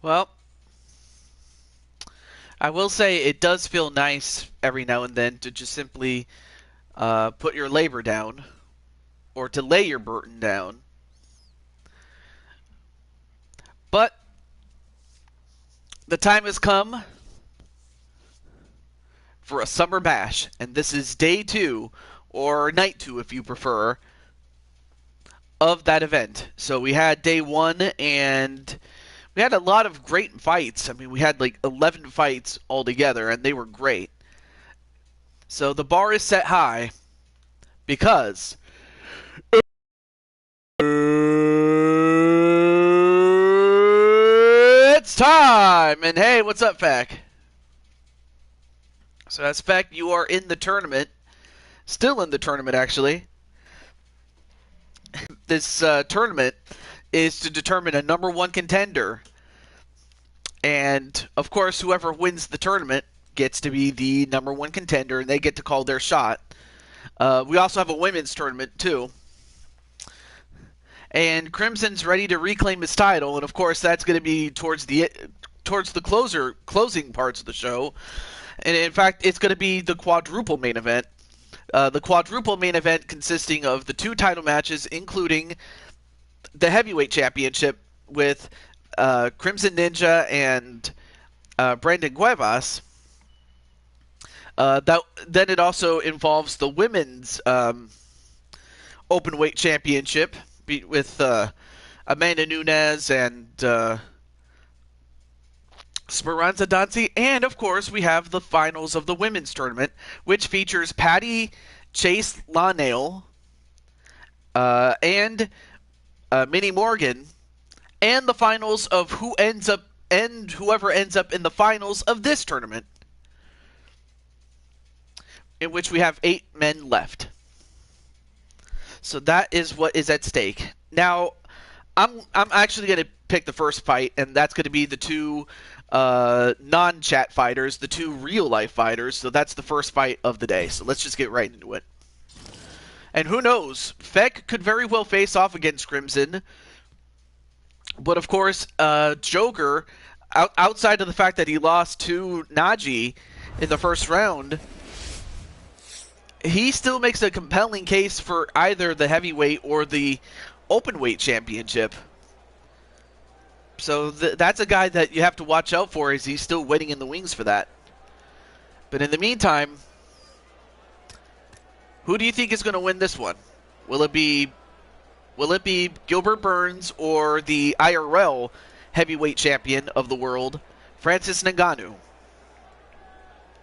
Well, I will say it does feel nice every now and then to just simply put your labor down or to lay your burden down. But the time has come for a summer bash, and this is day two, or night two if you prefer, of that event. So we had day one, and we had a lot of great fights. I mean, we had like 11 fights altogether, and they were great. So the bar is set high because it's time! And hey, what's up, Feck? So that's Feck, you are in the tournament. Still in the tournament, actually. This tournament is to determine a number one contender. And, of course, whoever wins the tournament gets to be the number one contender, and they get to call their shot. We also have a women's tournament, too. And Crimson's ready to reclaim his title, and of course that's going to be towards the closing parts of the show. And in fact, it's going to be the quadruple main event. The quadruple main event consisting of the two title matches, including the heavyweight championship with Crimson Ninja and Brandon Cuevas. Then it also involves the women's openweight championship with Amanda Nunes and Speranza Danzi, and of course we have the finals of the women's tournament, which features Patty Chase LaNail and Minnie Morgan, and the finals of whoever ends up in the finals of this tournament, in which we have 8 men left. So that is what is at stake. Now, I'm actually going to pick the first fight, and that's going to be the two non-chat fighters, the two real-life fighters. So that's the first fight of the day. So let's just get right into it. And who knows? Feck could very well face off against Crimson. But of course, Joker, outside of the fact that he lost to Najee in the first round, he still makes a compelling case for either the heavyweight or the openweight championship. So that's a guy that you have to watch out for, as he's still waiting in the wings for that. But in the meantime, who do you think is going to win this one? Will it be Gilbert Burns or the IRL heavyweight champion of the world, Francis Ngannou?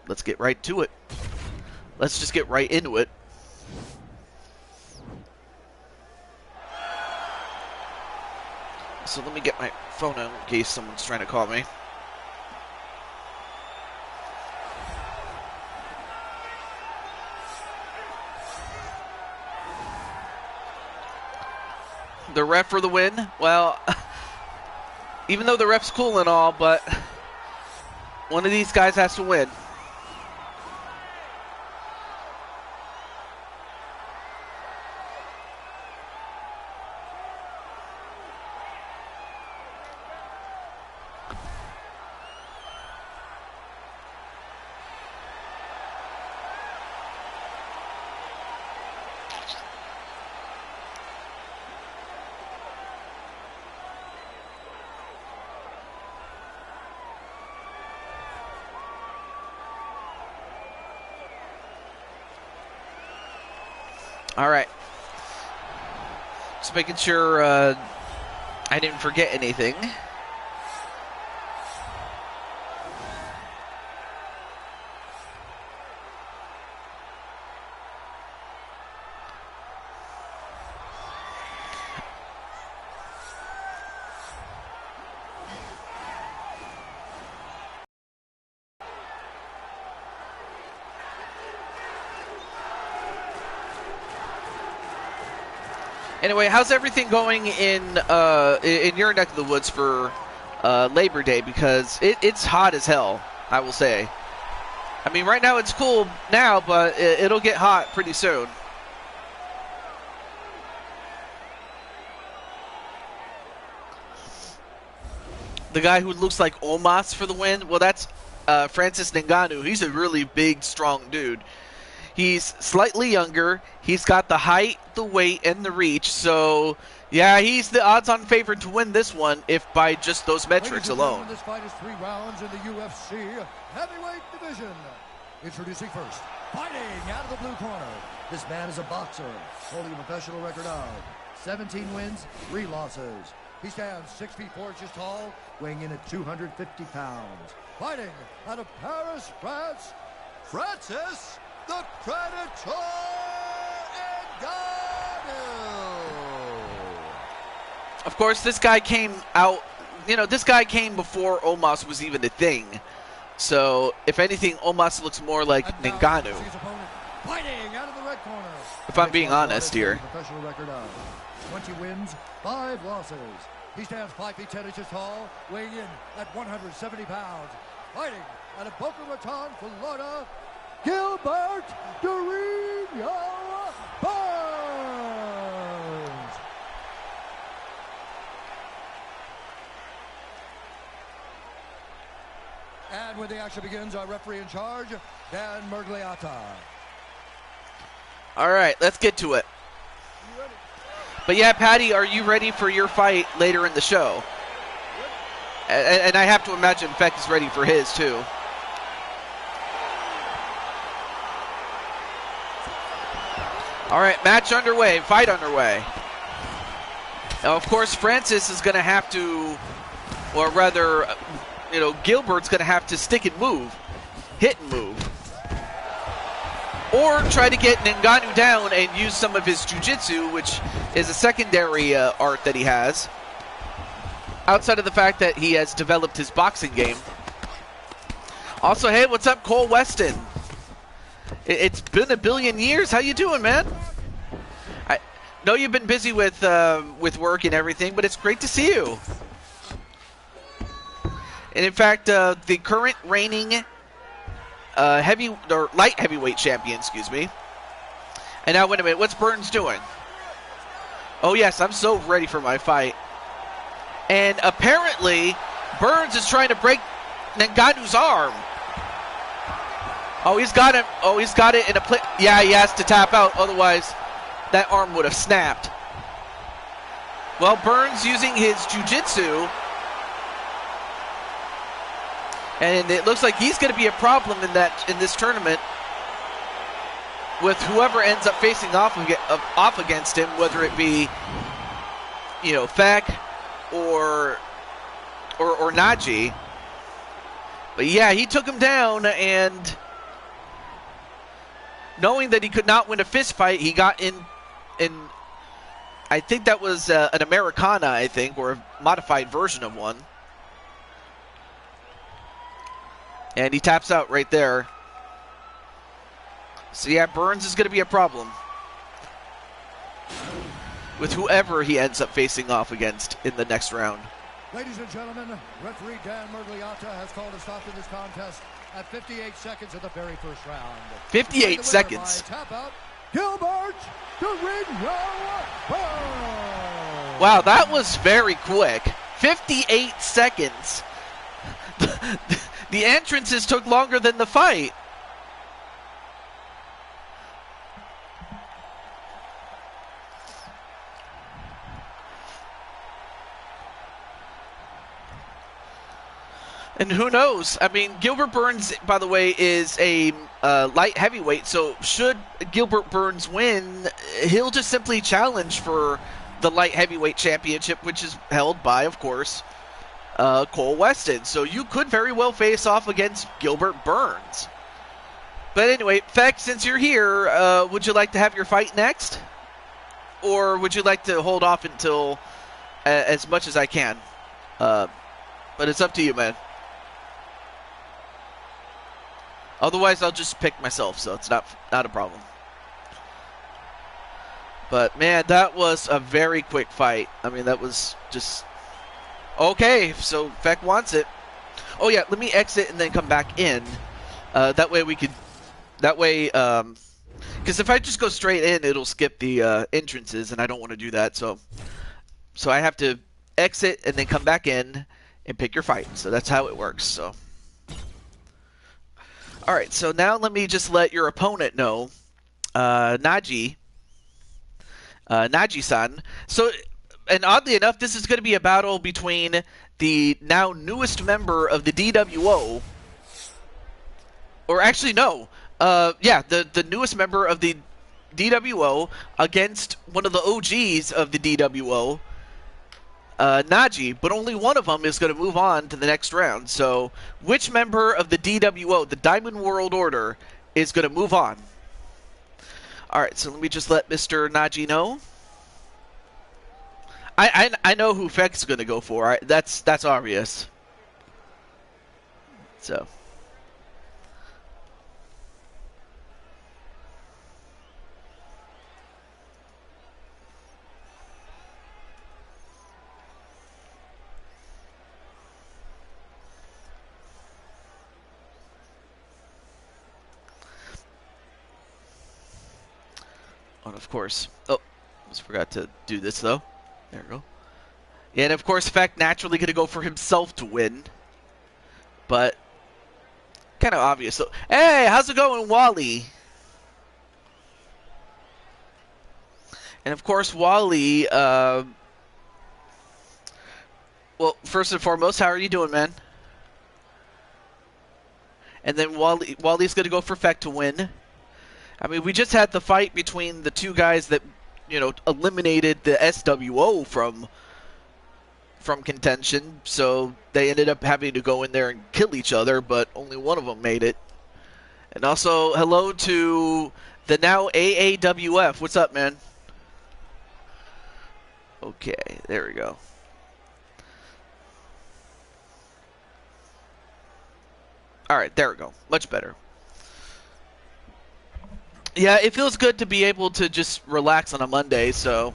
Let's get right to it. Let's just get right into it. So let me get my phone out in case someone's trying to call me. The ref for the win? Well, even though the ref's cool and all, but one of these guys has to win. All right. Just making sure I didn't forget anything. Anyway, how's everything going in your neck of the woods for Labor Day? Because it's hot as hell, I will say. I mean, right now it's cool now, but it'll get hot pretty soon. The guy who looks like Omos for the win? Well, that's Francis Ngannou. He's a really big, strong dude. He's slightly younger. He's got the height, the weight, and the reach. So, yeah, he's the odds-on favorite to win this one, if by just those metrics alone. This fight is 3 rounds in the UFC heavyweight division. Introducing first, fighting out of the blue corner. This man is a boxer, holding a professional record of 17 wins, 3 losses. He stands 6 feet 4 inches tall, weighing in at 250 pounds. Fighting out of Paris, France, Francis the Predator Ngannou. Of course, this guy came out, this guy came before Omos was even a thing. So, if anything, Omos looks more like Ngannou. Fighting out of the red corner. If I'm being honest here. Professional record of 20 wins, 5 losses. He stands 5 feet 10 inches tall, weighing in at 170 pounds. Fighting out of Boca Raton, Florida, Gilbert Durinho Burns. And when the action begins, our referee in charge, Dan Mergliata. All right, let's get to it. But yeah, Patty, are you ready for your fight later in the show? And I have to imagine Feck is ready for his, too. All right, match underway, fight underway. Now, of course, Francis is going to have to, or rather, Gilbert's going to have to stick and move, hit and move. Or try to get Ngannou down and use some of his jiu-jitsu, which is a secondary art that he has. Outside of the fact that he has developed his boxing game. Also, hey, what's up, Cole Weston? It's been a billion years. How you doing, man? I know you've been busy with work and everything, but it's great to see you. And in fact, the current reigning light heavyweight champion, excuse me. And now, wait a minute, what's Burns doing? Oh yes, I'm so ready for my fight. And apparently, Burns is trying to break Ngannou's arm. Oh, he's got him. Oh, he's got it in a play. Yeah, he has to tap out, otherwise that arm would have snapped. Well, Burns using his jiu-jitsu. And it looks like he's going to be a problem in this tournament with whoever ends up facing off against him, whether it be, Feck or Naji. But yeah, he took him down, and knowing that he could not win a fist fight, he got in I think that was an Americana, I think, or a modified version of one. And he taps out right there. So yeah, Burns is going to be a problem with whoever he ends up facing off against in the next round. Ladies and gentlemen, referee Dan Mergliata has called a stop to this contest at 58 seconds of the very first round. 58 seconds. Tap out, Gilbert Durinho Burns. Wow, that was very quick. 58 seconds. The entrances took longer than the fight. And who knows? I mean, Gilbert Burns, by the way, is a light heavyweight. So should Gilbert Burns win, he'll just simply challenge for the light heavyweight championship, which is held by, of course, Cole Weston. So you could very well face off against Gilbert Burns. But anyway, Feck, since you're here, would you like to have your fight next? Or would you like to hold off until as much as I can? But it's up to you, man. Otherwise, I'll just pick myself, so it's not a problem. But, man, that was a very quick fight. I mean, that was just... Okay, so Feck wants it. Oh, yeah, let me exit and then come back in. That way we could... That way... Because if I just go straight in, it'll skip the entrances, and I don't want to do that. So I have to exit and then come back in. and pick your fight. So that's how it works. So, all right. So now let me just let your opponent know, Naji, Naji-san. So, and oddly enough, this is going to be a battle between the now newest member of the DWO, or actually no, yeah, the newest member of the DWO against one of the OGs of the DWO, Naji, but only one of them is going to move on to the next round. So, which member of the DWO, the Diamond World Order, is going to move on? All right, so let me just let Mr. Naji know. I know who Feck's going to go for. That's obvious. So. And of course, almost forgot to do this though. There we go. Yeah, and of course, Feck naturally going to go for himself to win, but kind of obvious. So, hey, how's it going, Wally? And of course, Wally. Well, first and foremost, how are you doing, man? And then Wally's going to go for Feck to win. I mean, we just had the fight between the two guys that, you know, eliminated the SWO from contention, so they ended up having to go in there and kill each other, but only one of them made it. And also, hello to the now AAWF. What's up, man? Okay, there we go. All right, there we go. Much better. Yeah, it feels good to be able to just relax on a Monday, so.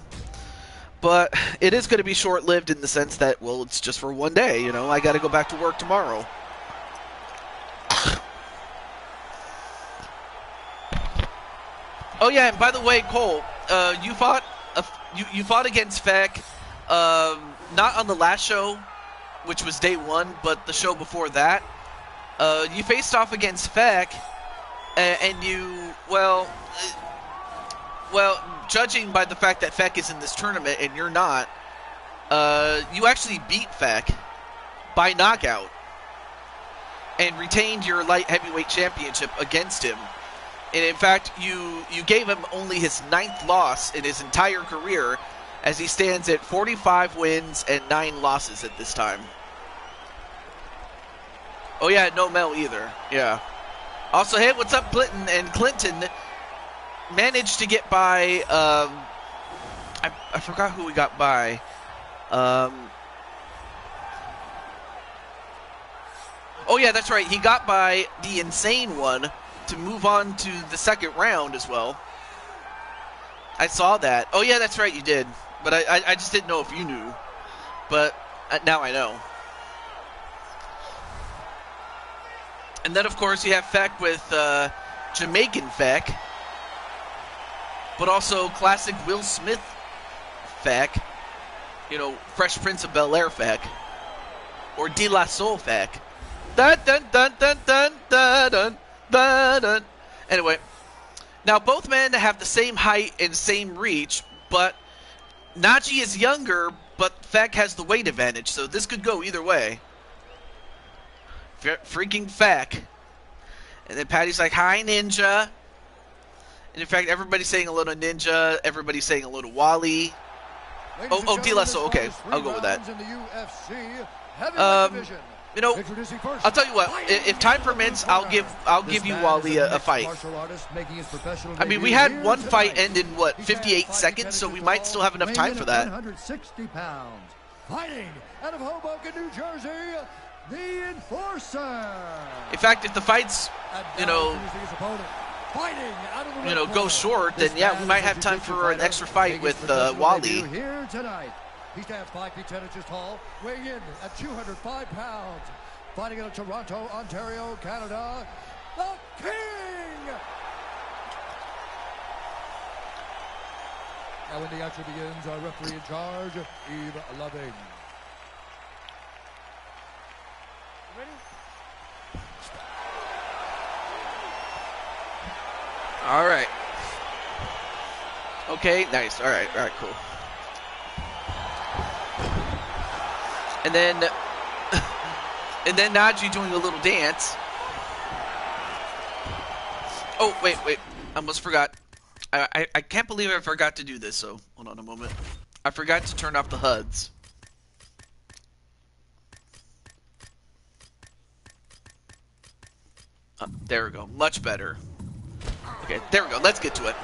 But it is going to be short-lived in the sense that, well, it's just for one day, you know. I got to go back to work tomorrow. Oh yeah, and by the way, Cole, you fought you fought against Feck, not on the last show, which was day one, but the show before that. You faced off against Feck, and you, well, judging by the fact that Feck is in this tournament and you're not, you actually beat Feck by knockout and retained your light heavyweight championship against him. And in fact, you gave him only his 9th loss in his entire career, as he stands at 45 wins and 9 losses at this time. Oh yeah, no Mel either. Yeah. Also, hey, what's up, Clinton? And Clinton managed to get by, I forgot who we got by. Oh yeah, that's right. He got by the Insane One to move on to the second round as well. I saw that. Oh yeah, that's right, you did. But I just didn't know if you knew. But now I know. And then, of course, you have Feck with Jamaican Feck, but also classic Will Smith Feck, you know, Fresh Prince of Bel-Air Feck, or De La Soul Feck. Dun dun dun dun dun dun dun dun dun. Anyway, now both men have the same height and same reach, but Naji is younger, but Feck has the weight advantage, so this could go either way. Freaking Feck. And then Patty's like, hi, Ninja. And in fact, everybody's saying hello to Ninja. Everybody's saying hello to Wally. Oh, De La Soul. Okay, I'll go with that. You know, I'll tell you what. If time permits, I'll give you Wally a fight. I mean, we had one fight end in what, 58 seconds, so we might still have enough time for that. 160 pounds, fighting out of Hoboken, New Jersey, the Enforcer. In fact, if the fights, go short, then yeah, we might have time for an extra fight with Wally. Here tonight. He stands 5 feet 10 inches tall, weighing in at 205 pounds. Fighting out of Toronto, Ontario, Canada, the King! Now when the action begins, our referee in charge, Eve Loving. All right. Okay, nice. All right, cool. And then Najee doing a little dance. Oh, wait. I almost forgot. I can't believe I forgot to do this, so hold on a moment. I forgot to turn off the HUDs. There we go. Much better. Okay, there we go. Let's get to it.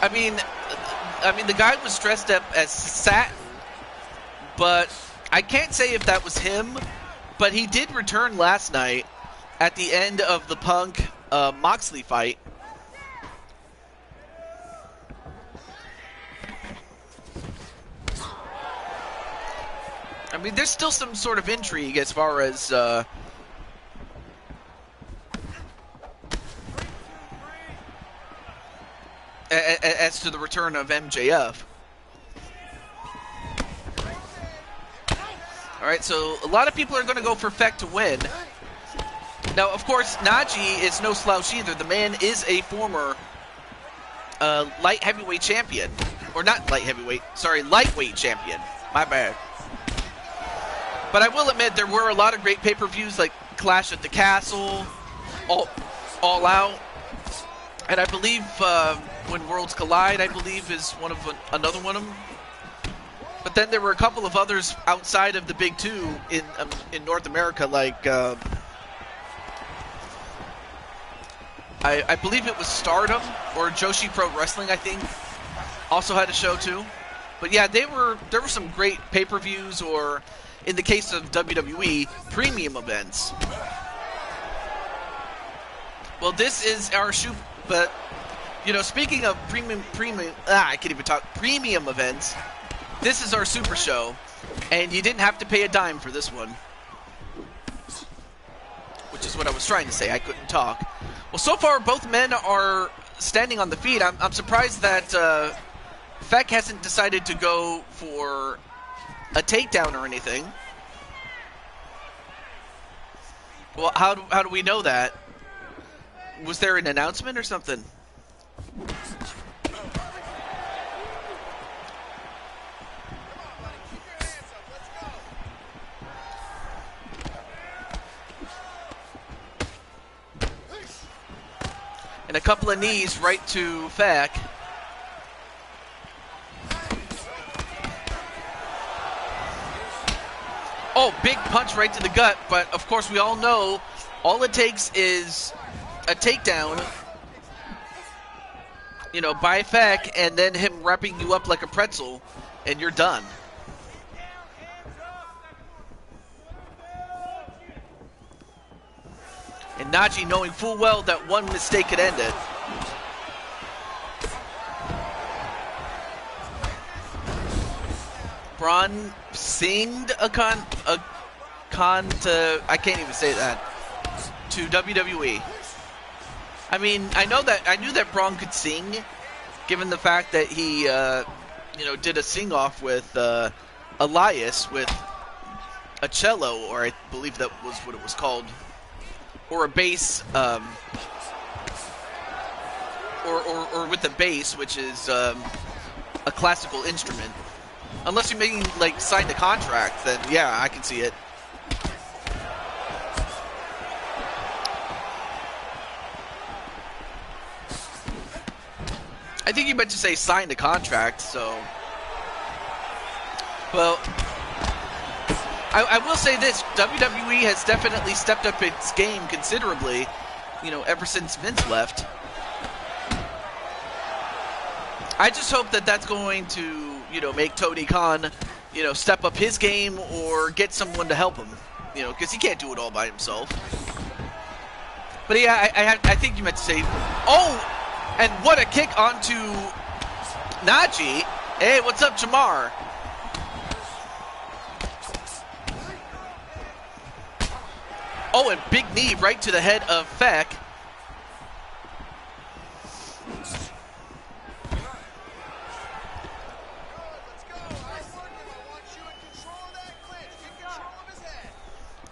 I mean, the guy was dressed up as Satin, but I can't say if that was him, but he did return last night at the end of the Punk Moxley fight. I mean, there's still some sort of intrigue as far as to the return of MJF. All right, so a lot of people are going to go for Feck to win. Now, of course, Najee is no slouch either. The man is a former light heavyweight champion. Or not light heavyweight, sorry, lightweight champion. My bad. But I will admit, there were a lot of great pay-per-views like Clash at the Castle, All Out, and I believe When Worlds Collide, I believe, is another one of them. But then there were a couple of others outside of the big two in North America, like I believe it was Stardom or Joshi Pro Wrestling, I think, also had a show too. But yeah, there were some great pay-per-views, or in the case of WWE, premium events. Well, this is our shoot, but you know, speaking of premium I can't even talk, premium events, this is our super show, and you didn't have to pay a dime for this one. Which is what I was trying to say, I couldn't talk. Well, so far, both men are standing on the feet. I'm surprised that Feck hasn't decided to go for a takedown or anything. Well, how do we know that? Was there an announcement or something? And a couple of knees right to Feck. Oh, big punch right to the gut, but of course we all know all it takes is a takedown, you know, by Feck, and then him wrapping you up like a pretzel, and you're done. And Najee knowing full well that one mistake could end it. Braun singed a con to, I can't even say that, to WWE. I mean, I knew that Braun could sing, given the fact that he, you know, did a sing-off with Elias with a cello, or I believe that was what it was called, or a bass, or with a bass, which is a classical instrument. Unless you maybe like sign the contract, then yeah, I can see it. I think you meant to say sign the contract, so. Well, I will say this, WWE has definitely stepped up its game considerably, you know, ever since Vince left. I just hope that that's going to, you know, make Tony Khan, you know, step up his game or get someone to help him, you know, because he can't do it all by himself. But yeah, I think you meant to say, oh, and what a kick onto Najee. Hey, what's up, Jamar? Oh, and big knee right to the head of Feck.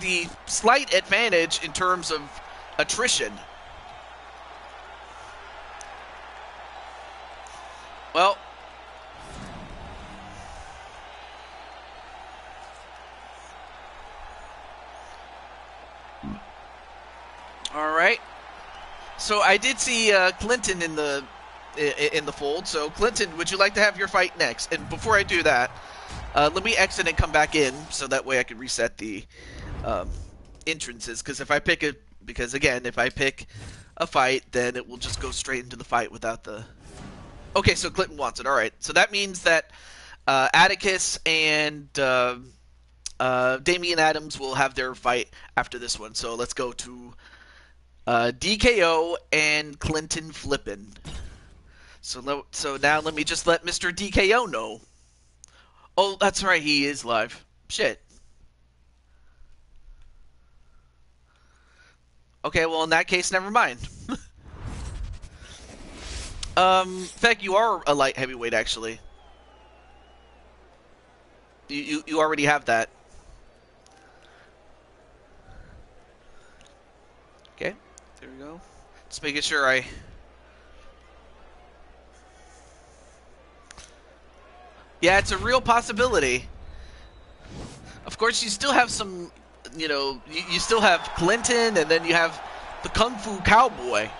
the slight advantage in terms of attrition. Well, all right. So I did see Clinton in the fold. So Clinton, would you like to have your fight next? And before I do that, let me exit and come back in, so that way I can reset the entrances. Because if I pick a fight, then it will just go straight into the fight without the. Okay, so Clinton wants it. All right. So that means that Atticus and Damian Adams will have their fight after this one. So let's go to DKO and Clinton Flippin. So now let me just let Mr. DKO know. Oh, that's right, he is live. Shit. Okay, well, in that case, never mind. In fact, you are a light heavyweight, actually. You already have that. Okay, there we go. Just making sure I... Yeah, it's a real possibility. Of course, you still have some, you still have Clinton, and then you have the Kung Fu Cowboy.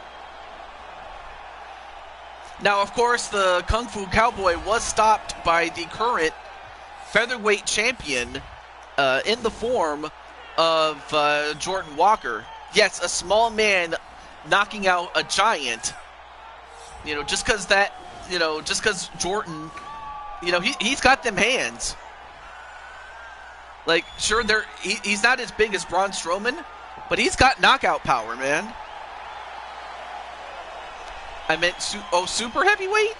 Now, of course, the Kung Fu Cowboy was stopped by the current featherweight champion in the form of Jordan Walker. Yes, a small man knocking out a giant. Just because Jordan... he's got them hands. Like, sure, he's not as big as Braun Strowman, but he's got knockout power, man. I meant, super heavyweight?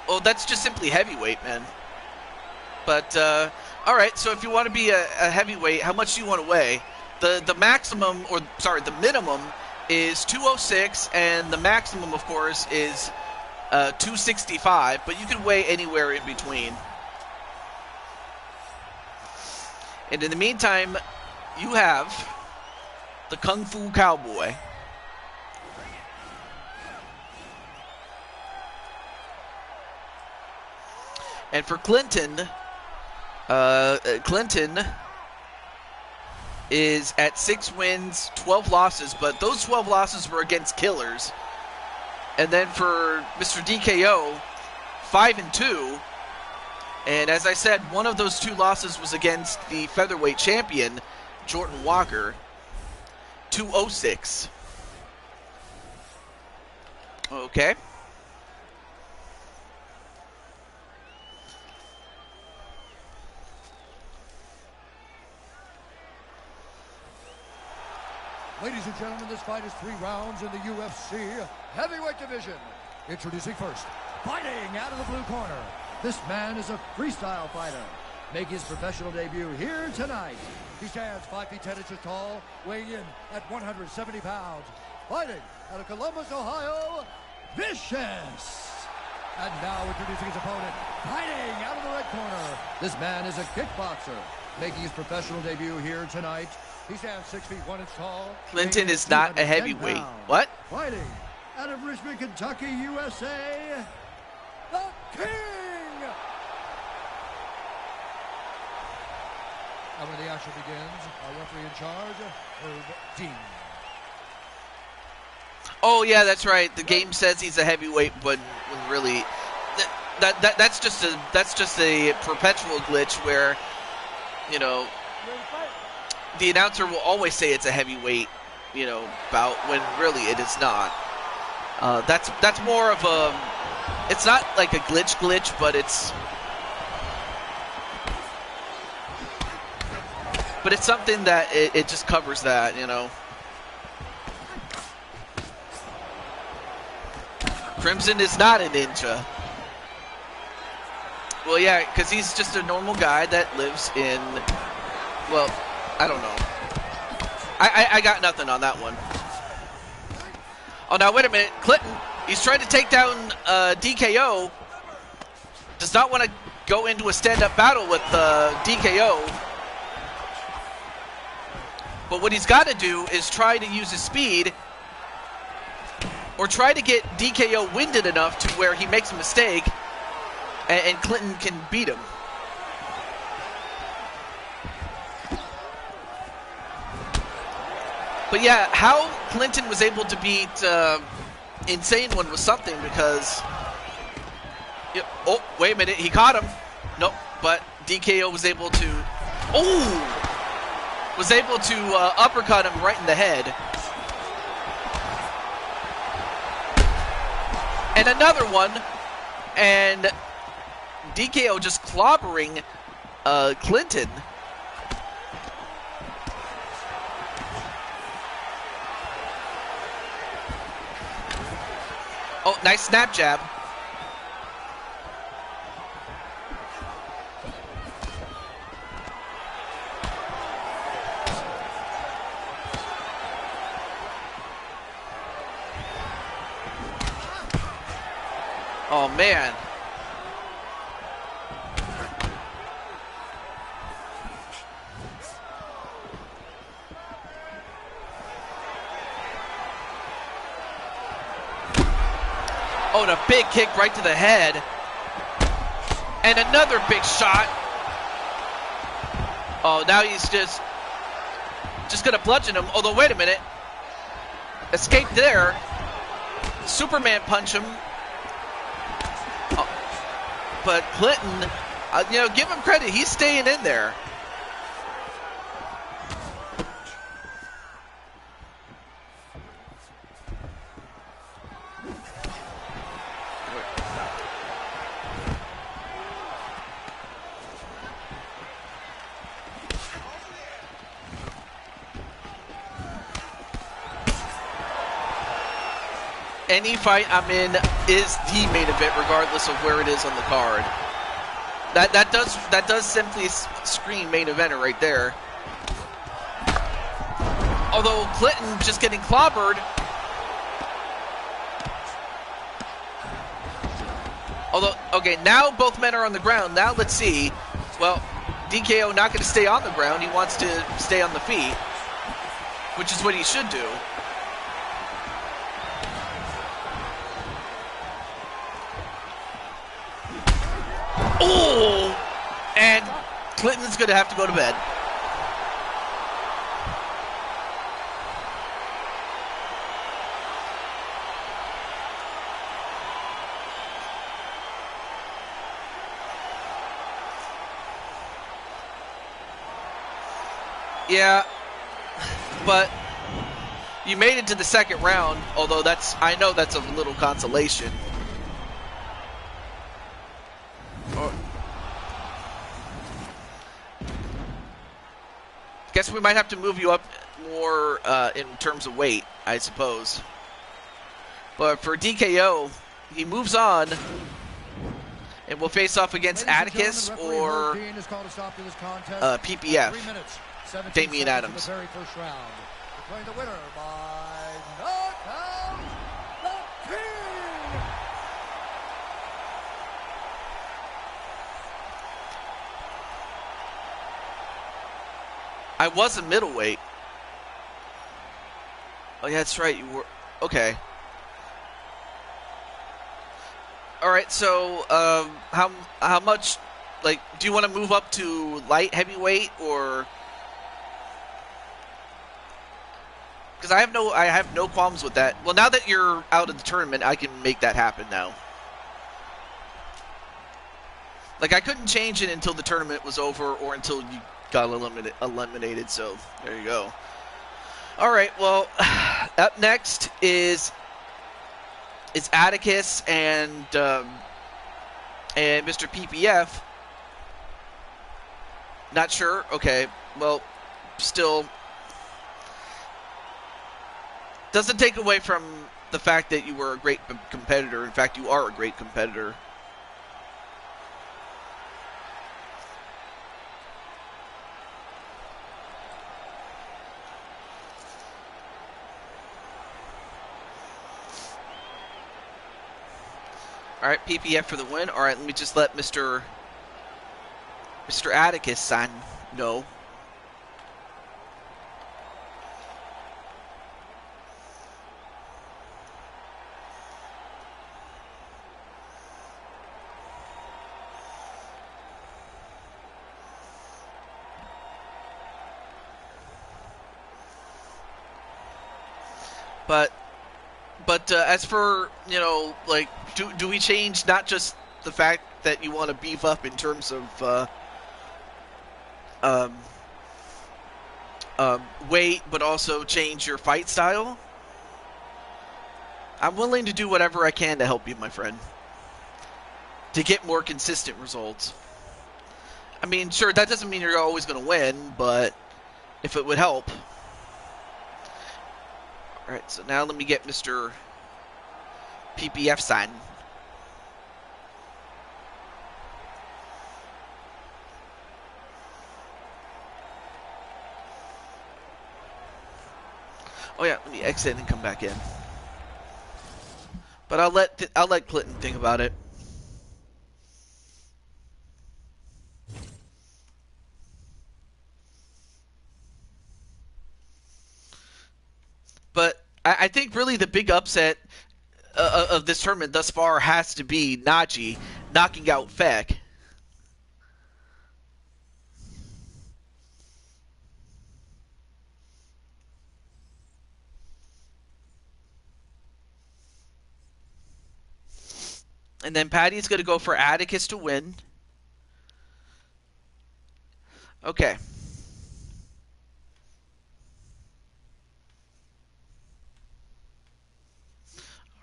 Oh, that's just simply heavyweight, man. But, alright, so if you want to be a heavyweight, how much do you want to weigh? The maximum, the minimum is 206, and the maximum, of course, is 265, but you can weigh anywhere in between. And in the meantime, you have the Kung Fu Cowboy. And for Clinton, Clinton is at 6 wins, 12 losses, but those 12 losses were against killers. And then for Mr. DKO, 5-2. And as I said, one of those 2 losses was against the featherweight champion, Jordan Walker, 206. Okay. Ladies and gentlemen, this fight is 3 rounds in the UFC heavyweight division. Introducing first, fighting out of the blue corner. This man is a freestyle fighter, making his professional debut here tonight. He stands 5 feet 10 inches tall, weighing in at 170 pounds. Fighting out of Columbus, Ohio, Vicious. And now introducing his opponent, fighting out of the red corner. This man is a kickboxer, making his professional debut here tonight. He stands 6 feet 1 inch tall. Clinton is not a heavyweight. Pounds. What? Fighting out of Richmond, Kentucky, USA, the King. And when the action begins, our referee in charge, Herb Dean. Oh yeah, that's right. The game says he's a heavyweight, but when really, that's just a perpetual glitch where, the announcer will always say it's a heavyweight, bout when really it is not. That's more of a. It's not like a glitch, but it's. But it's something that it just covers that, Crimson is not a ninja. Well, yeah, because he's just a normal guy that lives in. Well, I don't know. I got nothing on that one. Oh, now wait a minute. Clinton, he's trying to take down DKO. Does not want to go into a stand-up battle with DKO. But what he's got to do is try to use his speed or try to get DKO winded enough to where he makes a mistake and Clinton can beat him. But yeah, how Clinton was able to beat Insane One was something because... Oh, wait a minute, he caught him. Nope, but DKO was able to... Oh! Was able to uppercut him right in the head. And another one, and DKO just clobbering Clinton. Oh, nice snap jab. Oh, man. Oh, and a big kick right to the head. And another big shot. Oh, now he's just going to bludgeon him. Although, wait a minute. Escape there. Superman punch him. But Clinton, give him credit. He's staying in there. Any fight I'm in is the main event, regardless of where it is on the card. That does simply scream main eventer right there. Although Clinton just getting clobbered. Although, okay, now both men are on the ground. Now let's see. Well, DKO not going to stay on the ground. He wants to stay on the feet, which is what he should do. Oh! And Clinton's going to have to go to bed. Yeah, but you made it to the second round, although I know that's a little consolation. Guess we might have to move you up more in terms of weight, I suppose. But for DKO, he moves on and will face off against Atticus or PPF, Damian Adams. The very first round. Declaring the winner by knockout, the King. I was a middleweight. Oh yeah, that's right. You were okay. All right. So, how much? Like, do you want to move up to light heavyweight or? Because I have no qualms with that. Well, now that you're out of the tournament, I can make that happen now. Like, I couldn't change it until the tournament was over or until you got eliminated, so there you go. All right, well, up next is Atticus and Mr. PPF. Not sure. Okay, well, still doesn't take away from the fact that you were a great competitor. In fact, you are a great competitor. All right, PPF for the win. All right, let me just let Mr. Atticus sign. No. But as for, you know, like, do we change not just the fact that you want to beef up in terms of um, weight, but also change your fight style? I'm willing to do whatever I can to help you, my friend, to get more consistent results. I mean, sure, that doesn't mean you're always going to win, but if it would help. All right, so now let me get Mr. PPF sign. Oh yeah, let me exit and come back in. But I'll let Clinton think about it. But I think really the big upset of this tournament thus far has to be Najee knocking out Feck. And then Patty's going to go for Atticus to win. Okay.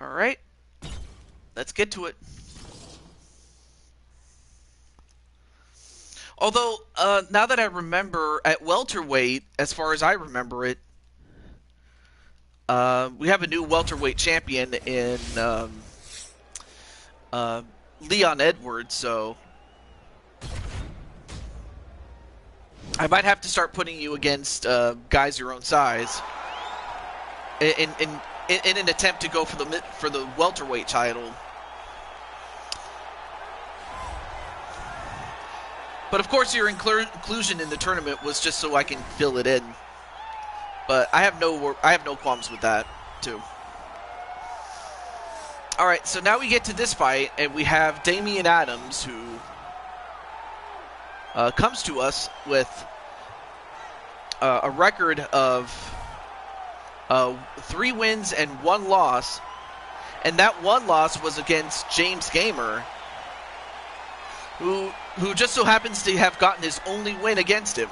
All right. Let's get to it. Although, now that I remember, at welterweight, as far as I remember it, we have a new welterweight champion in Leon Edwards, so I might have to start putting you against guys your own size in an attempt to go for the welterweight title. But of course, your inclusion in the tournament was just so I can fill it in. But I have no qualms with that too. All right, so now we get to this fight, and we have Damian Adams, who comes to us with a record of 3 wins and 1 loss, and that 1 loss was against James Gamer, who just so happens to have gotten his only win against him.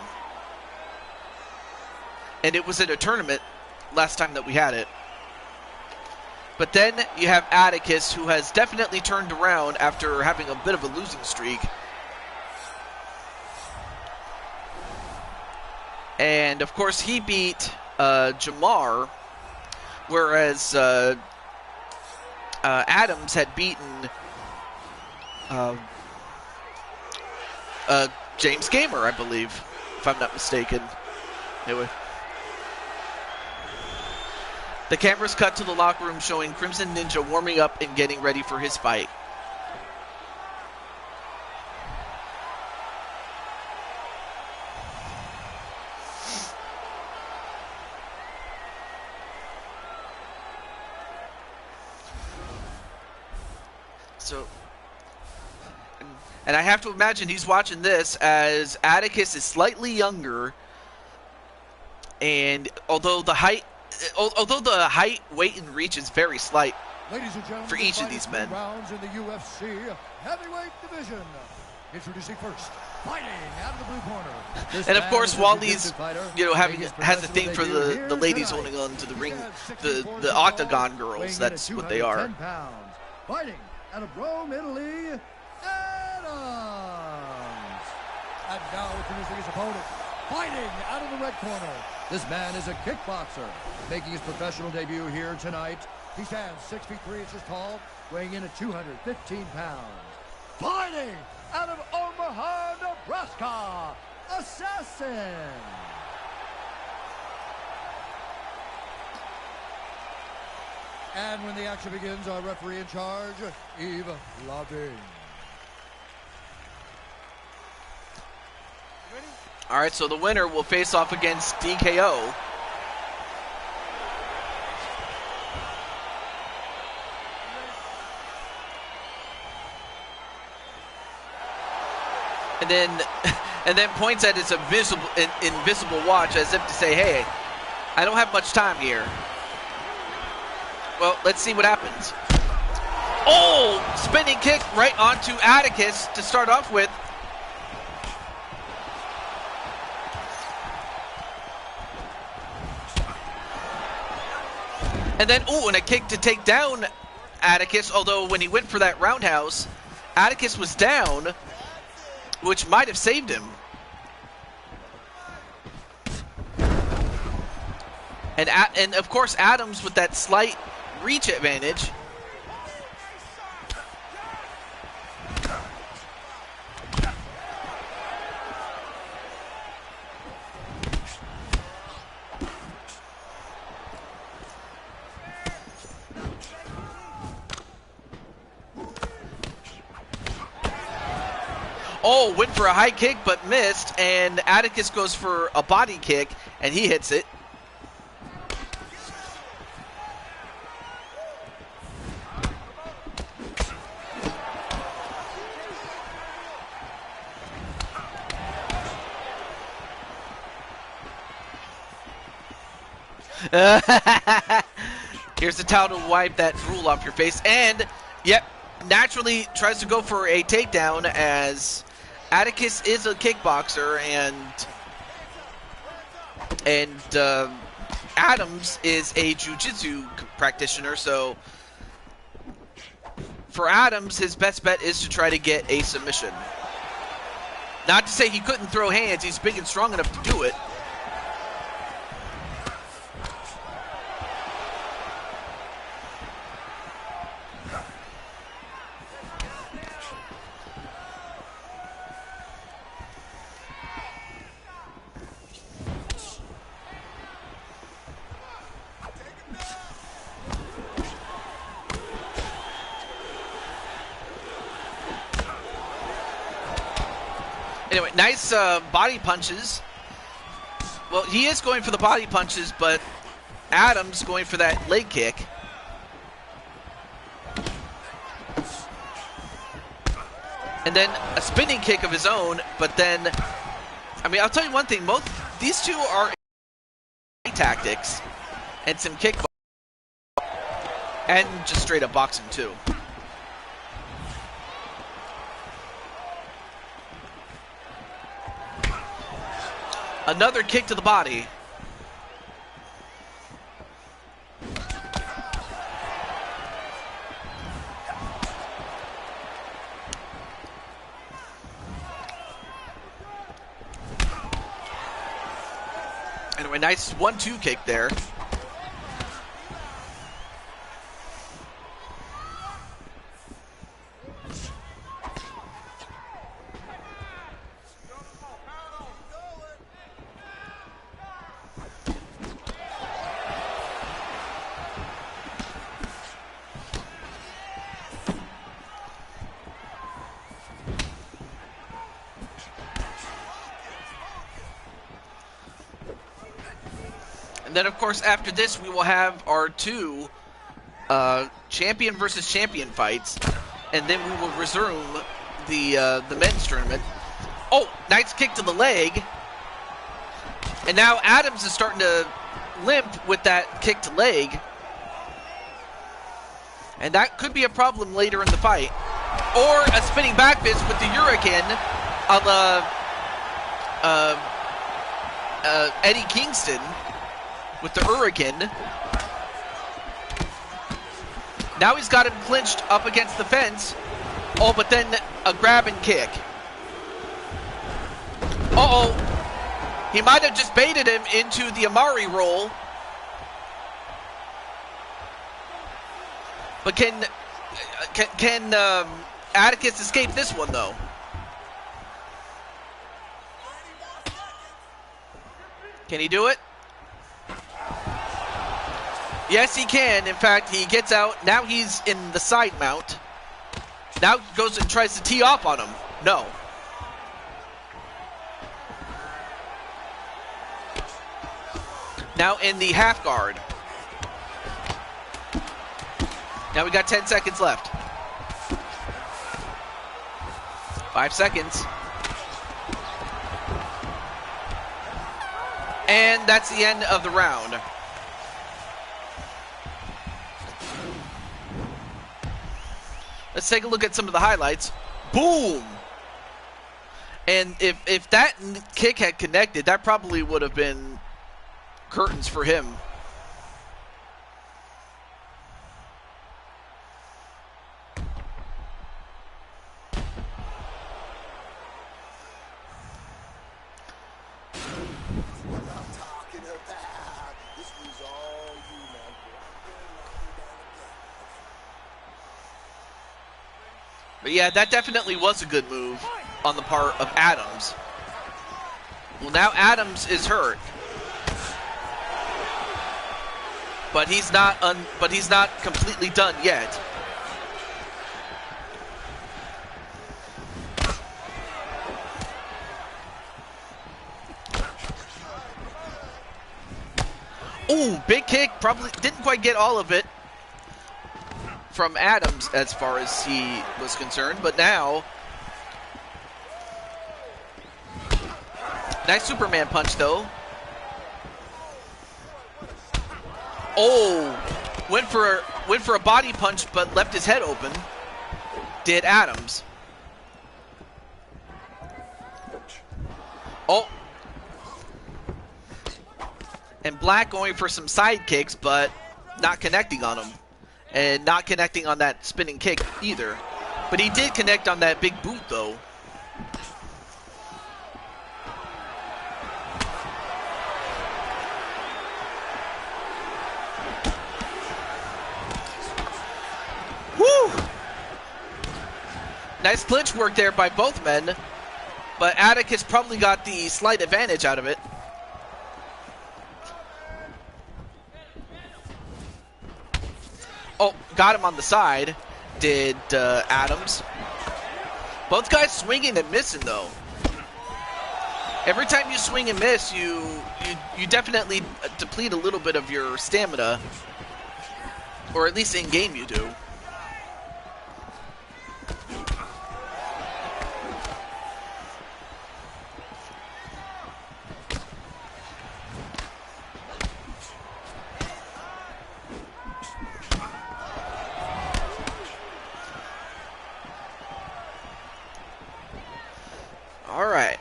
And it was in a tournament last time that we had it. But then you have Atticus, who has definitely turned around after having a bit of a losing streak. And, of course, he beat Jamar, whereas Adams had beaten James Gamer, I believe, if I'm not mistaken. Anyway. The cameras cut to the locker room showing Crimson Ninja warming up and getting ready for his fight. So, and I have to imagine he's watching this as Atticus is slightly younger, and although the height, weight, and reach is very slight for each of these men. Rounds in the UFC heavyweight division. Introducing first, fighting out of the blue corner. And of course, Wally's, has a thing for the ladies holding on to the ring, the octagon girls. That's what they are. Fighting out of Rome, Italy, Adams. And now introducing his opponent, fighting out of the red corner. This man is a kickboxer, making his professional debut here tonight. He stands 6 feet 3 inches tall, weighing in at 215 pounds. Fighting out of Omaha, Nebraska, Assassin. And when the action begins, our referee in charge, Yves Lavigne. All right, so the winner will face off against DKO. And then points at his invisible watch as if to say, "Hey, I don't have much time here." Well, let's see what happens. Oh, spinning kick right onto Atticus to start off with. And then, and a kick to take down Atticus, although when he went for that roundhouse, Atticus was down, which might have saved him. And of course, Adams with that slight reach advantage. Oh, went for a high kick but missed, and Atticus goes for a body kick, and he hits it. Here's the towel to wipe that drool off your face, and yep, naturally tries to go for a takedown as Atticus is a kickboxer and Adams is a jiu-jitsu practitioner, so for Adams, his best bet is to try to get a submission. Not to say he couldn't throw hands, he's big and strong enough to do it. Anyway, nice body punches. Well, he is going for the body punches, but Adams going for that leg kick. And then a spinning kick of his own, but then, I mean, I'll tell you one thing, these two are tactics and some kickboxing and just straight up boxing too. Another kick to the body. Anyway, nice 1-2 kick there. Then, of course, after this, we will have our two champion versus champion fights, and then we will resume the men's tournament. Oh, nice kick to the leg. And now Adams is starting to limp with that kick to leg. And that could be a problem later in the fight. Or a spinning back fist with the Hurricane a la Eddie Kingston. With the Hurricane. Now he's got him clinched up against the fence. Oh, but then a grab and kick. Uh-oh. He might have just baited him into the Amari roll. But can Atticus escape this one, though? Can he do it? Yes, he can. In fact, he gets out. Now he's in the side mount. Now goes and tries to tee off on him. No. Now in the half guard. Now we got 10 seconds left. 5 seconds. And that's the end of the round. Let's take a look at some of the highlights. Boom! And if that kick had connected, that probably would have been curtains for him. But yeah, that definitely was a good move on the part of Adams. Well, now Adams is hurt, but he's not completely done yet. Ooh, big kick. Probably didn't quite get all of it from Adams as far as he was concerned, but now nice Superman punch though. Oh, went for a body punch but left his head open. Did Adams. Oh, and Black going for some side kicks but not connecting on him. And not connecting on that spinning kick either. But he did connect on that big boot, though. Woo! Nice clinch work there by both men. But Atticus probably got the slight advantage out of it. Oh, got him on the side, did Adams. Both guys swinging and missing, though. Every time you swing and miss, you definitely deplete a little bit of your stamina. Or at least in-game you do. All right.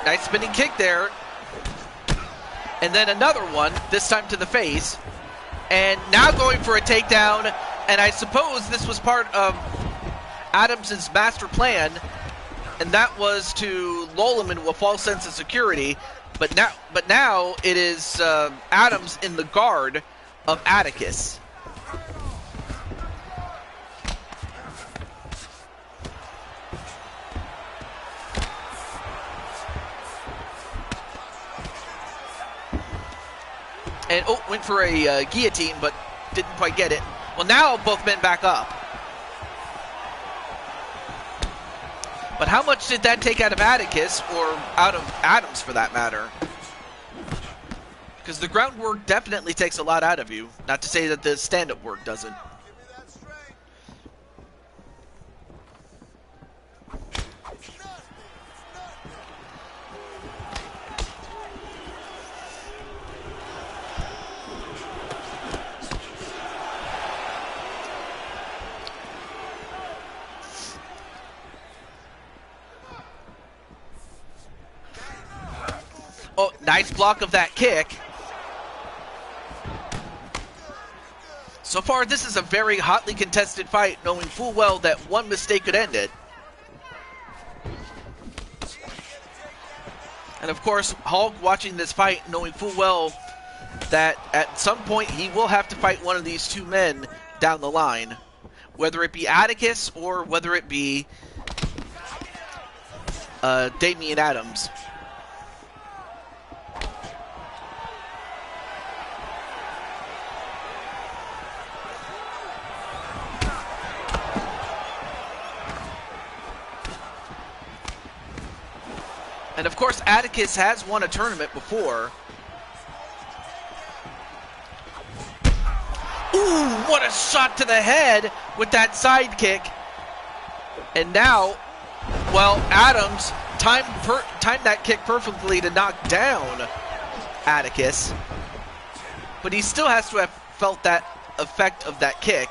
Nice spinning kick there. And then another one, this time to the face. And now going for a takedown. And I suppose this was part of Adams' master plan. And that was to lull him into a false sense of security. But now it is Adams in the guard of Atticus. And oh, went for a guillotine, but didn't quite get it. Well, now both men back up. But how much did that take out of Atticus, or out of Adams for that matter? Because the groundwork definitely takes a lot out of you. Not to say that the stand-up work doesn't. Oh, nice block of that kick. So far, this is a very hotly contested fight, knowing full well that one mistake could end it. And of course, Hulk watching this fight, knowing full well that at some point he will have to fight one of these two men down the line. Whether it be Atticus or whether it be Damian Adams. And of course, Atticus has won a tournament before. Ooh, what a shot to the head with that side kick. And now, well, Adams timed that kick perfectly to knock down Atticus. but he still has to have felt that effect of that kick.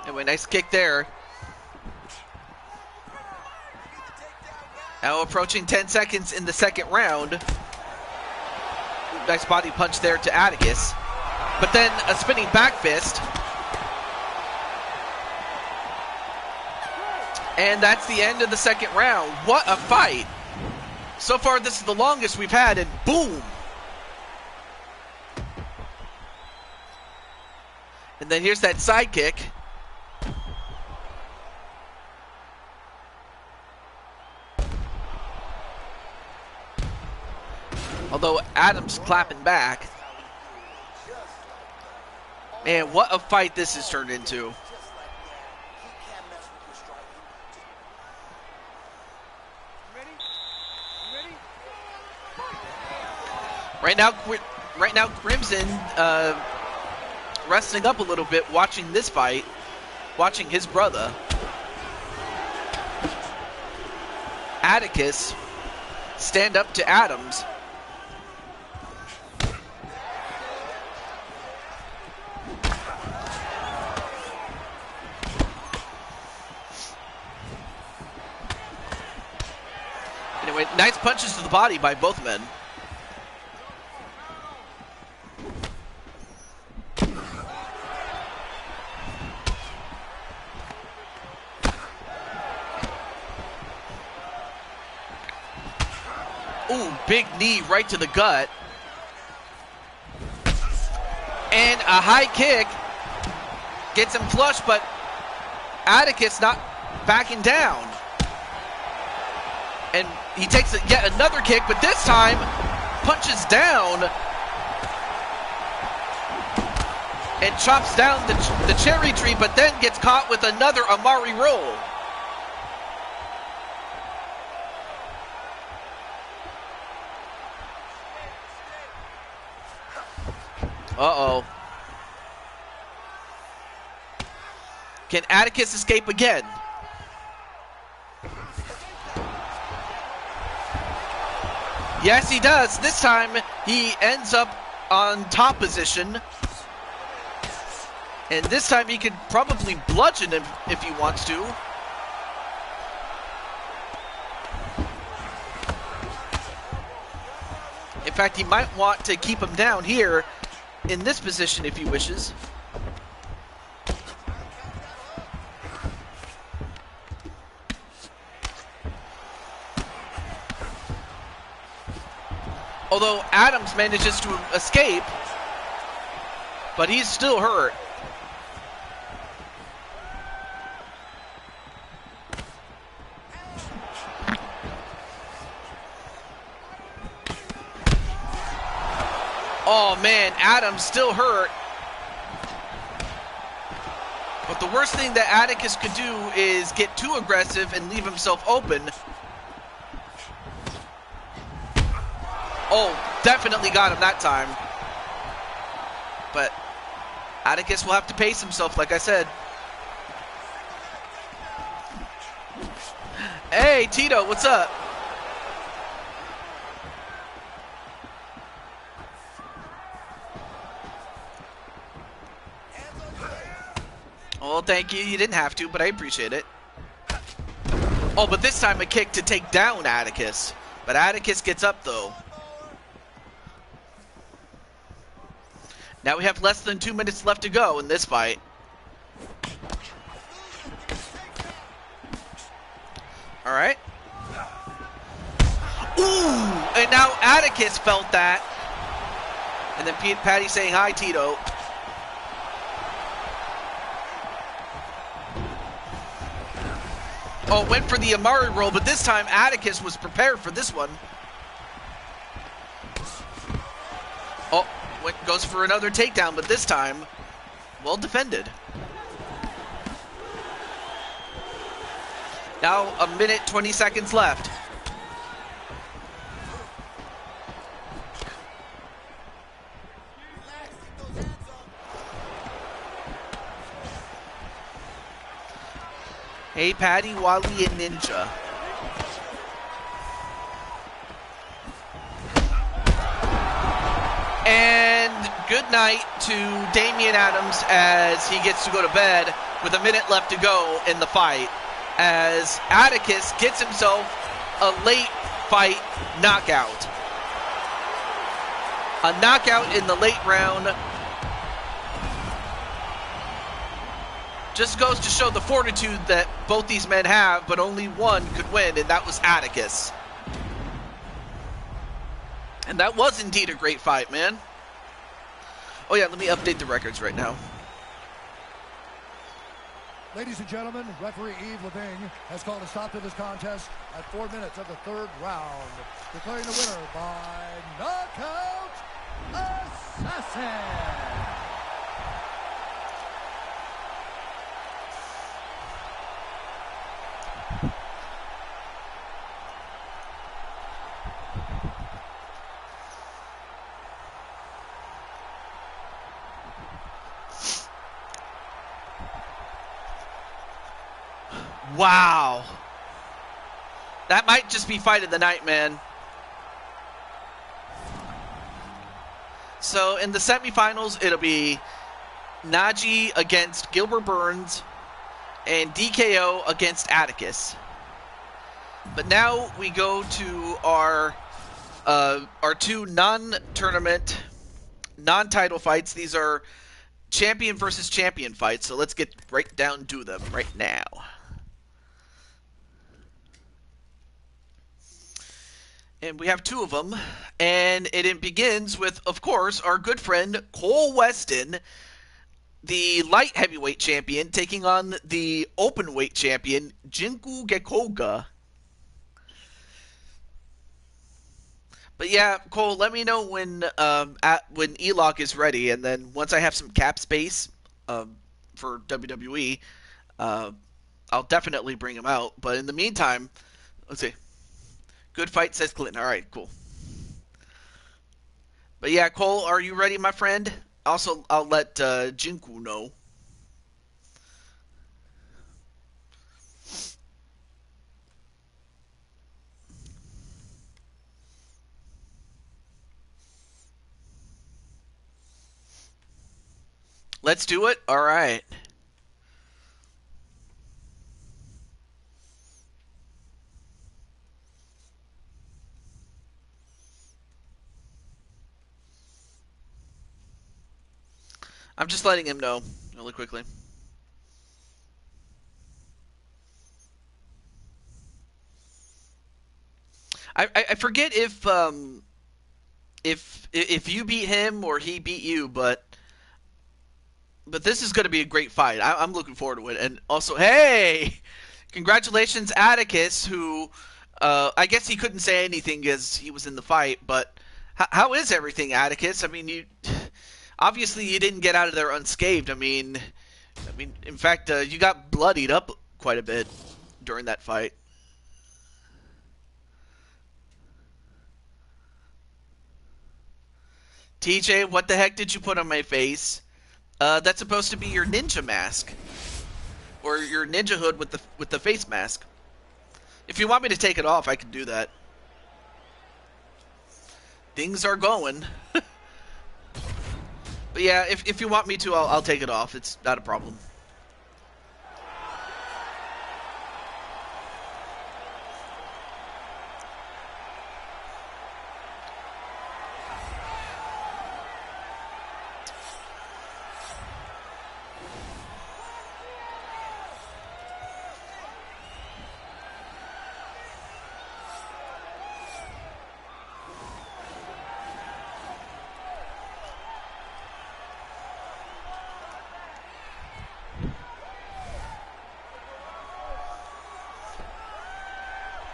Anyway, nice kick there. Now approaching 10 seconds in the second round. Nice body punch there to Atticus. But then a spinning back fist. And that's the end of the second round. What a fight. So far, this is the longest we've had, and boom. And then here's that side kick. Although Adams clapping back. Man, what a fight this has turned into. Right now, Crimson resting up a little bit, watching this fight, watching his brother Atticus stand up to Adams. Anyway, nice punches to the body by both men. Ooh, big knee right to the gut. And a high kick gets him flush, but Atticus not backing down. And he takes yet another kick, but this time punches down and chops down the cherry tree, but then gets caught with another Amari roll. Uh-oh. Can Atticus escape again? Yes, he does. This time, he ends up on top position. And this time, he could probably bludgeon him if he wants to. In fact, he might want to keep him down here in this position if he wishes. Although Adams manages to escape, but he's still hurt. Oh man, Adams still hurt. But the worst thing that Atticus could do is get too aggressive and leave himself open. Oh, definitely got him that time. But Atticus will have to pace himself, like I said. Hey, Tito, what's up? Well, thank you. You didn't have to, but I appreciate it. Oh, but this time a kick to take down Atticus. But Atticus gets up, though. Now we have less than 2 minutes left to go in this fight. All right. Ooh! And now Atticus felt that. And then Patty saying, hi, Tito. Oh, went for the Amari roll, but this time Atticus was prepared for this one. Oh, goes for another takedown, but this time, well defended. Now, 1 minute, 20 seconds left. Hey, Patty, Wally, and Ninja. And good night to Damian Adams as he gets to go to bed with a minute left to go in the fight, as Atticus gets himself a late fight knockout. A knockout in the late round. Just goes to show the fortitude that both these men have, but only one could win, and that was Atticus. And that was indeed a great fight, man. Oh yeah, let me update the records right now. Ladies and gentlemen, referee Yves Leving has called a stop to this contest at 4 minutes of the third round, declaring the winner by knockout assassin. Wow. That might just be fight of the night, man. So in the semifinals, it'll be Najee against Gilbert Burns and DKO against Atticus. But now we go to our two non-tournament, non-title fights. These are champion versus champion fights. So let's get right down to them right now. And we have two of them, and it begins with, of course, our good friend Cole Weston, the light heavyweight champion, taking on the open weight champion Jinku Gekoga. But yeah, Cole, let me know when E-Lock is ready, and then once I have some cap space for WWE, I'll definitely bring him out. But in the meantime, let's see. Good fight, says Clinton. All right, cool. But yeah, Cole, are you ready, my friend? Also, I'll let Jinku know. Let's do it. All right. I'm just letting him know really quickly. I forget if you beat him or he beat you, but this is going to be a great fight. I'm looking forward to it. And also, hey, congratulations, Atticus, who I guess he couldn't say anything as he was in the fight. But how is everything, Atticus? I mean, obviously you didn't get out of there unscathed. I mean, in fact, you got bloodied up quite a bit during that fight. TJ, what the heck did you put on my face? That's supposed to be your ninja mask, or your ninja hood with the face mask. If you want me to take it off, I can do that. Things are going. But yeah, if you want me to, I'll take it off. It's not a problem.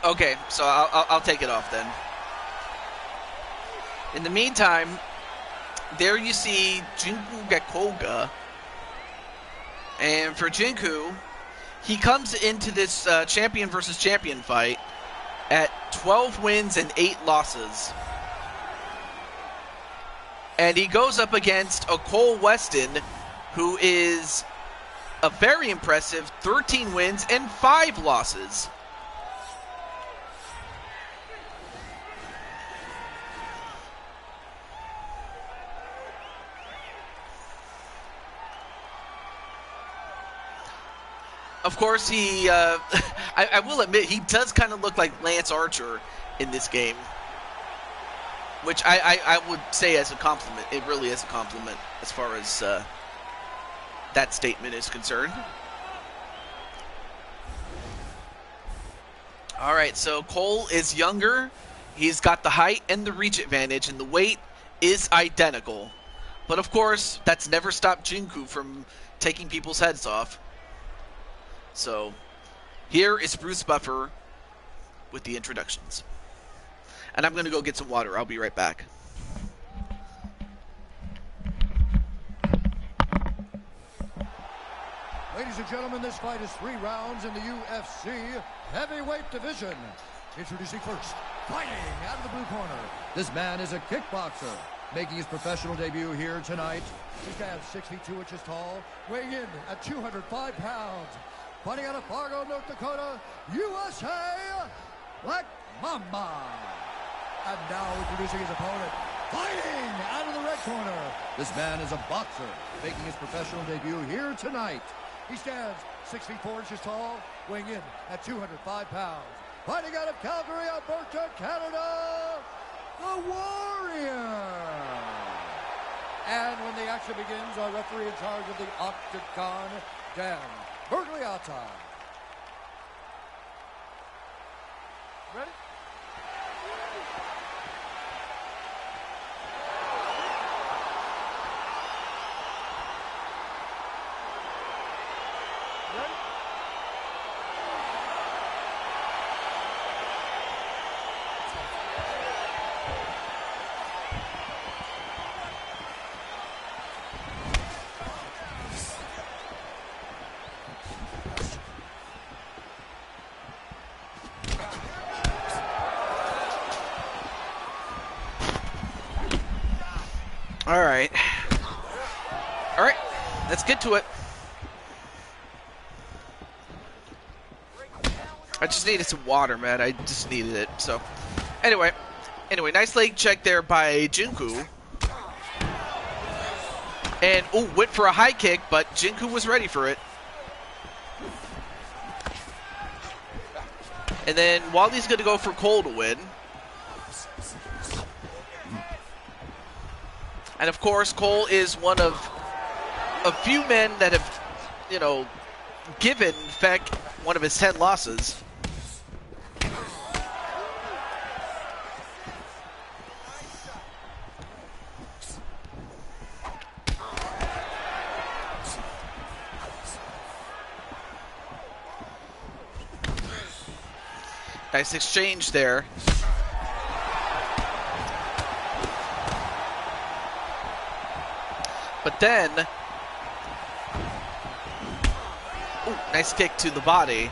Okay, so I'll take it off then. In the meantime, there you see Jinku Gekoga. And for Jinku, he comes into this champion versus champion fight at 12 wins and 8 losses. And he goes up against a Cole Weston, who is a very impressive 13 wins and 5 losses. Of course, he, I will admit, he does kind of look like Lance Archer in this game, which I would say as a compliment. It really is a compliment as far as that statement is concerned. All right, so Cole is younger. He's got the height and the reach advantage, and the weight is identical. But of course, that's never stopped Jinku from taking people's heads off. So, here is Bruce Buffer with the introductions. And I'm going to go get some water. I'll be right back. Ladies and gentlemen, this fight is 3 rounds in the UFC heavyweight division. Introducing first, fighting out of the blue corner. This man is a kickboxer, making his professional debut here tonight. He stands 6 feet 2 inches tall, weighing in at 205 pounds. Fighting out of Fargo, North Dakota, USA, Black Mamba. And now introducing his opponent, fighting out of the red corner. This man is a boxer, making his professional debut here tonight. He stands 6 feet 4 inches tall, weighing in at 205 pounds. Fighting out of Calgary, Alberta, Canada, the Warrior. And when the action begins, our referee in charge of the Octagon, Dan Bergliata. Ready? All right, let's get to it. I just needed some water, man. I just needed it. So, anyway, nice leg check there by Jinku. And, went for a high kick, but Jinku was ready for it. And then Wally's going to go for Cole to win. And of course, Cole is one of a few men that have, given Feck one of his 10 losses. Nice exchange there. But then, nice kick to the body.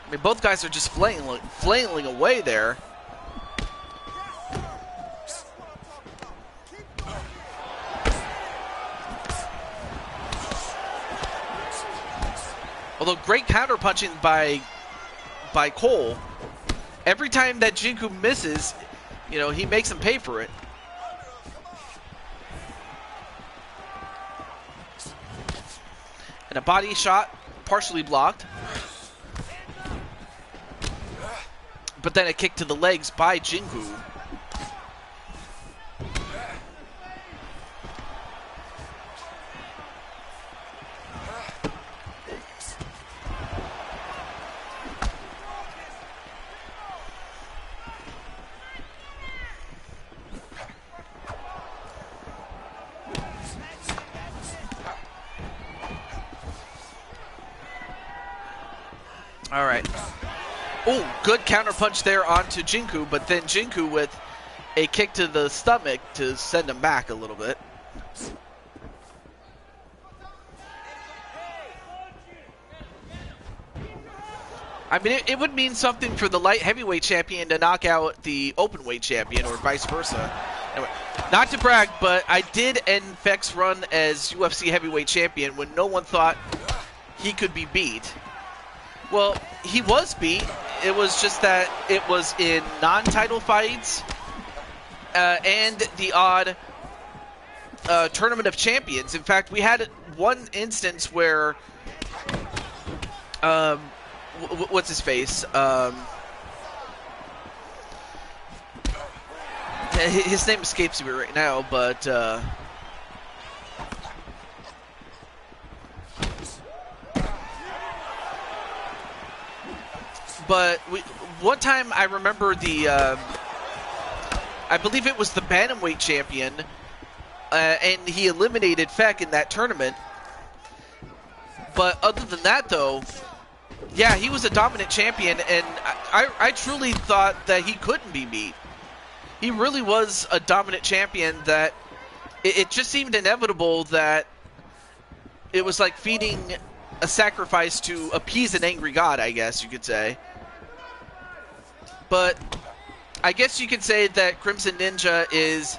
I mean, both guys are just flailing away there. Although great counter punching by Cole. Every time that Jinku misses, he makes him pay for it. And a body shot, partially blocked. But then a kick to the legs by Jinku. All right. Good counter punch there onto Jinku, but then Jinku with a kick to the stomach to send him back a little bit. I mean, it would mean something for the light heavyweight champion to knock out the open weight champion, or vice versa. Anyway, not to brag, but I did end Feck's run as UFC heavyweight champion when no one thought he could be beat. Well, he was beat. It was just that it was in non-title fights and the odd Tournament of Champions. In fact, we had one instance where, what's his face? His name escapes me right now, but one time I remember I believe it was the bantamweight champion, and he eliminated Feck in that tournament. But other than that, though, yeah, he was a dominant champion, and I truly thought that he couldn't be beat. He really was a dominant champion that it just seemed inevitable that it was like feeding a sacrifice to appease an angry god, I guess you could say. But I guess you could say that Crimson Ninja is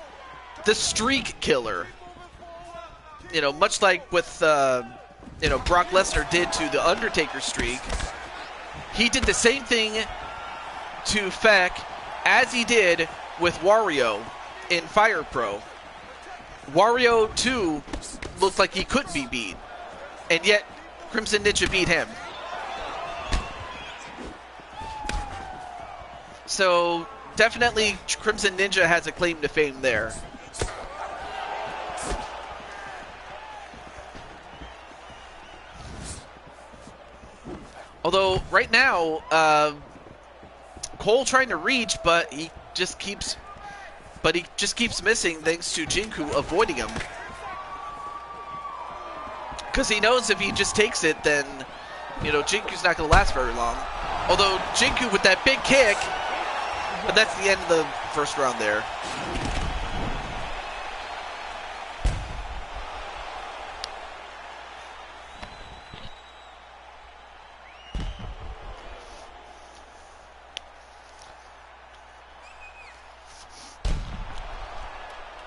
the streak killer. You know, much like with, Brock Lesnar did to the Undertaker streak. He did the same thing to Feck as he did with Wario in Fire Pro. Wario, too, looked like he could be beat, and yet Crimson Ninja beat him. So, definitely Crimson Ninja has a claim to fame there. Although, right now, Cole trying to reach, but he just keeps missing thanks to Jinku avoiding him. Because he knows if he just takes it, then, Jinku's not going to last very long. Although, Jinku with that big kick, but that's the end of the first round there.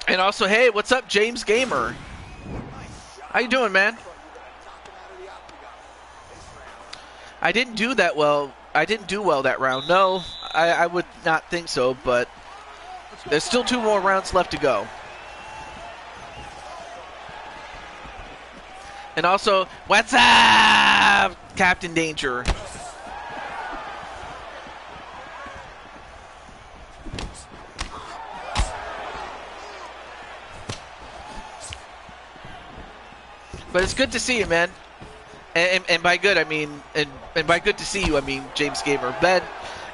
And also, hey, what's up, James Gamer? How you doing, man? I didn't do that well. I didn't do well that round. No, I would not think so, but there's still 2 more rounds left to go. And also, what's up, Captain Danger? But it's good to see you, man. And by good, I mean, and by good to see you, I mean James Gamer, Ben,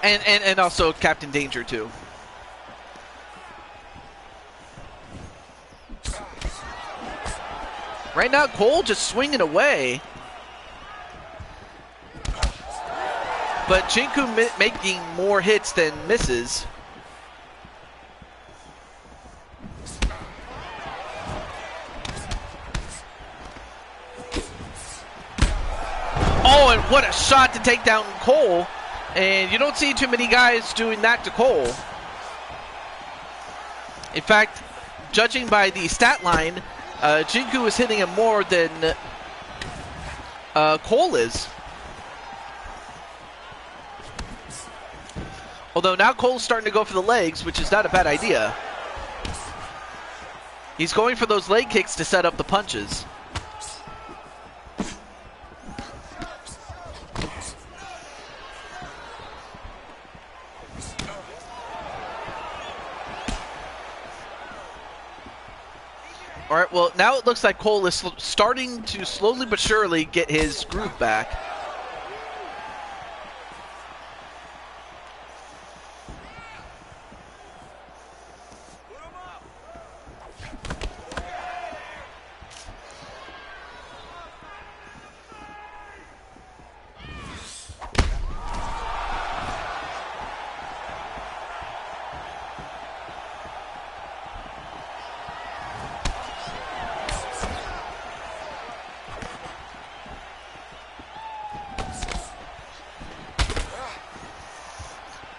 and also Captain Danger too. Right now, Cole just swinging away, but Jinku making more hits than misses. Oh, and what a shot to take down Cole. And you don't see too many guys doing that to Cole. In fact, judging by the stat line, Jinku is hitting him more than Cole is. Although now Cole's starting to go for the legs, which is not a bad idea. He's going for those leg kicks to set up the punches. All right, well, now it looks like Cole is starting to slowly but surely get his groove back.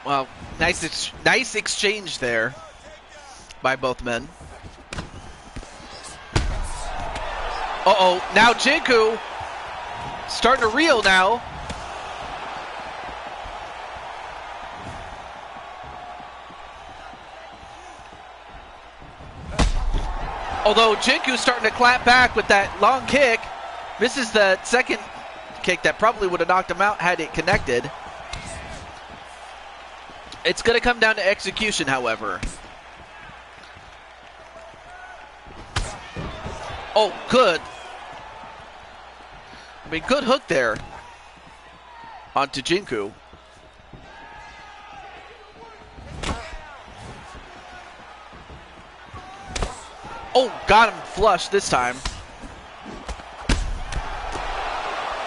Wow, nice exchange there. by both men. Uh-oh, now Jinku starting to reel now. Although Jinku's starting to clap back with that long kick. Misses the second kick that probably would have knocked him out had it connected. It's going to come down to execution, however. Oh, good. I mean, good hook there onto Jinku. Oh, got him flush this time.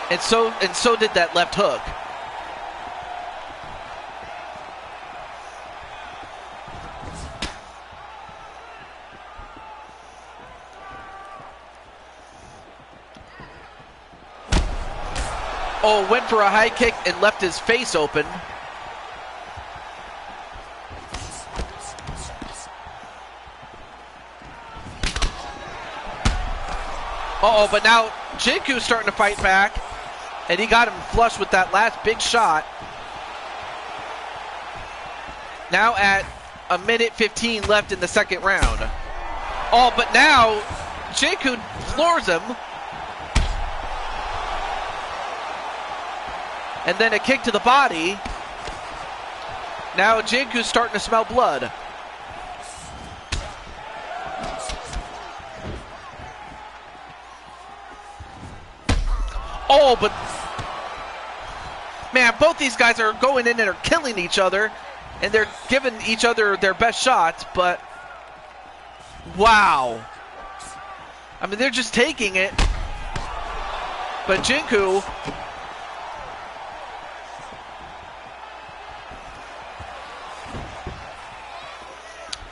And so did that left hook. Oh, went for a high kick and left his face open. Uh-oh, but now Jinku's starting to fight back, and he got him flush with that last big shot. Now at 1:15 left in the second round. Oh, but now Jinku floors him. And then a kick to the body. Now Jinku's starting to smell blood. Oh, but man, both these guys are going in and are killing each other, and they're giving each other their best shots, but wow. I mean, they're just taking it. But Jinku,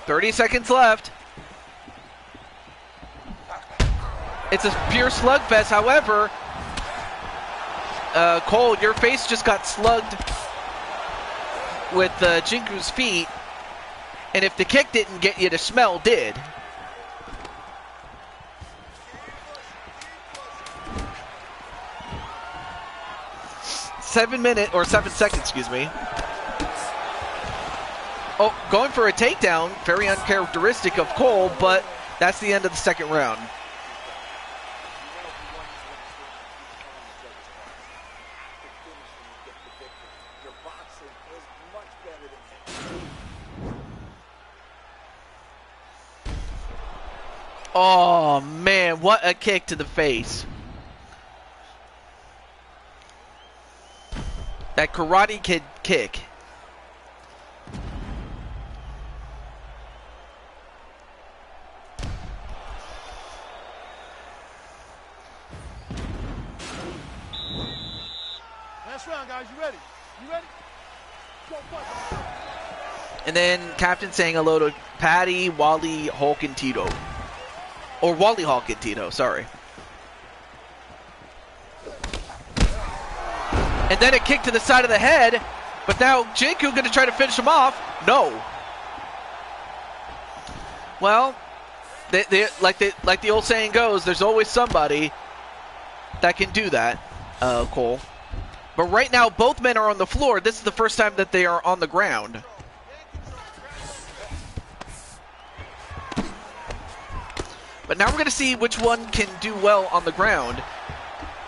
30 seconds left. It's a pure slugfest. However, Cole, your face just got slugged with Jinku's feet, and if the kick didn't get you, the smell did. Seven seconds, excuse me. Oh, going for a takedown, very uncharacteristic of Cole, but that's the end of the second round. Oh man, what a kick to the face. That Karate Kid kick. Last round, guys. You ready? You ready? Go, fight. And then Captain saying hello to Patty, Wally, Hulk, and Tito. Or Wally, Hulk, and Tito, sorry. And then a kick to the side of the head. But now Jinku going to try to finish him off. No. Well, like the old saying goes, there's always somebody that can do that, Cole. But right now, both men are on the floor. This is the first time that they are on the ground. But now we're going to see which one can do well on the ground.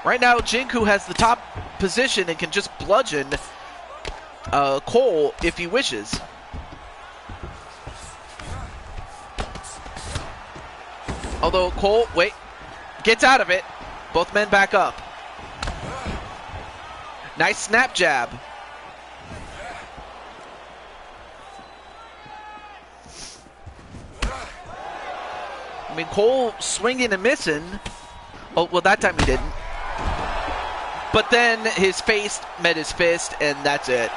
Right now, Jinku has the top position and can just bludgeon Cole if he wishes. Although Cole, gets out of it. Both men back up. Nice snap jab. I mean, Cole swinging and missing. Oh, well, that time he didn't. But then his face met his fist, and that's it.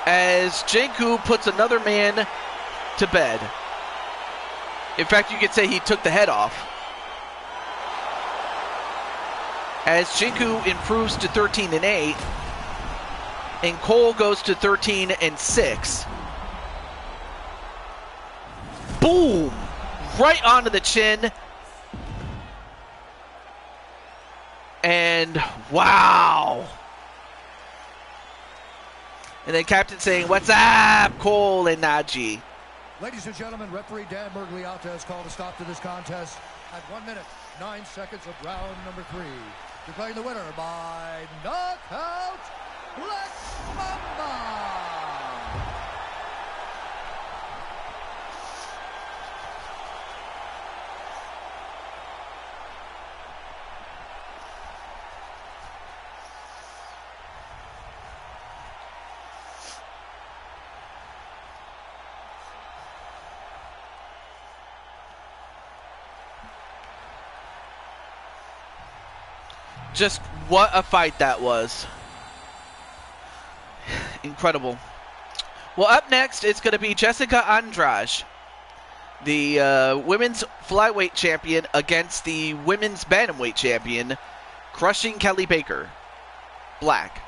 As Jinku puts another man to bed. In fact, you could say he took the head off. As Jinku improves to 13-8, and Cole goes to 13-6. Boom! Right onto the chin. And wow. And then Captain saying, "What's up, Cole and Najee?" Ladies and gentlemen, referee Dan Mergliata has called a stop to this contest at 1 minute, 9 seconds of round number 3. Declaring the winner by knockout, Black Mamba. Just what a fight that was. Incredible. Well, up next, it's going to be Jessica Andrade, the women's flyweight champion, against the women's bantamweight champion, crushing Kelly Baker. Black.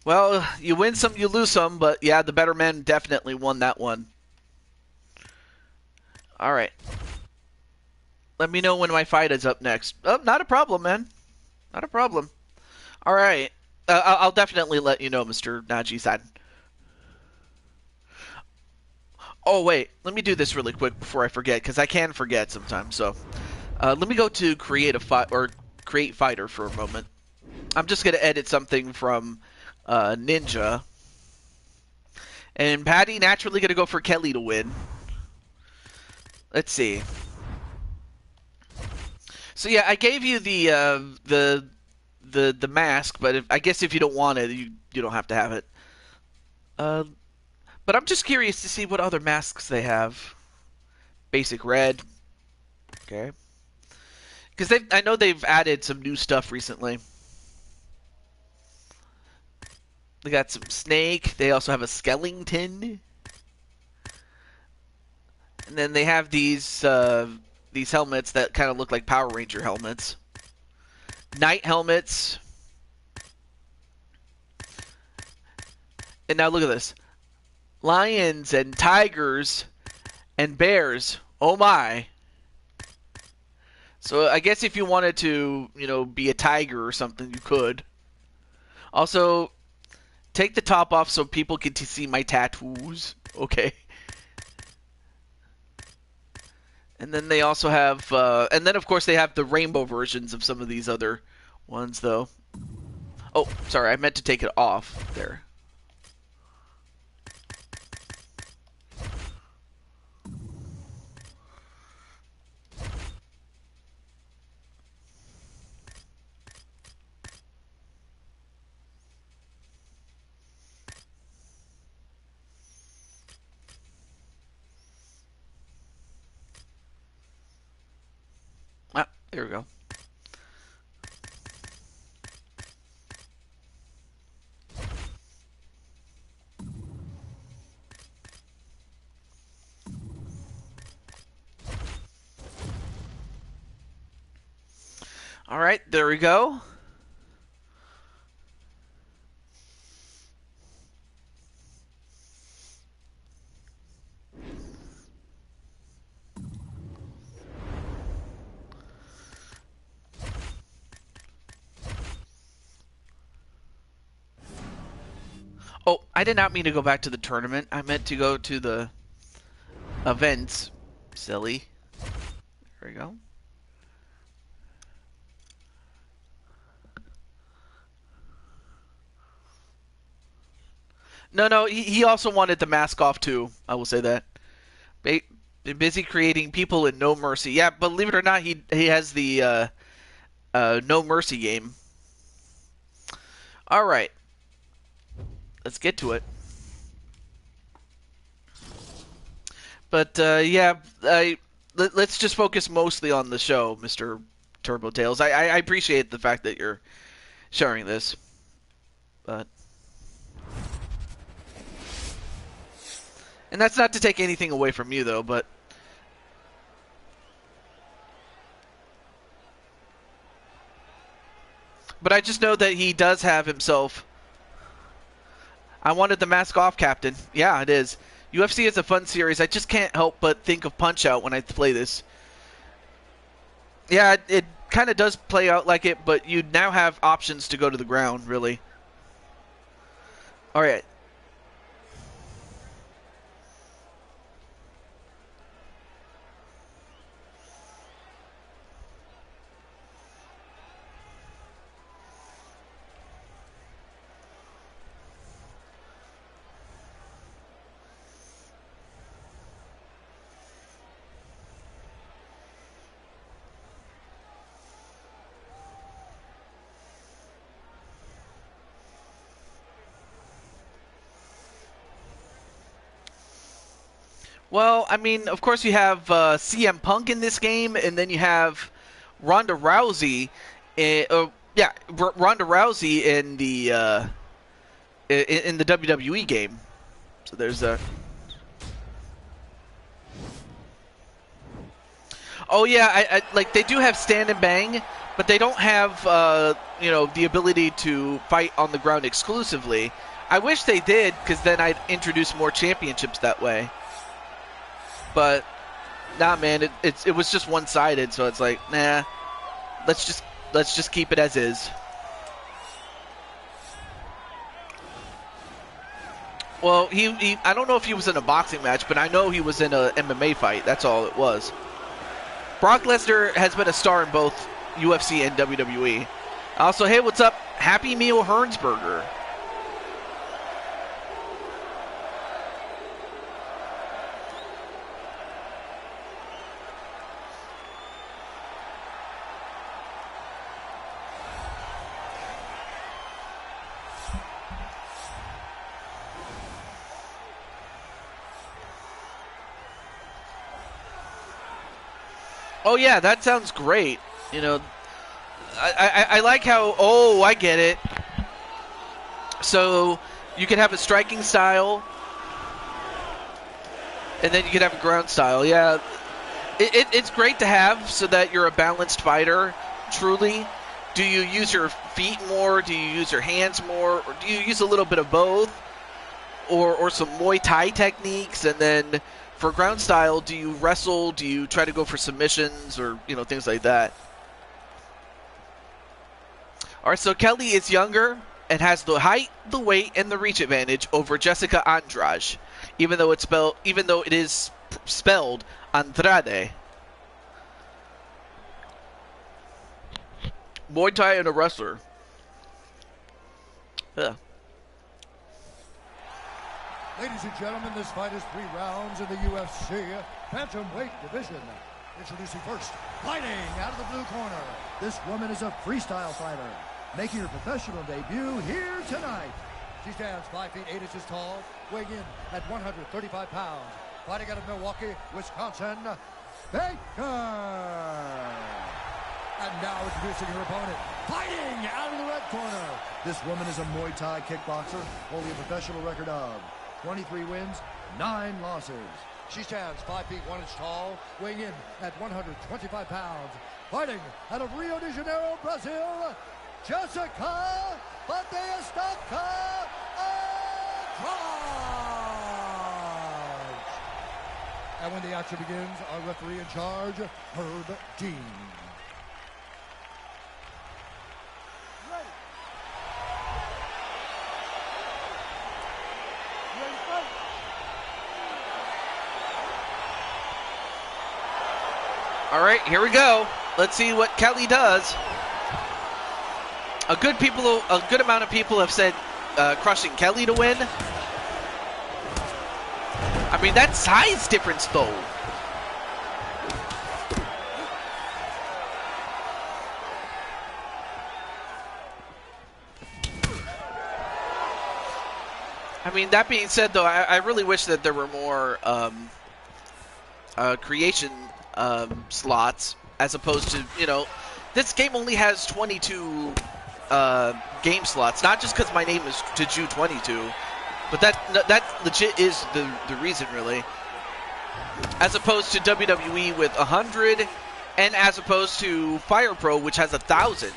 Well, you win some, you lose some, but yeah, the better men definitely won that one. All right. Let me know when my fight is up next. Oh, not a problem, man. Not a problem. All right. I'll definitely let you know, Mr. Najee-san. Oh, wait. Let me do this really quick before I forget, because I can forget sometimes. So, let me go to create fighter for a moment. I'm just going to edit something from Ninja. And Patty naturally going to go for Kelly to win. Let's see. So yeah, I gave you the mask, but I guess if you don't want it, you don't have to have it. But I'm just curious to see what other masks they have. Basic red. Okay. Because I know they've added some new stuff recently. They got some snake. They also have a skeleton. And then they have these helmets that kind of look like Power Ranger helmets. Knight helmets. And now look at this. Lions and tigers and bears. Oh my. So I guess if you wanted to, be a tiger or something, you could. Also, take the top off so people can see my tattoos. Okay. And then they also have, and then of course they have the rainbow versions of some of these other ones, though. Oh, sorry, I meant to take it off there. Ah, there we go. All right, there we go. Oh, I did not mean to go back to the tournament. I meant to go to the events. Silly. There we go. No, he also wanted the mask off too. I will say that. Busy creating people in No Mercy. Yeah, believe it or not, he has the No Mercy game. All right, let's get to it. But yeah, let's just focus mostly on the show, Mr. Turbo Tales. I appreciate the fact that you're sharing this, but. And that's not to take anything away from you, though, but... But I just know that he does have himself. I wanted the mask off, Captain. Yeah, it is. UFC is a fun series. I just can't help but think of Punch-Out when I play this. Yeah, it kind of does play out like it, but you now have options to go to the ground, really. All right. Well, I mean, of course you have CM Punk in this game, and then you have Ronda Rousey. Ronda Rousey in the WWE game. So there's a. Oh yeah, I like they do have stand and bang, but they don't have the ability to fight on the ground exclusively. I wish they did, because then I'd introduce more championships that way. But nah, man, it was just one-sided, so it's like, nah, let's just keep it as is. Well, he I don't know if he was in a boxing match, but I know he was in a MMA fight. That's all it was. Brock Lesnar has been a star in both UFC and WWE. Also, hey, what's up? Happy Meal Hernsberger. Oh yeah, that sounds great. You know, I like how. Oh, I get it. So you can have a striking style, and then you can have a ground style. Yeah, it's great to have so that you're a balanced fighter. Truly, do you use your feet more? Do you use your hands more? Or do you use a little bit of both? Or some Muay Thai techniques, and then for ground style, do you wrestle? Do you try to go for submissions or things like that? All right, so Kelly is younger and has the height, the weight, and the reach advantage over Jessica Andrade, even though it is spelled Andrade. Muay Thai and a wrestler. Yeah. Ladies and gentlemen, this fight is 3 rounds in the UFC Bantamweight division. Introducing first, fighting out of the blue corner. This woman is a freestyle fighter, making her professional debut here tonight. She stands 5 feet 8 inches tall, weighing in at 135 pounds. Fighting out of Milwaukee, Wisconsin, Baker. And now introducing her opponent, fighting out of the red corner. This woman is a Muay Thai kickboxer, holding a professional record of 23 wins, 9 losses. She stands 5 feet 1 inch tall, weighing in at 125 pounds. Fighting out of Rio de Janeiro, Brazil, Jessica Andrade. And when the action begins, our referee in charge, Herb Dean. All right, here we go. Let's see what Kelly does. A good amount of people have said crushing Kelly to win. I mean, that's size difference, though. I mean, that being said, though, I really wish that there were more creation slots, as opposed to, this game only has 22 game slots, not just because my name is Taju22, but that legit is the reason, really. As opposed to WWE with 100, and as opposed to Fire Pro, which has 1,000.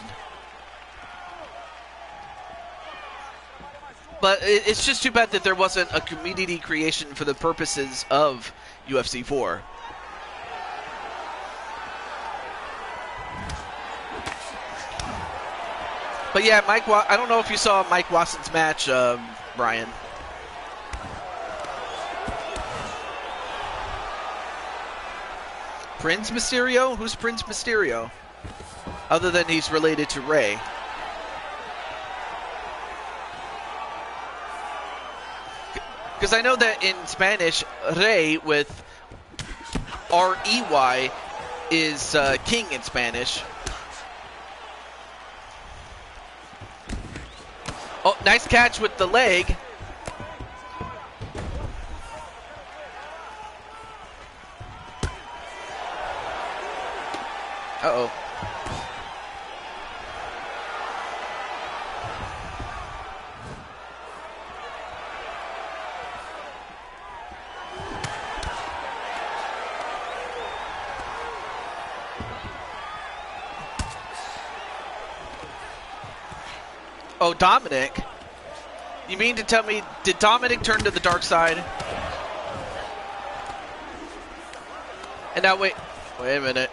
But it's just too bad that there wasn't a community creation for the purposes of UFC 4. But yeah, I don't know if you saw Mike Watson's match, Brian. Prince Mysterio? Who's Prince Mysterio? Other than he's related to Rey. Because I know that in Spanish, Rey with R-E-Y is king in Spanish. Oh, nice catch with the leg. Uh-oh. Oh, Dominic. You mean to tell me, did Dominic turn to the dark side? And now, wait a minute.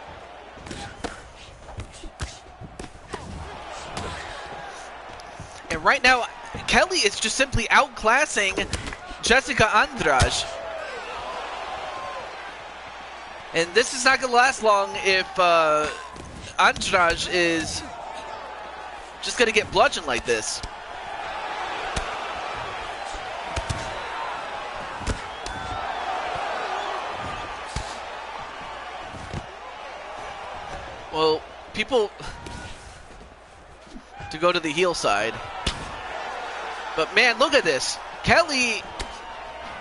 And right now, Kelly is just simply outclassing Jessica Andrade. And this is not going to last long if Andrade is just going to get bludgeoned like this. Well, people to go to the heel side. But man, look at this. Kelly,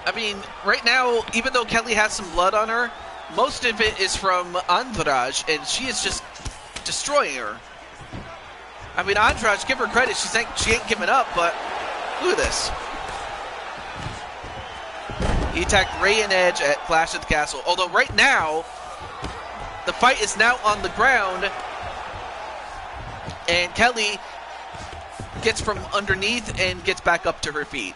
I mean, right now, even though Kelly has some blood on her, most of it is from Andrade, and she is just destroying her. I mean, Andrade, give her credit, she ain't giving up, but look at this. He attacked Rey and Edge at Clash at the Castle. Although right now, the fight is now on the ground, and Kelly gets from underneath and gets back up to her feet.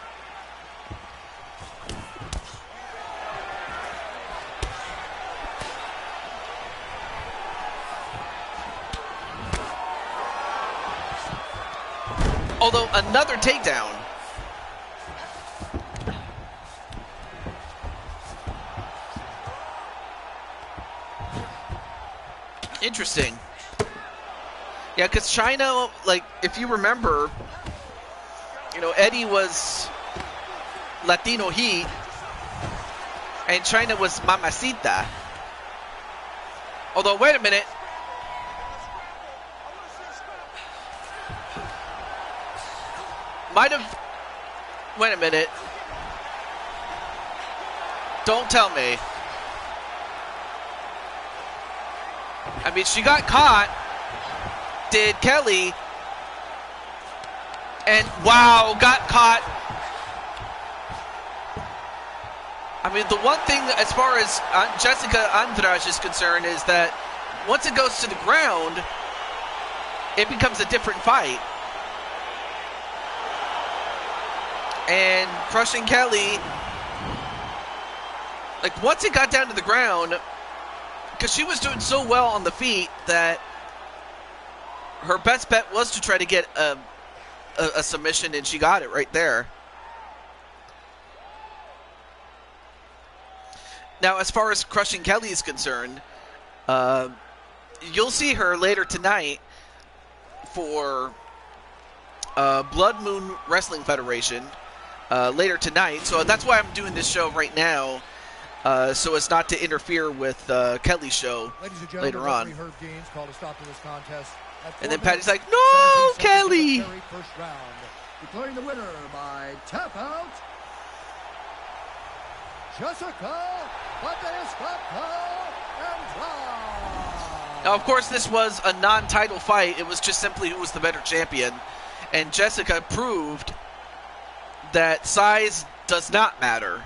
Although another takedown. Interesting. Yeah, because China, like, if you remember, you know, Eddie was Latino Heat, and China was Mamacita. Although, wait a minute. Might have... Wait a minute. Don't tell me. I mean, she got caught. Did Kelly. And, wow, got caught. I mean, the one thing as far as Jessica Andrade is concerned is that once it goes to the ground, it becomes a different fight. And crushing Kelly, like, once it got down to the ground, because she was doing so well on the feet that her best bet was to try to get a submission, and she got it right there. Now, as far as crushing Kelly is concerned, you'll see her later tonight for Blood Moon Wrestling Federation. Later tonight, so that's why I'm doing this show right now, so as not to interfere with Kelly's show later on. And then Patty's like, "No, Kelly!" First round, declaring the winner by tap out, Jessica Andrade. Now, of course, this was a non-title fight. It was just simply who was the better champion, and Jessica proved that size does not matter.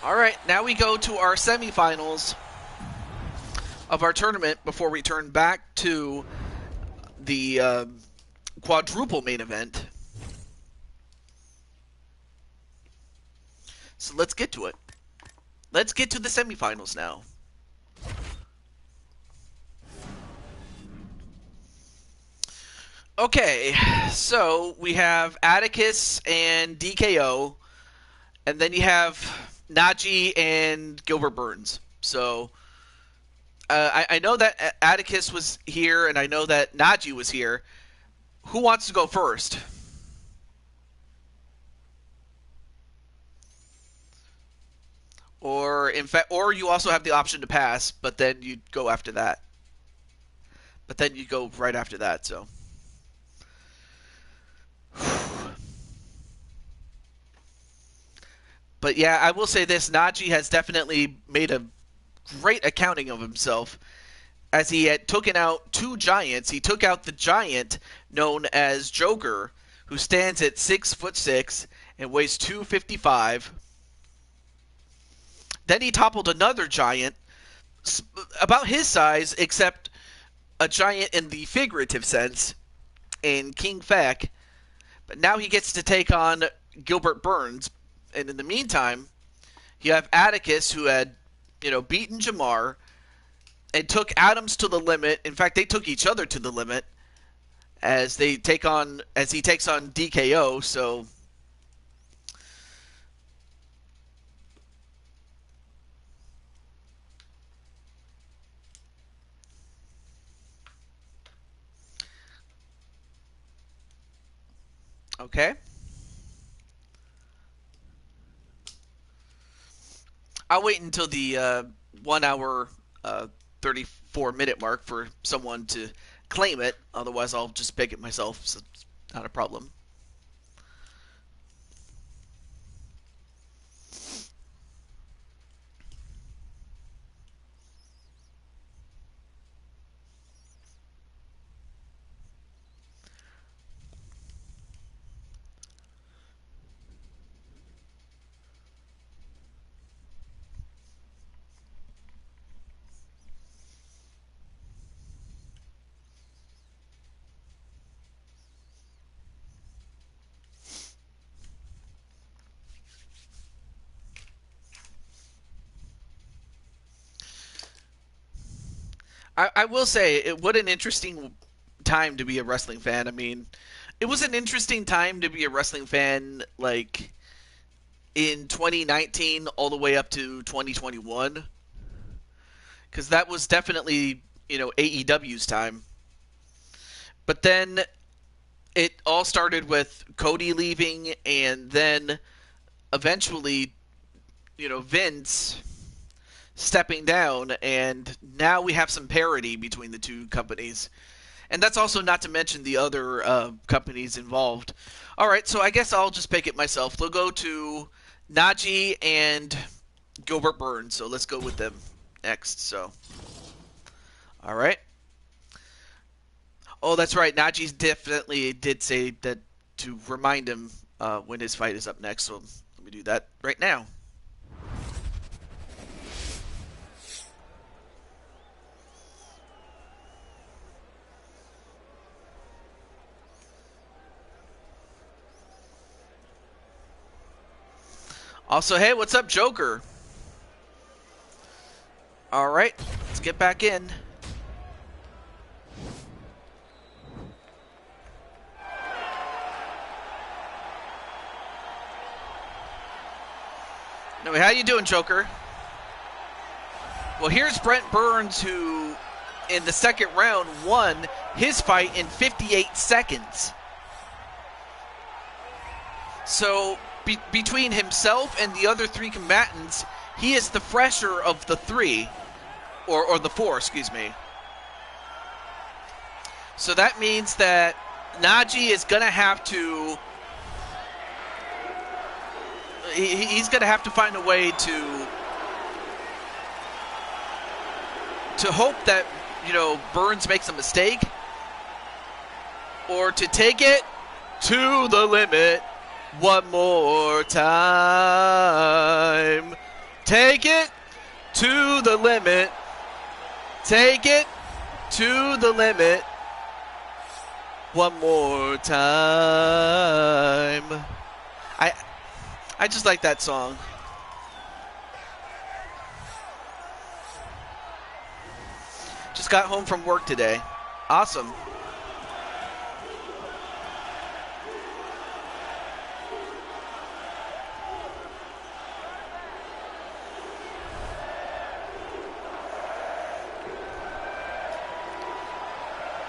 All right, now we go to our semifinals of our tournament before we turn back to the quadruple main event. So let's get to it. Let's get to the semifinals now. Okay, so we have Atticus and DKO, and then you have Najee and Gilbert Burns. So I know that Atticus was here, and I know that Najee was here. Who wants to go first? Or in fact, or you also have the option to pass, but then you go after that. But then you go right after that. So. But yeah, I will say this: Najee has definitely made a great accounting of himself, as he had taken out two giants. He took out the giant known as Joker, who stands at 6'6" and weighs 255. Then he toppled another giant about his size, except a giant in the figurative sense, in King Feck. But now he gets to take on Gilbert Burns. And in the meantime, you have Atticus, who had, beaten Jamar and took Adams to the limit. In fact, they took each other to the limit as he takes on DKO. So okay. I'll wait until the 1 hour 34-minute mark for someone to claim it. Otherwise, I'll just pick it myself. So it's not a problem. I will say, what an interesting time to be a wrestling fan. I mean, it was an interesting time to be a wrestling fan, like, in 2019 all the way up to 2021. Because that was definitely, AEW's time. But then it all started with Cody leaving, and then eventually, Vince stepping down, and now we have some parity between the two companies. And that's also not to mention the other companies involved. All right, so I guess I'll just pick it myself. They'll go to Najee and Gilbert Burns, so let's go with them next. So, all right. Oh, that's right. Najee definitely did say that to remind him when his fight is up next, so let me do that right now. Also, hey, what's up, Joker? All right, let's get back in. Anyway, how you doing, Joker? Well, here's Brent Burns, who, in the second round, won his fight in 58 seconds. So, between himself and the other three combatants, he is the fresher of the three, or the four, excuse me. So that means that Najee is going to have to... He's going to have to find a way to hope that, Burns makes a mistake, or to take it to the limit one more time. Take it to the limit. Take it to the limit. One more time. I just like that song. Just got home from work today. Awesome.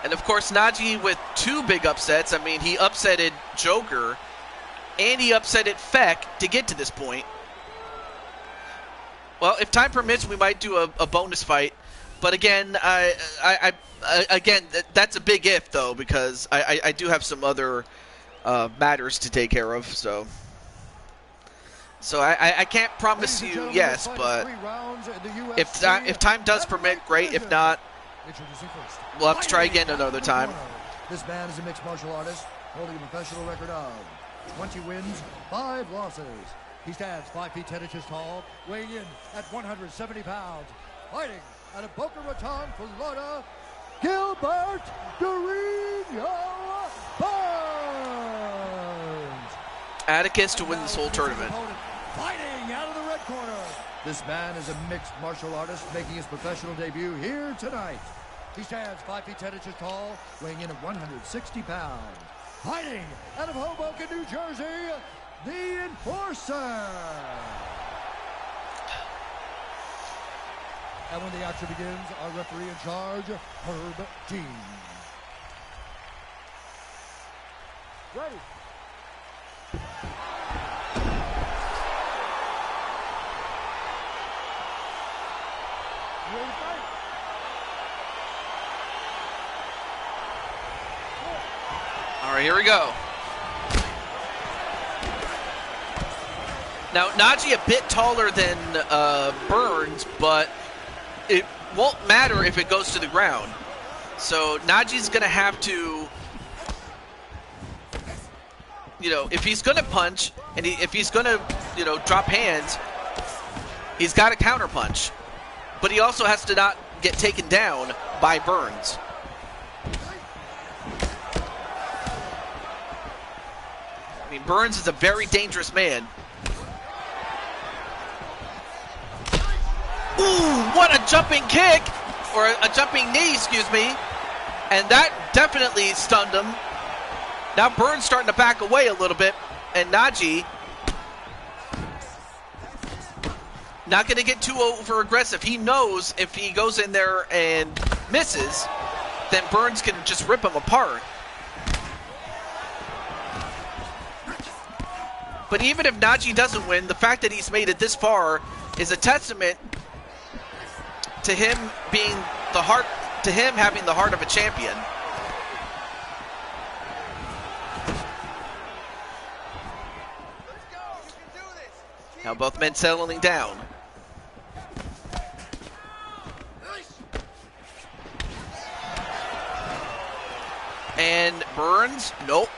And of course, Najee with 2 big upsets. I mean, he upsetted Joker and he upsetted Feck to get to this point. Well, if time permits, we might do a bonus fight. But again, that's a big if, though, because I do have some other matters to take care of. So I can't promise you yes, but if time does permit, great. If not, we'll have to try again another time. This man is a mixed martial artist holding a professional record of 20 wins, 5 losses. He stands 5 feet 10 inches tall, weighing in at 170 pounds. Fighting out of Boca Raton, Florida, Gilbert Dorino Burns. Atticus to win this whole tournament. Fighting out of the red corner. This man is a mixed martial artist making his professional debut here tonight. He stands 5 feet 10 inches tall, weighing in at 160 pounds. Fighting out of Hoboken, New Jersey, the Enforcer. And when the action begins, our referee in charge, Herb Dean. Ready. Ready to fight? All right, here we go. Now, Najee a bit taller than Burns, but it won't matter if it goes to the ground. So Najee's going to have to, if he's going to punch and if he's going to, drop hands, he's got to counter punch. But he also has to not get taken down by Burns. I mean, Burns is a very dangerous man. Ooh, what a jumping kick, or a jumping knee, excuse me. And that definitely stunned him. Now Burns starting to back away a little bit, and Najee not going to get too over aggressive. He knows if he goes in there and misses, then Burns can just rip him apart. But even if Najee doesn't win, the fact that he's made it this far is a testament to him being having the heart of a champion. Now both men settling down. And Burns, nope.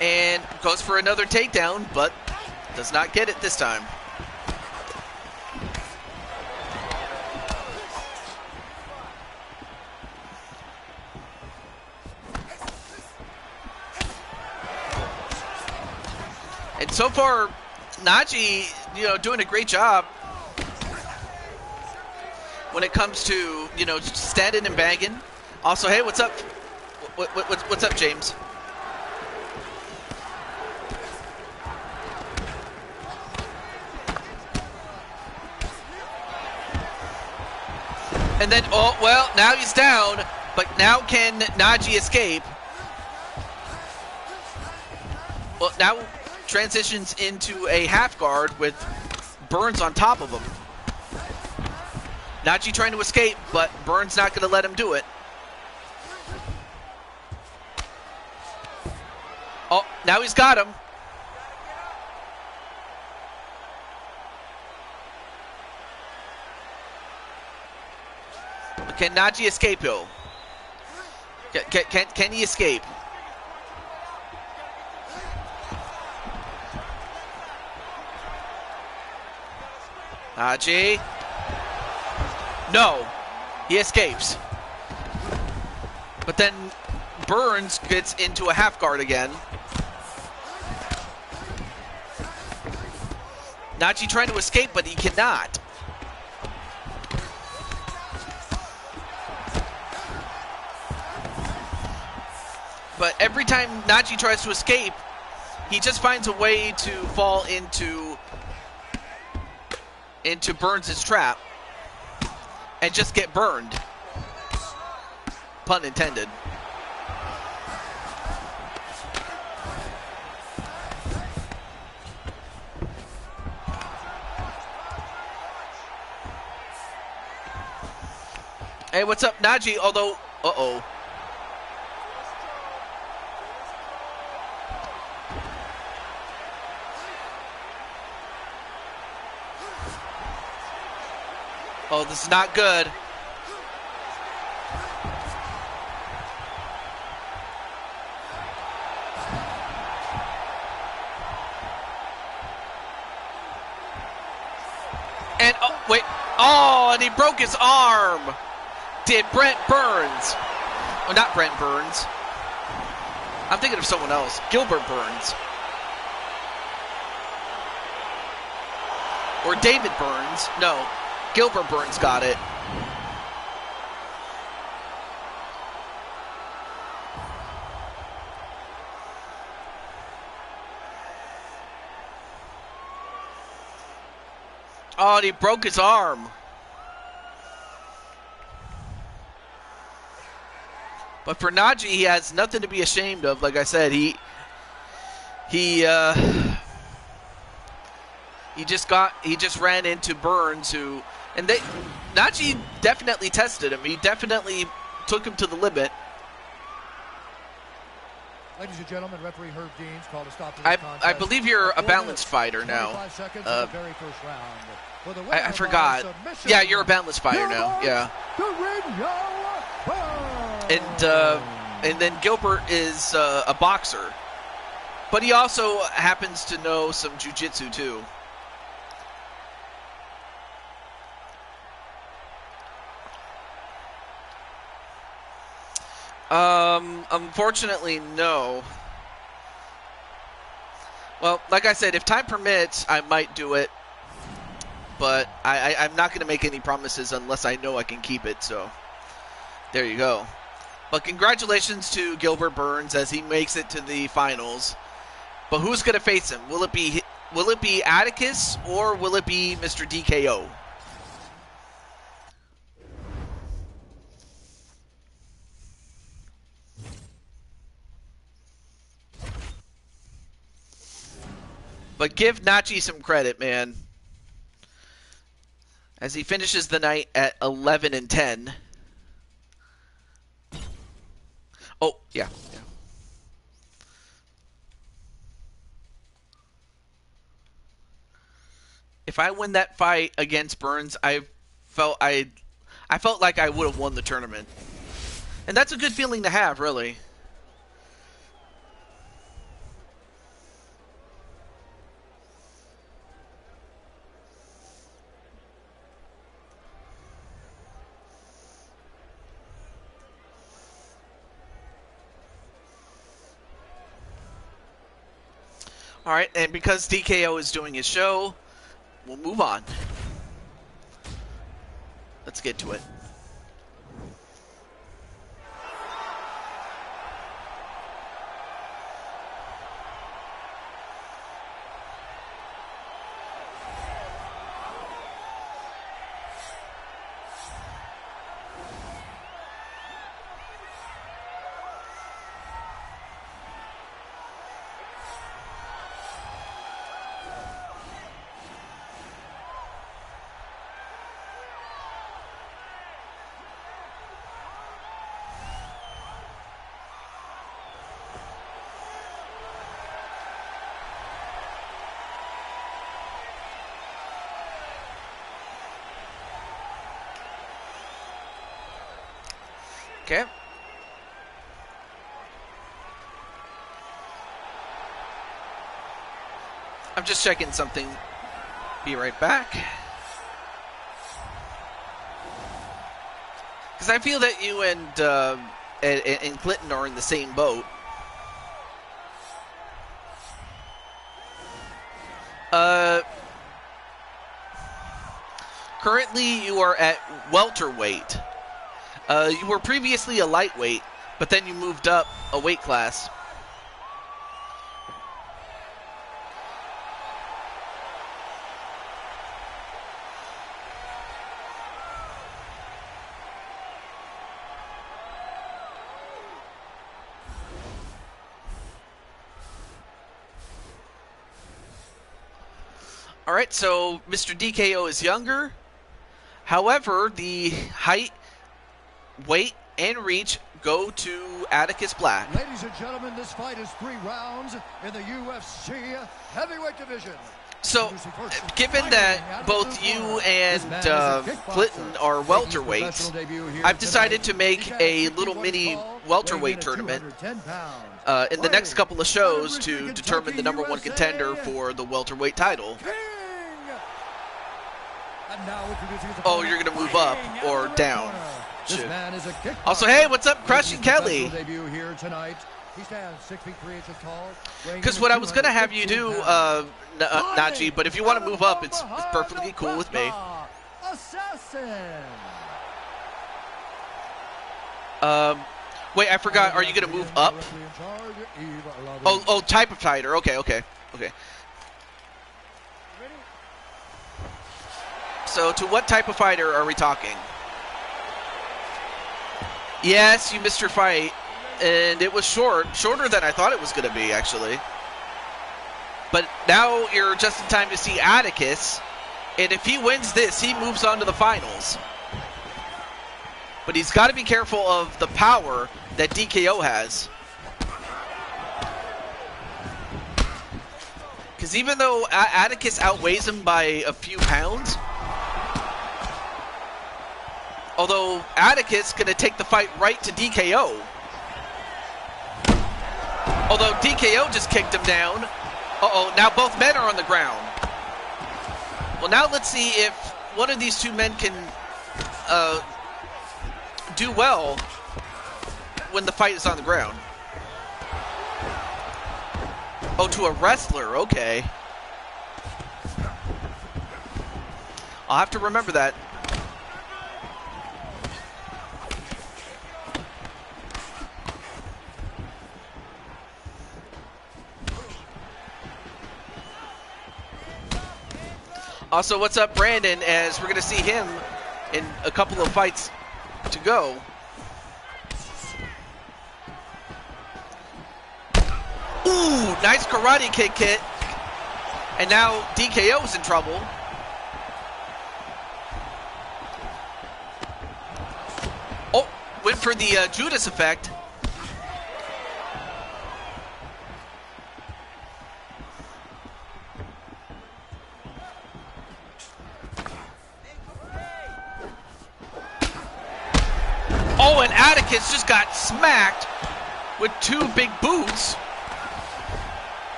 And goes for another takedown, but does not get it this time. And so far, Najee, doing a great job when it comes to, standing and banging. Also, hey, what's up? What's up, James? And then, oh, well, now he's down, but now can Najee escape? Well, now transitions into a half guard with Burns on top of him. Najee trying to escape, but Burns not going to let him do it. Oh, now he's got him. Can Najee escape, Hill? Can he escape? Najee. No. He escapes. But then Burns gets into a half guard again. Najee trying to escape, but he cannot. But every time Najee tries to escape, he just finds a way to fall into Burns' trap and just get burned. Pun intended. Hey, what's up, Najee? Although, uh-oh. Oh, this is not good. And, oh, wait. Oh, and he broke his arm. Did Brent Burns. Oh, not Brent Burns. I'm thinking of someone else. Gilbert Burns. Or David Burns. No. Gilbert Burns got it. Oh, and he broke his arm. But for Najee, he has nothing to be ashamed of. Like I said, he just ran into Burns, Najee definitely tested him. He definitely took him to the limit. Ladies and gentlemen, referee Herb Deans called a stop to this contest. I believe you're a balanced fighter now. The very first round. For the I forgot. Yeah, you're a balanced fighter now. Yeah. And then Gilbert is a boxer, but he also happens to know some jiu-jitsu too. Unfortunately, no. Well, like I said, if time permits, I might do it. But I'm not going to make any promises unless I know I can keep it, so there you go. But congratulations to Gilbert Burns as he makes it to the finals. But who's going to face him? Will it be Atticus or will it be Mr. DKO? But give Najee some credit, man. As he finishes the night at 11-10. Oh, yeah. If I win that fight against Burns, I felt like I would have won the tournament. And that's a good feeling to have, really. All right, and because DKO is doing his show, we'll move on. Let's get to it. Okay. I'm just checking something. Be right back. Because I feel that you and Clinton are in the same boat. Currently, you are at welterweight. You were previously a lightweight, but then you moved up a weight class. All right, so Mr. DKO is younger. However, the height, weight, and reach go to Atticus Black. Ladies and gentlemen, this fight is 3 rounds in the UFC heavyweight division. So, given that both you and Clinton are welterweights, I've decided to make a little mini welterweight tournament in the next couple of shows to determine the #1 contender for the welterweight title. Oh, you're going to move up or down. Also, hey, what's up, Crushing Kelly? Because what I was going to have you do, Najee, but if you want to move up, it's perfectly cool with me. Wait, I forgot. Are you going to move up? Oh, type of fighter. Okay. So, to what type of fighter are we talking? Yes, you missed your fight, and it was shorter than I thought it was going to be, actually. But now you're just in time to see Atticus, and if he wins this, he moves on to the finals. But he's got to be careful of the power that DKO has. Because even though Atticus outweighs him by a few pounds, although Atticus going to take the fight right to DKO. Although DKO just kicked him down. Uh-oh, now both men are on the ground. Well, now let's see if one of these two men can do well when the fight is on the ground. Oh, to a wrestler, okay. I'll have to remember that. Also, what's up, Brandon, as we're going to see him in a couple of fights to go. Ooh, nice karate kick hit. And now DKO's in trouble. Oh, went for the Judas effect. Oh, and Atticus just got smacked with 2 big boots.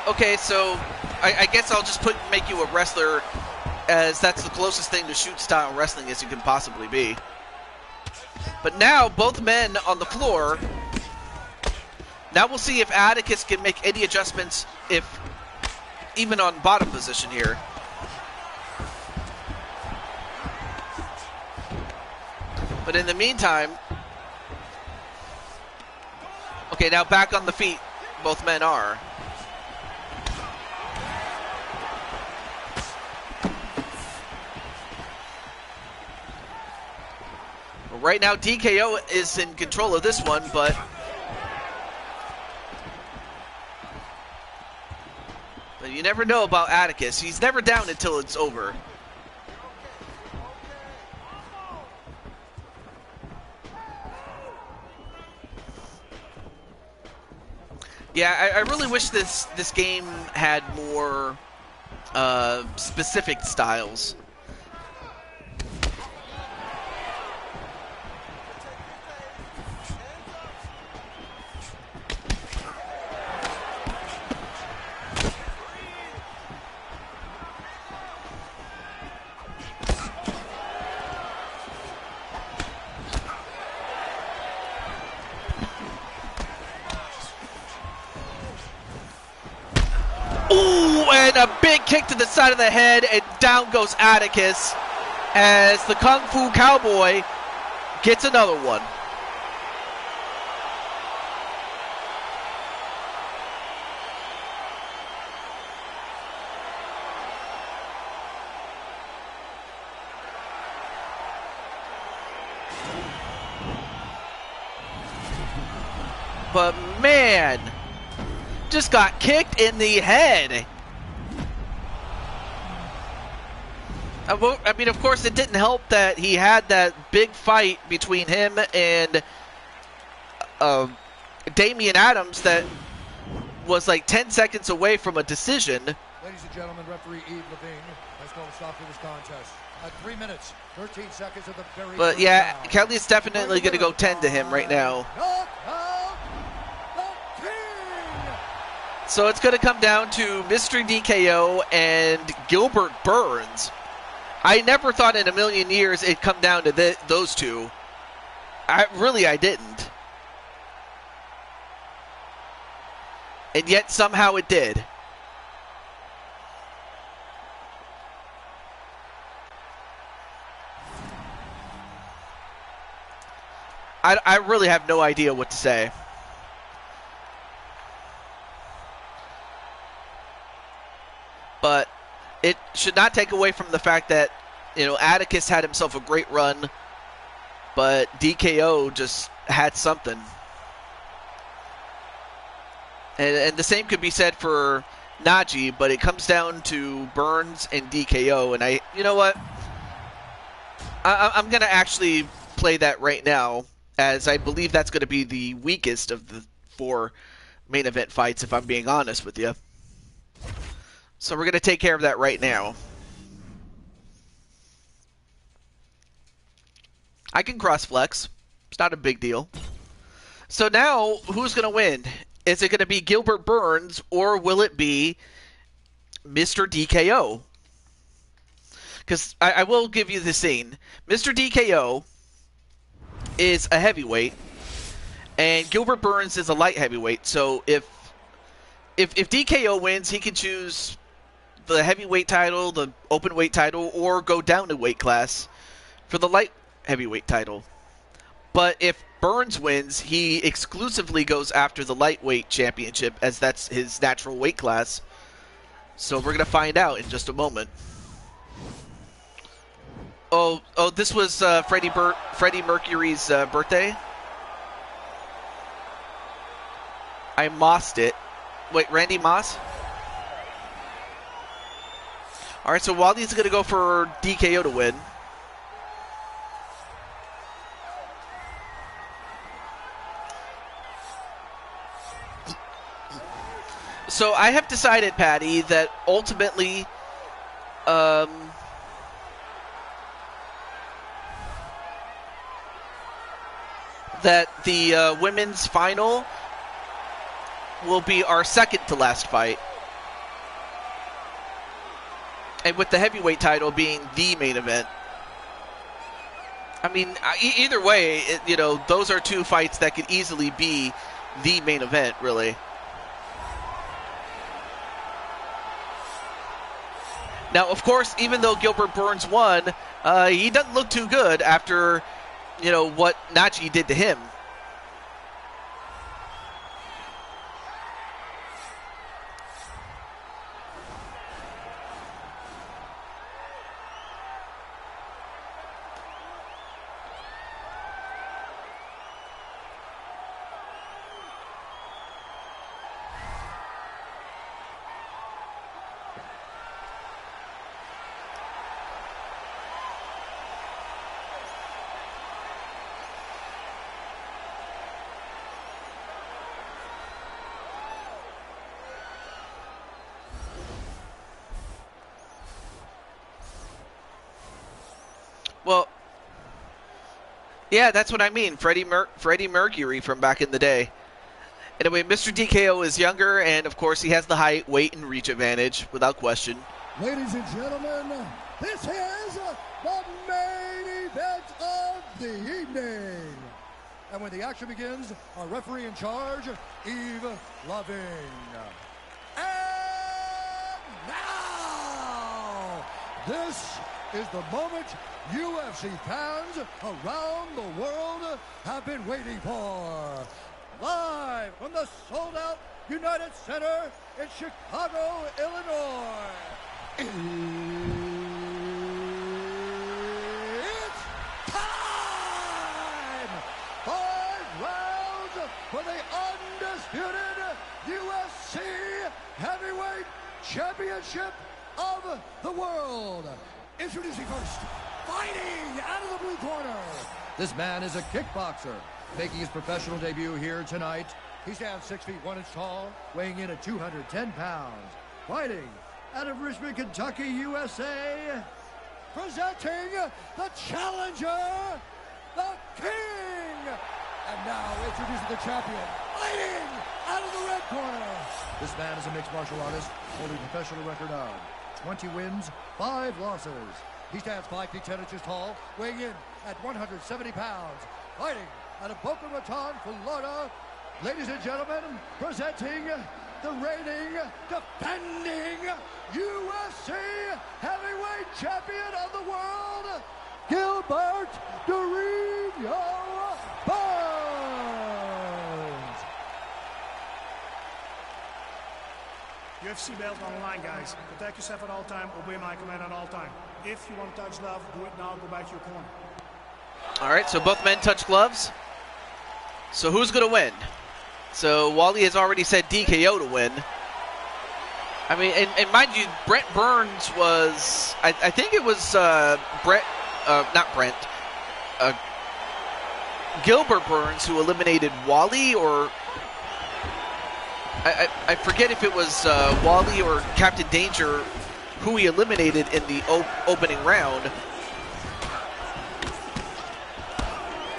Okay, so I guess I'll just make you a wrestler, as that's the closest thing to shoot style wrestling as you can possibly be. But now both men on the floor. Now we'll see if Atticus can make any adjustments, if even on bottom position here. But in the meantime, okay, now back on the feet, both men are. Well, right now, DKO is in control of this one, but you never know about Atticus. He's never down until it's over. Yeah, I really wish this game had more specific styles. Ooh, and a big kick to the side of the head, and down goes Atticus as the Kung Fu Cowboy gets another one. But man, just got kicked in the head. I mean, of course, it didn't help that he had that big fight between him and Damian Adams that was like 10 seconds away from a decision. Ladies and gentlemen, referee Eve Levine has called a stop to this contest at 3 minutes, 13 seconds of the very But first yeah, round. Kelly's definitely going to go 10 to him right now. Knockout, the King! So it's going to come down to Mr. DKO and Gilbert Burns. I never thought in a million years it'd come down to those two. I didn't. And yet somehow it did. I really have no idea what to say. But it should not take away from the fact that, you know, Atticus had himself a great run, but DKO just had something. And the same could be said for Najee, but it comes down to Burns and DKO. And you know what? I'm going to actually play that right now, as I believe that's going to be the weakest of the 4 main event fights, if I'm being honest with you. So we're going to take care of that right now. I can cross-flex. It's not a big deal. So now, who's going to win? Is it going to be Gilbert Burns, or will it be Mr. DKO? Because I will give you the scene. Mr. DKO is a heavyweight, and Gilbert Burns is a light heavyweight. So if DKO wins, he can choose the heavyweight title, the open weight title, or go down to weight class for the light heavyweight title. But if Burns wins, he exclusively goes after the lightweight championship, as that's his natural weight class. So we're going to find out in just a moment. Oh, this was Freddie Mercury's birthday? I mossed it. Wait, Randy Moss? Alright, so Waldy's going to go for DKO to win. So I have decided, Patty, that ultimately, that the women's final will be our second to last fight. And with the heavyweight title being the main event. I mean, either way, you know, those are 2 fights that could easily be the main event, really. Now, of course, even though Gilbert Burns won, he doesn't look too good after, you know, what Najee did to him. Well, yeah, that's what I mean. Freddie Mercury from back in the day. Anyway, Mr. DKO is younger, and of course he has the height, weight, and reach advantage, without question. Ladies and gentlemen, this is the main event of the evening. And when the action begins, our referee in charge, Eve Loving. And This is the moment UFC fans around the world have been waiting for. Live from the sold-out United Center in Chicago, Illinois. It's time! 5 rounds for the undisputed UFC Heavyweight Championship of the world. Introducing first, fighting out of the blue corner. This man is a kickboxer, making his professional debut here tonight. He stands 6 feet 1 inch tall, weighing in at 210 pounds. Fighting out of Richmond, Kentucky, USA. Presenting the challenger, the king. And now introducing the champion, fighting out of the red corner. This man is a mixed martial artist, holding a professional record of 20 wins, 5 losses. He stands 5 feet 10 inches tall, weighing in at 170 pounds. Fighting out of Boca Raton, Florida. Ladies and gentlemen, presenting the reigning, defending UFC Heavyweight Champion of the world, Gilbert Durinho Burns. UFC belt on the line, guys. Protect yourself at all time. Obey my command at all time. If you want to touch glove, do it now. Go back to your corner. All right, so both men touch gloves. So who's going to win? So Wally has already said DKO to win. I mean, and mind you, Brent Burns was, I think it was Gilbert Burns who eliminated Wally, or I forget if it was Wally or Captain Danger who he eliminated in the opening round.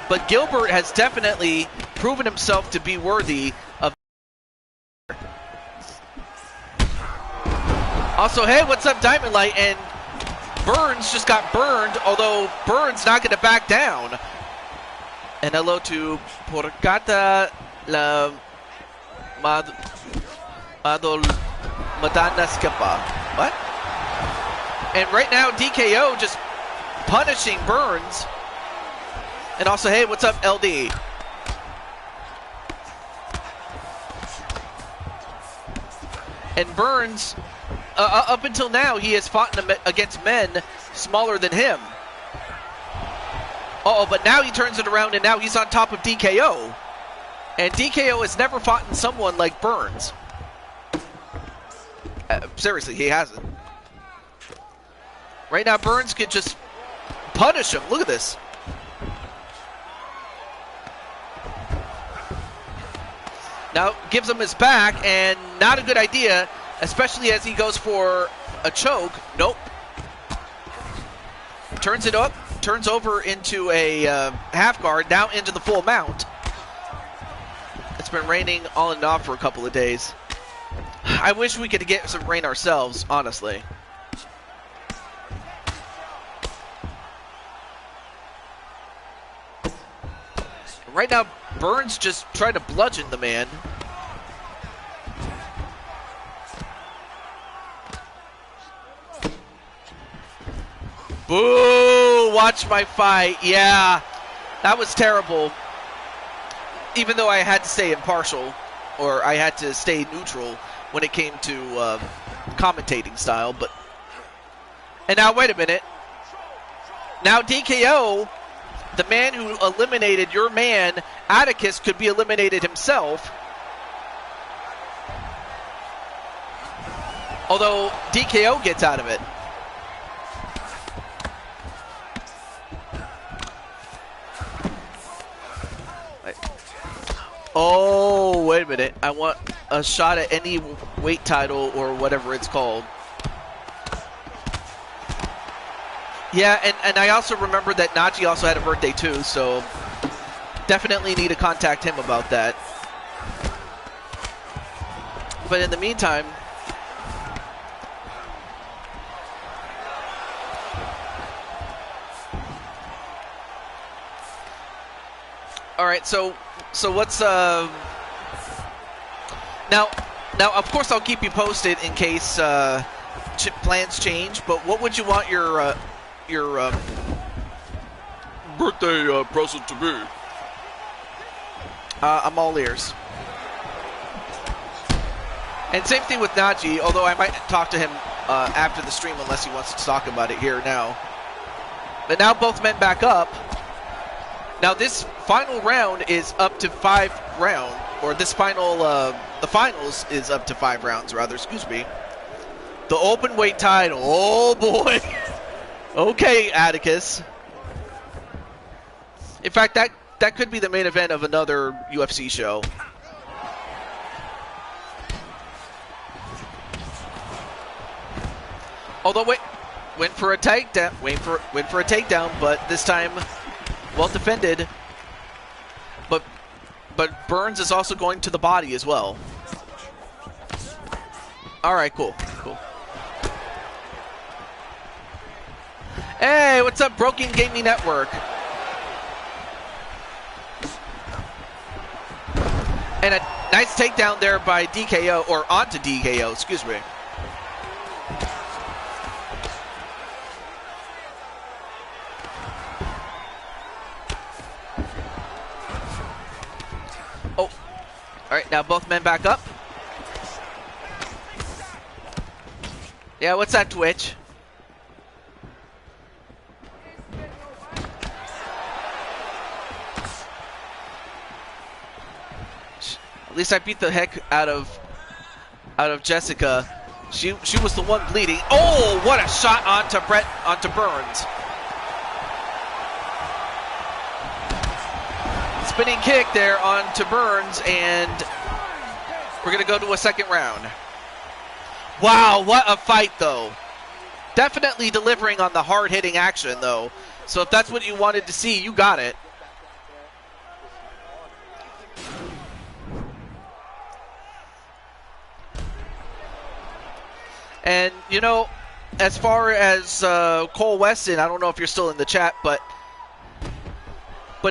But Gilbert has definitely proven himself to be worthy of. Also, hey, what's up, Diamond Light? And Burns just got burned, although Burns not going to back down. And hello to Porcata la Madonna Skippa. What? And right now, DKO just punishing Burns. And also, hey, what's up, LD? And Burns, up until now, he has fought against men smaller than him. Uh-oh, but now he turns it around, and now he's on top of DKO. And DKO has never fought in someone like Burns. Seriously, he hasn't. Right now, Burns could just punish him. Look at this. Now gives him his back, and not a good idea, especially as he goes for a choke. Nope. Turns it up, turns over into a half guard, now into the full mount. It's been raining on and off for a couple of days. I wish we could get some rain ourselves, honestly. Right now, Burns just trying to bludgeon the man. Boo! Watch my fight. Yeah, that was terrible. Even though I had to stay impartial, or I had to stay neutral when it came to commentating style. But and now wait a minute. Now DKO, the man who eliminated your man, Atticus, could be eliminated himself. Although DKO gets out of it. Oh, wait a minute. I want a shot at any weight title or whatever it's called. Yeah, and I also remember that Najee also had a birthday too, so definitely need to contact him about that. But in the meantime, all right, so what's now of course I'll keep you posted in case plans change, but what would you want your birthday present to be? I'm all ears. And same thing with Najee, although I might talk to him after the stream unless he wants to talk about it here now. But now both men back up. Now this final round is up to 5 rounds, or this final, the finals is up to 5 rounds rather, excuse me. The open weight title, oh boy. Okay, Atticus. In fact, that could be the main event of another UFC show. Although went for a takedown, went for a takedown, but this time well defended. But Burns is also going to the body as well. All right, cool. Hey, what's up, Broken Gaming Network? And a nice takedown there by DKO, or onto DKO, excuse me. Oh, all right, now both men back up. Yeah, what's that, Twitch? At least I beat the heck out of Jessica. She was the one bleeding. Oh, what a shot onto Burns. Spinning kick there onto Burns, and we're gonna go to a second round. Wow, what a fight though. Definitely delivering on the hard-hitting action though. So if that's what you wanted to see, you got it. And, you know, as far as Cole Weston, I don't know if you're still in the chat, but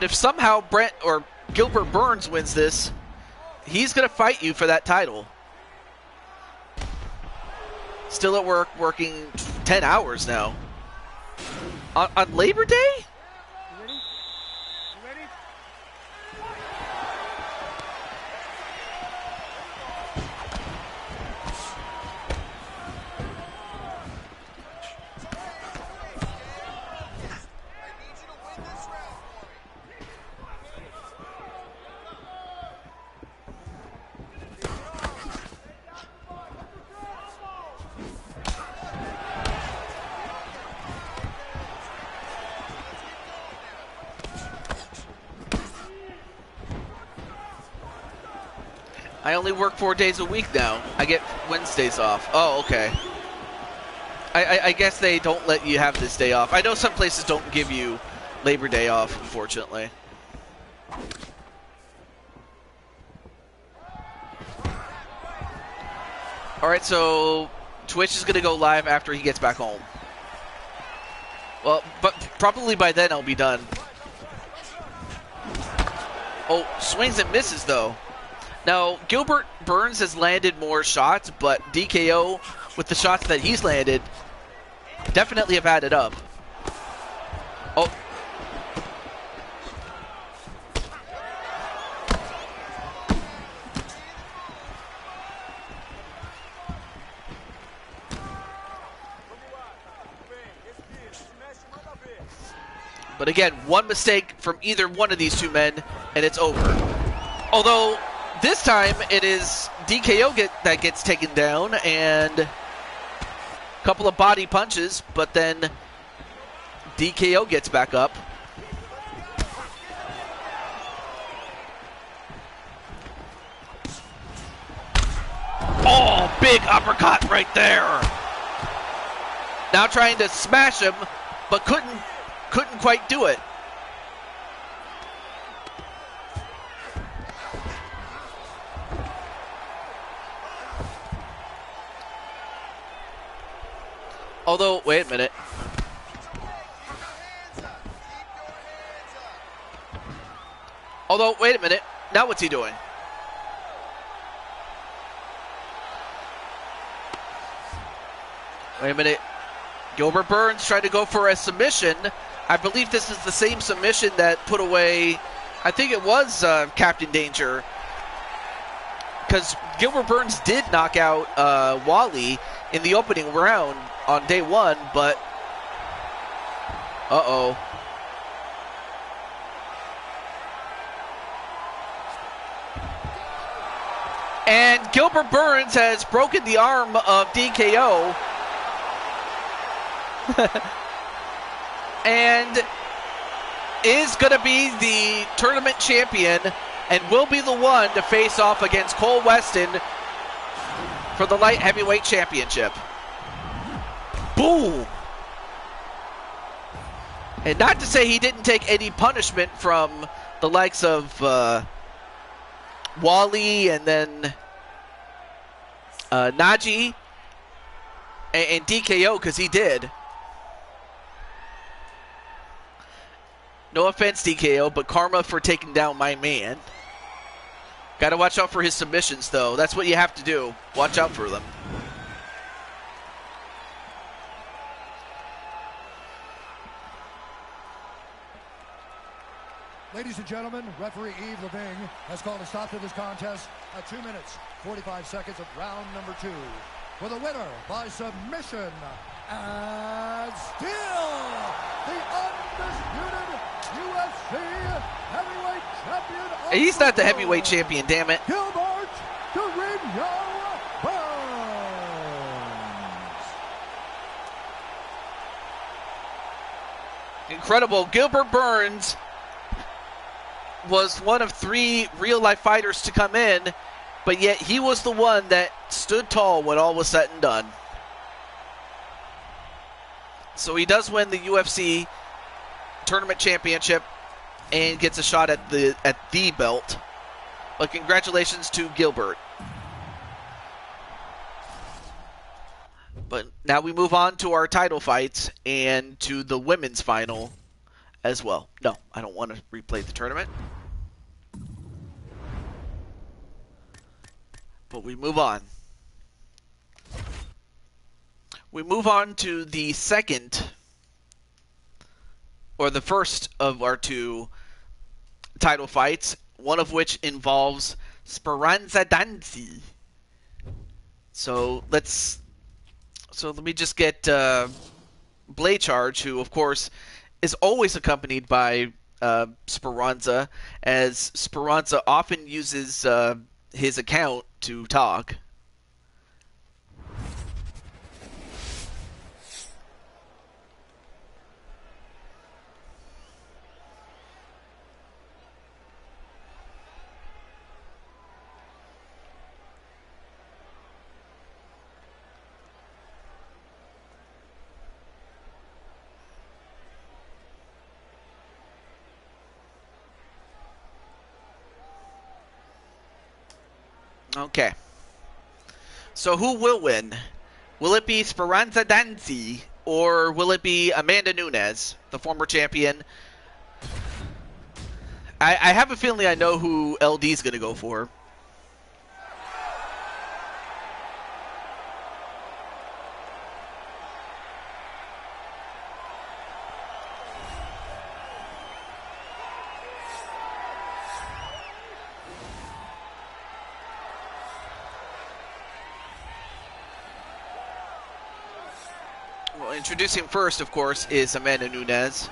if somehow Brent or Gilbert Burns wins this, he's going to fight you for that title. Still at work, working 10 hours now. On Labor Day? I only work 4 days a week now. I get Wednesdays off. Oh, okay. I guess they don't let you have this day off. I know some places don't give you Labor Day off, unfortunately. Alright, so Twitch is going to go live after he gets back home. Well, but probably by then I'll be done. Oh, swings and misses, though. Now, Gilbert Burns has landed more shots, but DKO, with the shots that he's landed, definitely have added up. Oh. But again, one mistake from either one of these two men, and it's over. Although, this time it is DKO that gets taken down, and a couple of body punches, but then DKO gets back up. Oh, big uppercut right there. Now trying to smash him, but couldn't quite do it. Although, wait a minute. Although, wait a minute. Now what's he doing? Wait a minute. Gilbert Burns tried to go for a submission. I believe this is the same submission that put away, I think it was Captain Danger. Because Gilbert Burns did knock out Wally in the opening round on day one, but uh-oh. And Gilbert Burns has broken the arm of DKO. And is going to be the tournament champion and will be the one to face off against Cole Weston for the light heavyweight championship. Boom! And not to say he didn't take any punishment from the likes of Wally and then Najee and DKO, because he did. No offense, DKO, but karma for taking down my man. Got to watch out for his submissions, though. That's what you have to do. Watch out for them. Ladies and gentlemen, referee Yves Leving has called a stop to this contest at 2 minutes, 45 seconds of round number 2. For the winner by submission, and still the undisputed UFC heavyweight champion. He's not the heavyweight champion, damn it. Gilbert Burns. Incredible. Gilbert Burns was one of 3 real-life fighters to come in, but yet he was the one that stood tall when all was said and done. So he does win the UFC tournament championship and gets a shot at the belt. But congratulations to Gilbert. But now we move on to our title fights and to the women's final as well. No, I don't want to replay the tournament. But we move on. We move on to the second, or the first of our 2 title fights, one of which involves Speranza Danzi. So let me just get Blade Charge, who of course is always accompanied by Speranza, as Speranza often uses his account to talk. Okay. So who will win? Will it be Speranza Danzi or will it be Amanda Nunes, the former champion? I have a feeling I know who LD's going to go for. Well, introducing first, of course, is Amanda Nunes.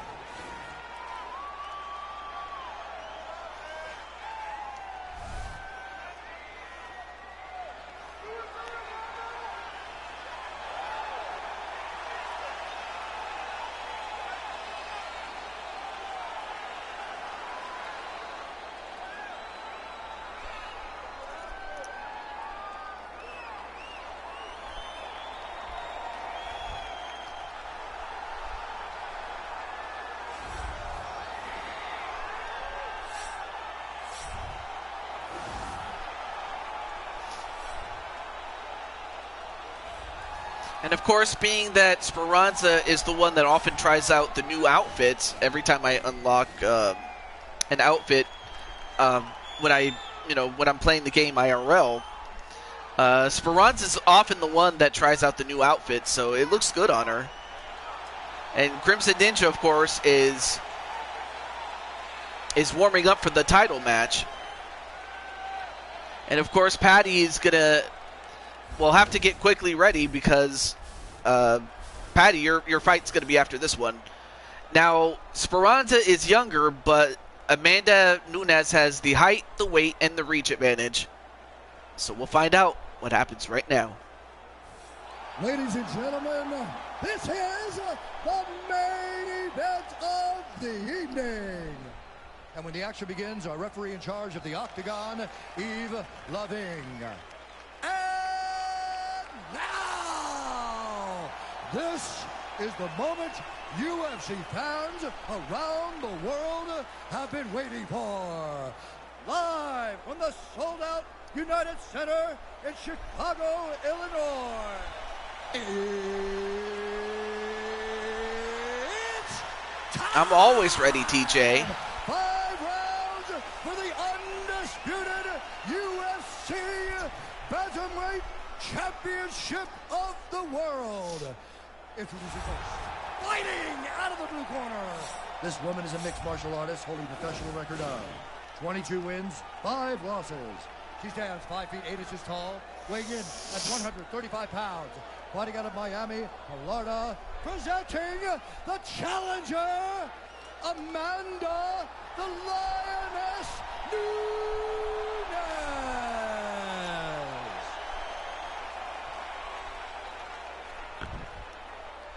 And of course, being that Speranza is the one that often tries out the new outfits every time I unlock an outfit when I'm playing the game IRL, Speranza's often the one that tries out the new outfit, so it looks good on her. And Crimson Ninja, of course, is warming up for the title match. And, of course, Patty is going to, will have to get quickly ready because, Patty, your fight's going to be after this one. Now, Speranza is younger, but Amanda Nunes has the height, the weight, and the reach advantage. So we'll find out what happens right now. Ladies and gentlemen, this is the main event of the evening. And when the action begins, our referee in charge of the Octagon, Eve Loving. And now, this is the moment UFC fans around the world have been waiting for. Live from the sold-out United Center in Chicago, Illinois. It's time. I'm always ready, TJ. 5 rounds for the undisputed UFC Bantamweight Championship of the world. Introducing first, fighting out of the blue corner. This woman is a mixed martial artist holding a professional record of 22 wins, 5 losses. She stands 5 feet 8 inches tall, weighing in at 135 pounds. Fighting out of Miami, Florida, presenting the challenger, Amanda the Lioness Nunes.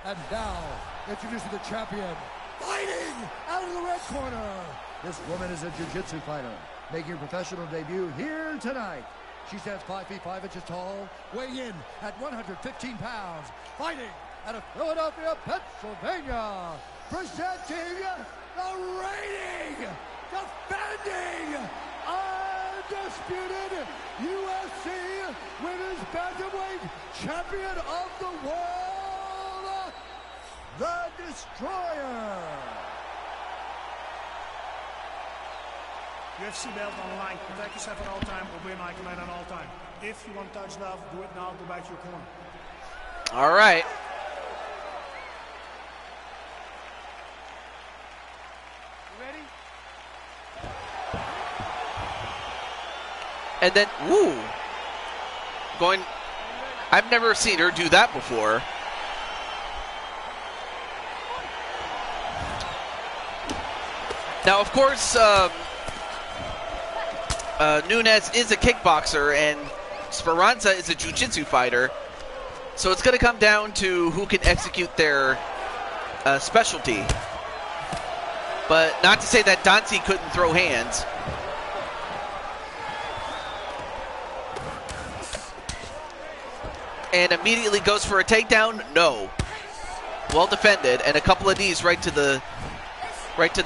And now, introducing the champion, fighting out of the red corner. This woman is a jiu-jitsu fighter, making her professional debut here tonight. She stands 5 feet 5 inches tall, weighing in at 115 pounds, fighting out of Philadelphia, Pennsylvania, presenting the reigning, defending, undisputed UFC Women's Bantamweight Champion of the World, the Destroyer. UFC belt on the line. Protect yourself at all time. Obey my command at all time. If you want to touch love, do it now. Go back to your corner. All right. You ready? And then, ooh. Going, I've never seen her do that before. Now, of course, Nunes is a kickboxer and Speranza is a jiu-jitsu fighter. So it's going to come down to who can execute their specialty. But not to say that Dante couldn't throw hands. And immediately goes for a takedown. No. Well defended. And a couple of these right to the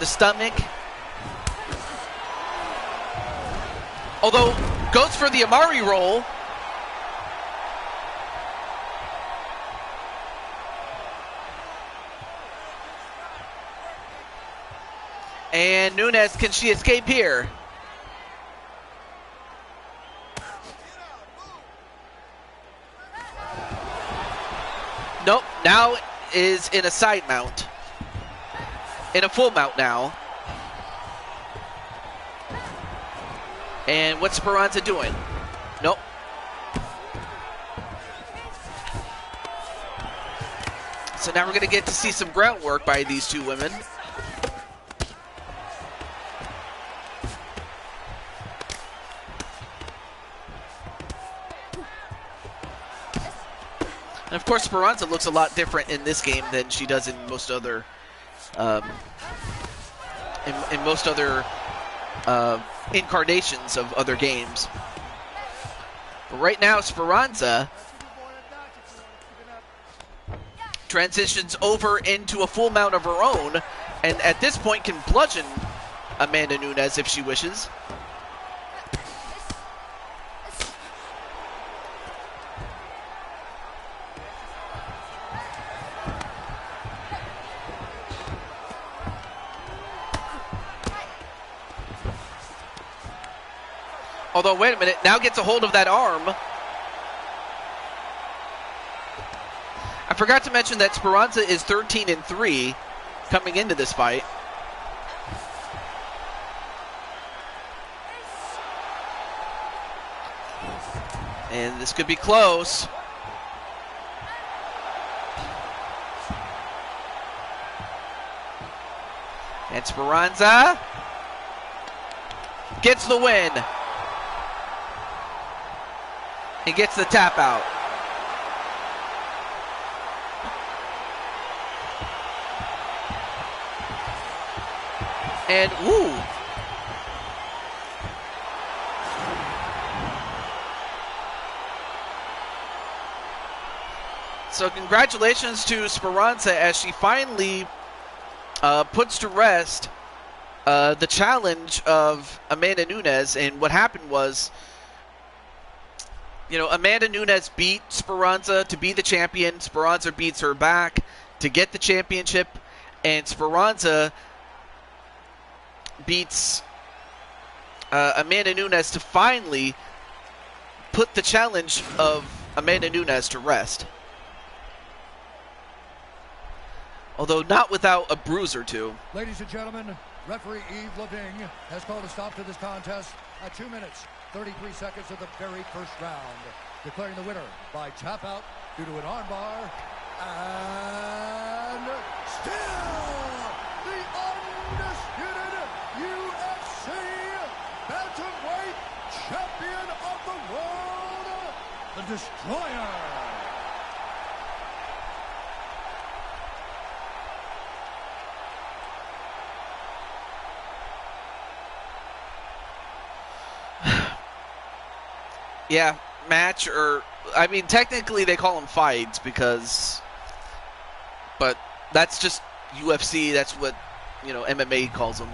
stomach. Although, goes for the Amari roll. And Nunes, can she escape here? Nope, now is in a side mount. In a full mount now. And what's Speranza doing? Nope. So now we're going to get to see some groundwork by these two women. And of course, Speranza looks a lot different in this game than she does in most other, in most other incarnations of other games. But right now, Speranza transitions over into a full mount of her own, and at this point can bludgeon Amanda Nunes if she wishes. Although, wait a minute, now gets a hold of that arm. I forgot to mention that Speranza is 13-3 coming into this fight. And this could be close. And Speranza gets the win. He gets the tap out. And woo! So congratulations to Speranza as she finally puts to rest the challenge of Amanda Nunes. And what happened was, you know, Amanda Nunes beat Speranza to be the champion. Speranza beats her back to get the championship. And Speranza beats Amanda Nunes to finally put the challenge of Amanda Nunes to rest. Although not without a bruise or two. Ladies and gentlemen, referee Yves Leving has called a stop to this contest at 2 minutes, 33 seconds of the very first round, declaring the winner by tap out due to an armbar, and still the undisputed UFC bantamweight champion of the world, the Destroyer. Yeah, match, or I mean, technically they call them fights because, but that's just UFC. That's what, you know, MMA calls them.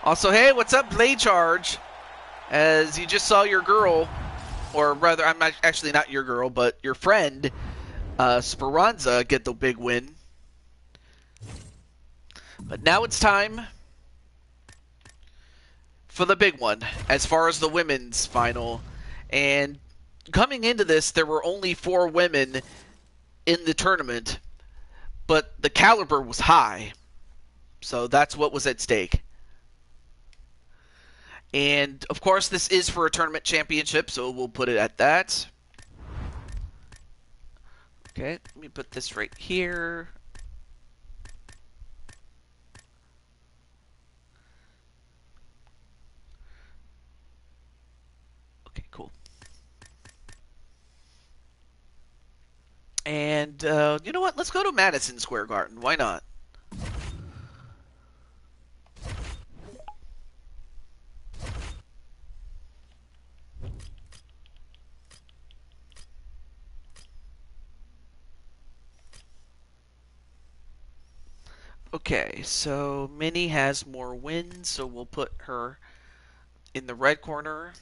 Also, hey, what's up, Blade Charge? As you just saw your girl, or rather, I'm not, actually not your girl, but your friend, Speranza, get the big win. But now it's time for the big one, as far as the women's final. And coming into this, there were only 4 women in the tournament, but the caliber was high. So that's what was at stake. And, of course, this is for a tournament championship, so we'll put it at that. Okay, let me put this right here. Okay, cool. And, you know what? Let's go to Madison Square Garden. Why not? Okay, so Minnie has more wins, so we'll put her in the red corner.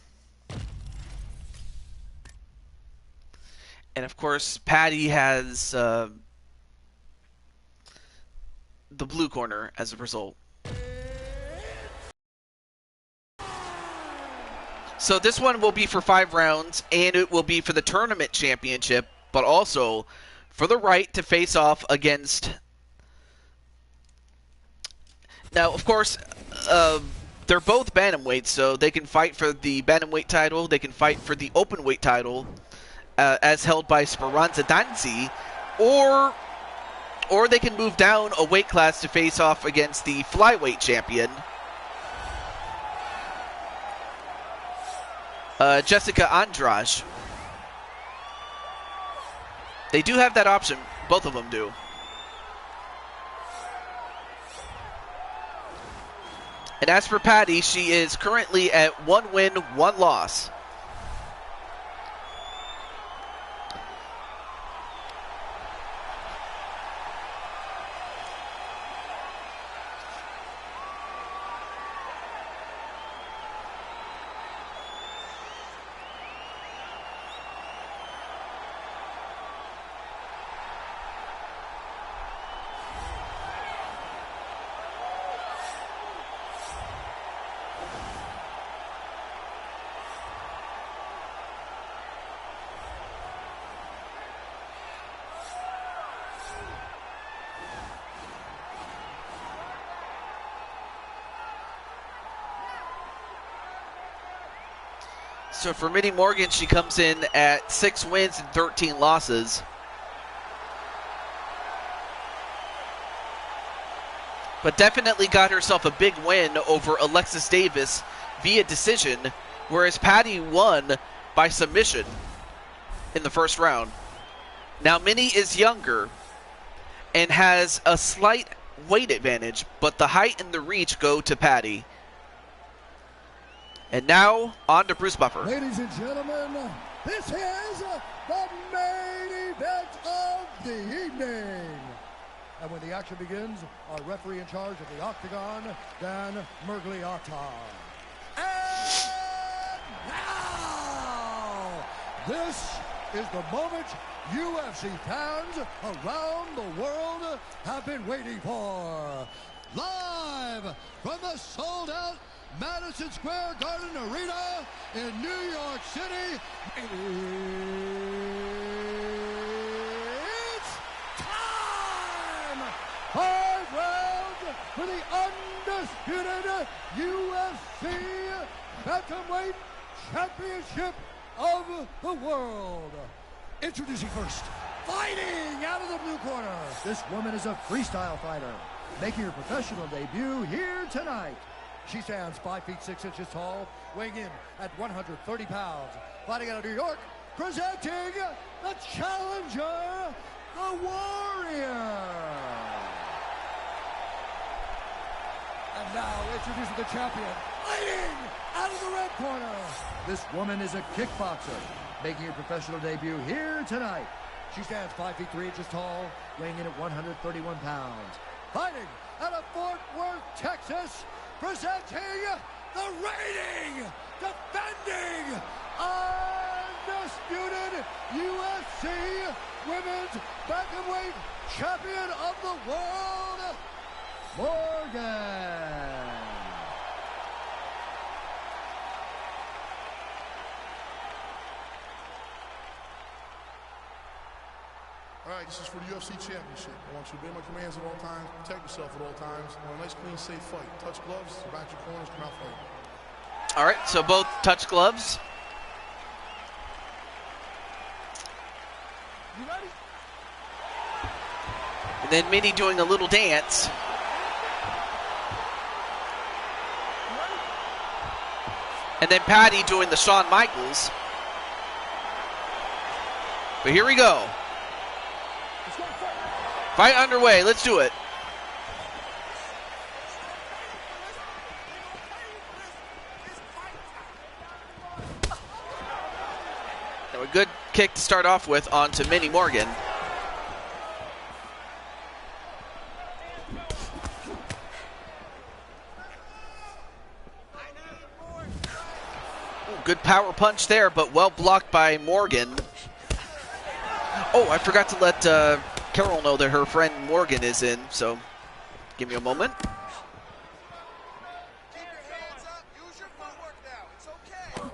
And of course, Patty has the blue corner as a result. So this one will be for 5 rounds, and it will be for the tournament championship, but also for the right to face off against... Now, of course, they're both bantamweights, so they can fight for the bantamweight title, they can fight for the openweight title, as held by Speranza Danzi, or they can move down a weight class to face off against the flyweight champion, Jessica Andrade. They do have that option. Both of them do. And as for Patty, she is currently at 1 win, 1 loss. So for Minnie Morgan, she comes in at 6 wins and 13 losses. But definitely got herself a big win over Alexis Davis via decision, whereas Patty won by submission in the first round. Now Minnie is younger and has a slight weight advantage, but the height and the reach go to Patty. And now on to Bruce Buffer. Ladies and gentlemen, this is the main event of the evening. And when the action begins, our referee in charge of the Octagon, Dan Mergliotta. And now, this is the moment UFC fans around the world have been waiting for. Live from the sold-out Madison Square Garden Arena in New York City, it's time! 5 rounds for the undisputed UFC Bantamweight Championship of the world. Introducing first, fighting out of the blue corner. This woman is a freestyle fighter, making her professional debut here tonight. She stands 5 feet 6 inches tall, weighing in at 130 pounds. Fighting out of New York, presenting the challenger, the Warrior. And now introducing the champion, fighting out of the red corner. This woman is a kickboxer, making her professional debut here tonight. She stands 5 feet 3 inches tall, weighing in at 131 pounds. Fighting out of Fort Worth, Texas, presenting the reigning, defending, undisputed UFC Women's Bantamweight Champion of the World, Morgan. All right, this is for the UFC Championship. I want you to obey my commands at all times, protect yourself at all times. I want a nice, clean, safe fight. Touch gloves, back your corners, come out fighting. All right, so both touch gloves. You ready? And then Minnie doing a little dance. And then Patty doing the Shawn Michaels. But here we go. Fight underway. Let's do it. A good kick to start off with onto Minnie Morgan. Ooh, good power punch there, but well blocked by Morgan. Oh, I forgot to let Carol know that her friend Morgan is in, so give me a moment. Keep your hands up. Use your footwork now. It's okay.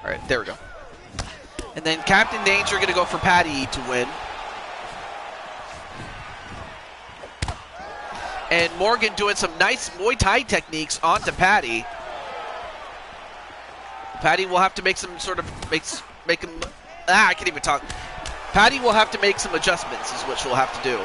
All right, there we go. And then Captain Danger going to go for Patty to win. And Morgan doing some nice Muay Thai techniques onto Patty. Patty will have to make some sort of, make him, I can't even talk. Patty will have to make some adjustments is what she'll have to do.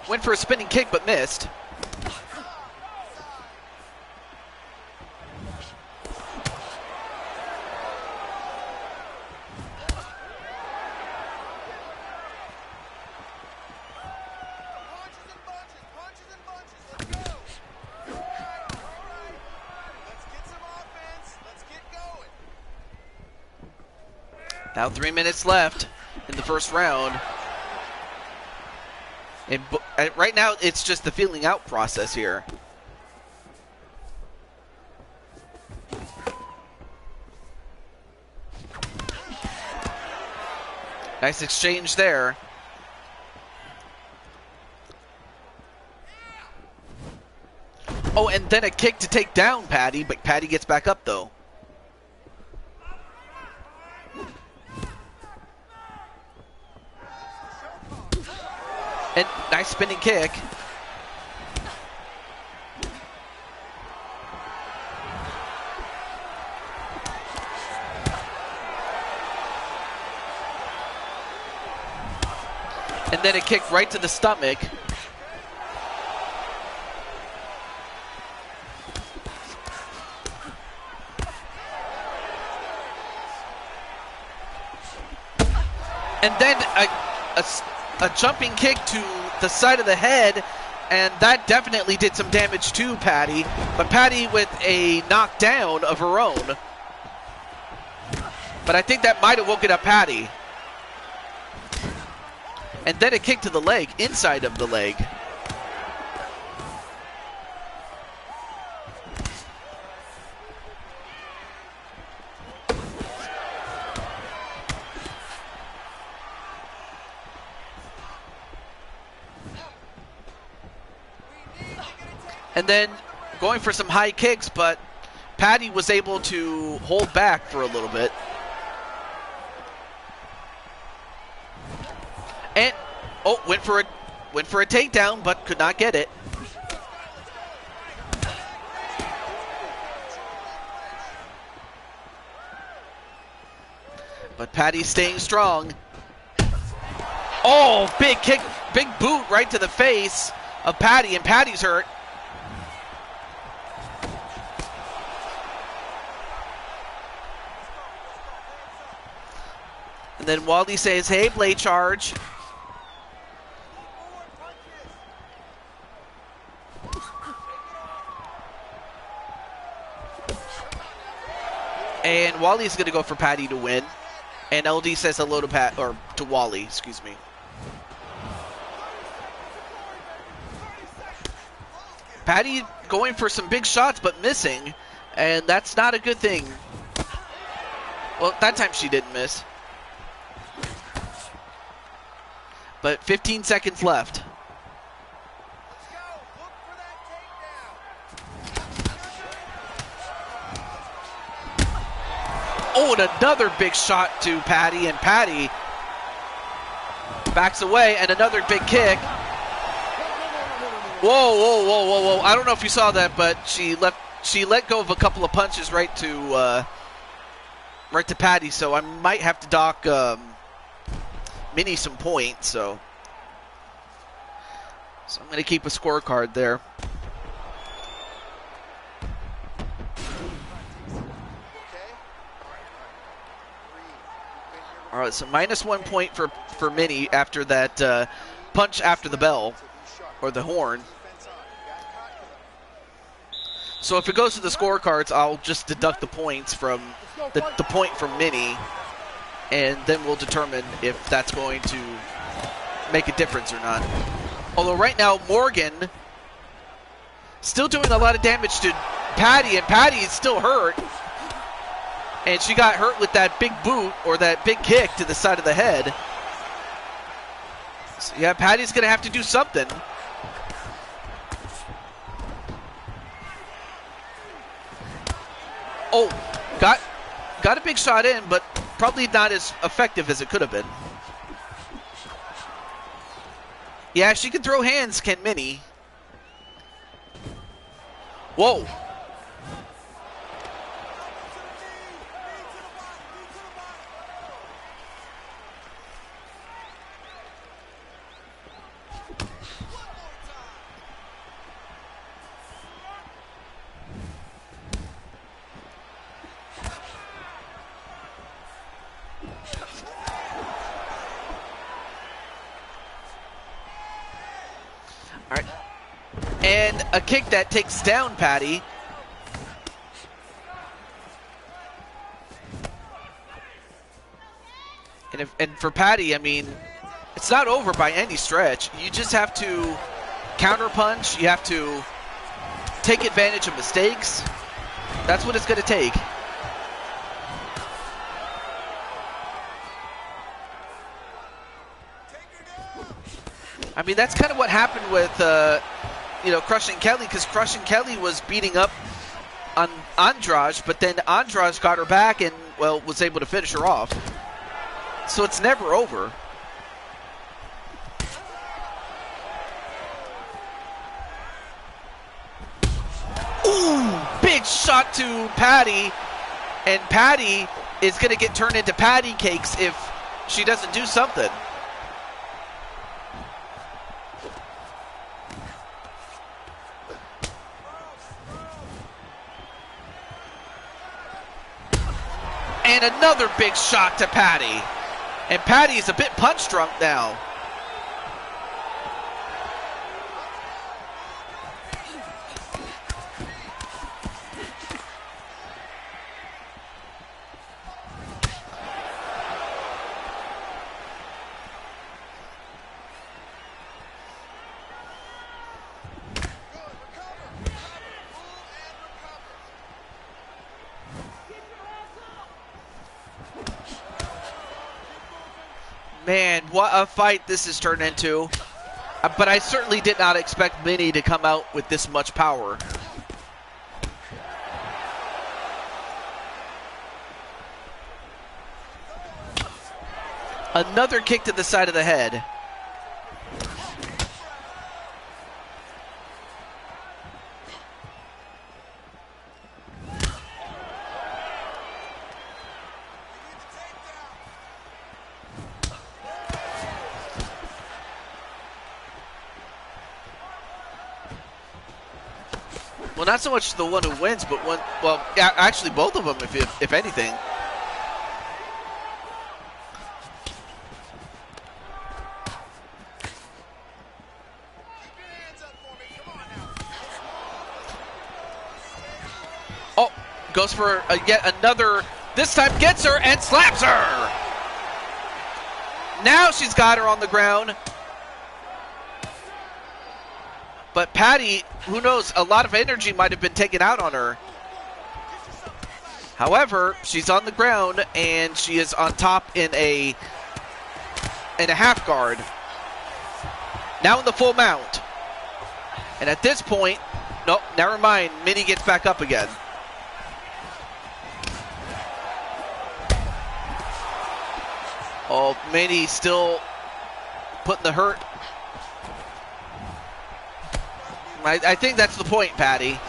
Went for a spinning kick, but missed. Punches and bunches. Let's go. All right. Let's get some offense. Let's get going. Now 3 minutes left in the first round. And right now, it's just the feeling out process here. Nice exchange there. Oh, and then a kick to take down Patty, but Patty gets back up though. And nice spinning kick. And then a kick right to the stomach. And then a jumping kick to the side of the head, and that definitely did some damage to Patty. But Patty with a knockdown of her own. But I think that might have woken up Patty. And then a kick to the leg, inside of the leg. And then going for some high kicks, but Patty was able to hold back for a little bit. And went for a takedown, but could not get it. But Patty's staying strong. Oh, big kick, big boot right to the face of Patty, and Patty's hurt. And then Wally says, hey, blade charge. And Wally's going to go for Patty to win. And LD says hello to to Wally, excuse me. Patty going for some big shots but missing, and that's not a good thing. Well, that time she didn't miss. But 15 seconds left. Oh, and another big shot to Patty, and Patty backs away, and another big kick. Whoa, whoa, whoa, whoa, whoa. I don't know if you saw that, but she let go of a couple of punches right to Patty, so I might have to dock Minnie some points, so I'm going to keep a scorecard there. All right, so -1 point for Minnie after that punch after the bell, or the horn. So if it goes to the scorecards, I'll just deduct the points from the point from Minnie, and then we'll determine if that's going to make a difference or not. Although right now, Morgan still doing a lot of damage to Patty, and Patty is still hurt. And she got hurt with that big boot, or that big kick to the side of the head. So yeah, Patty's going to have to do something. Oh, got a big shot in, but probably not as effective as it could have been. Yeah, she can throw hands, can Minnie. Whoa. All right. And a kick that takes down Patty. And for Patty, I mean, it's not over by any stretch. You just have to counter punch. You have to take advantage of mistakes. That's what it's going to take. I mean, that's kind of what happened with, Crushing Kelly, because Crushing Kelly was beating up on Andrade, but then Andrade got her back and, well, was able to finish her off. So it's never over. Ooh, big shot to Patty, and Patty is going to get turned into patty cakes if she doesn't do something. And another big shot to Patty. And Patty is a bit punch drunk now. Man, what a fight this has turned into. But I certainly did not expect Minnie to come out with this much power. Another kick to the side of the head. Well, not so much the one who wins, but one. Well, actually, both of them, if anything. Oh, goes for yet another. This time gets her and slaps her. Now she's got her on the ground. But Patty, who knows, a lot of energy might have been taken out on her. However, she's on the ground and she is on top in a half guard. Now in the full mount. And at this point, nope, never mind. Minnie gets back up again. Oh, Minnie still putting the hurt. I think that's the point, Patty.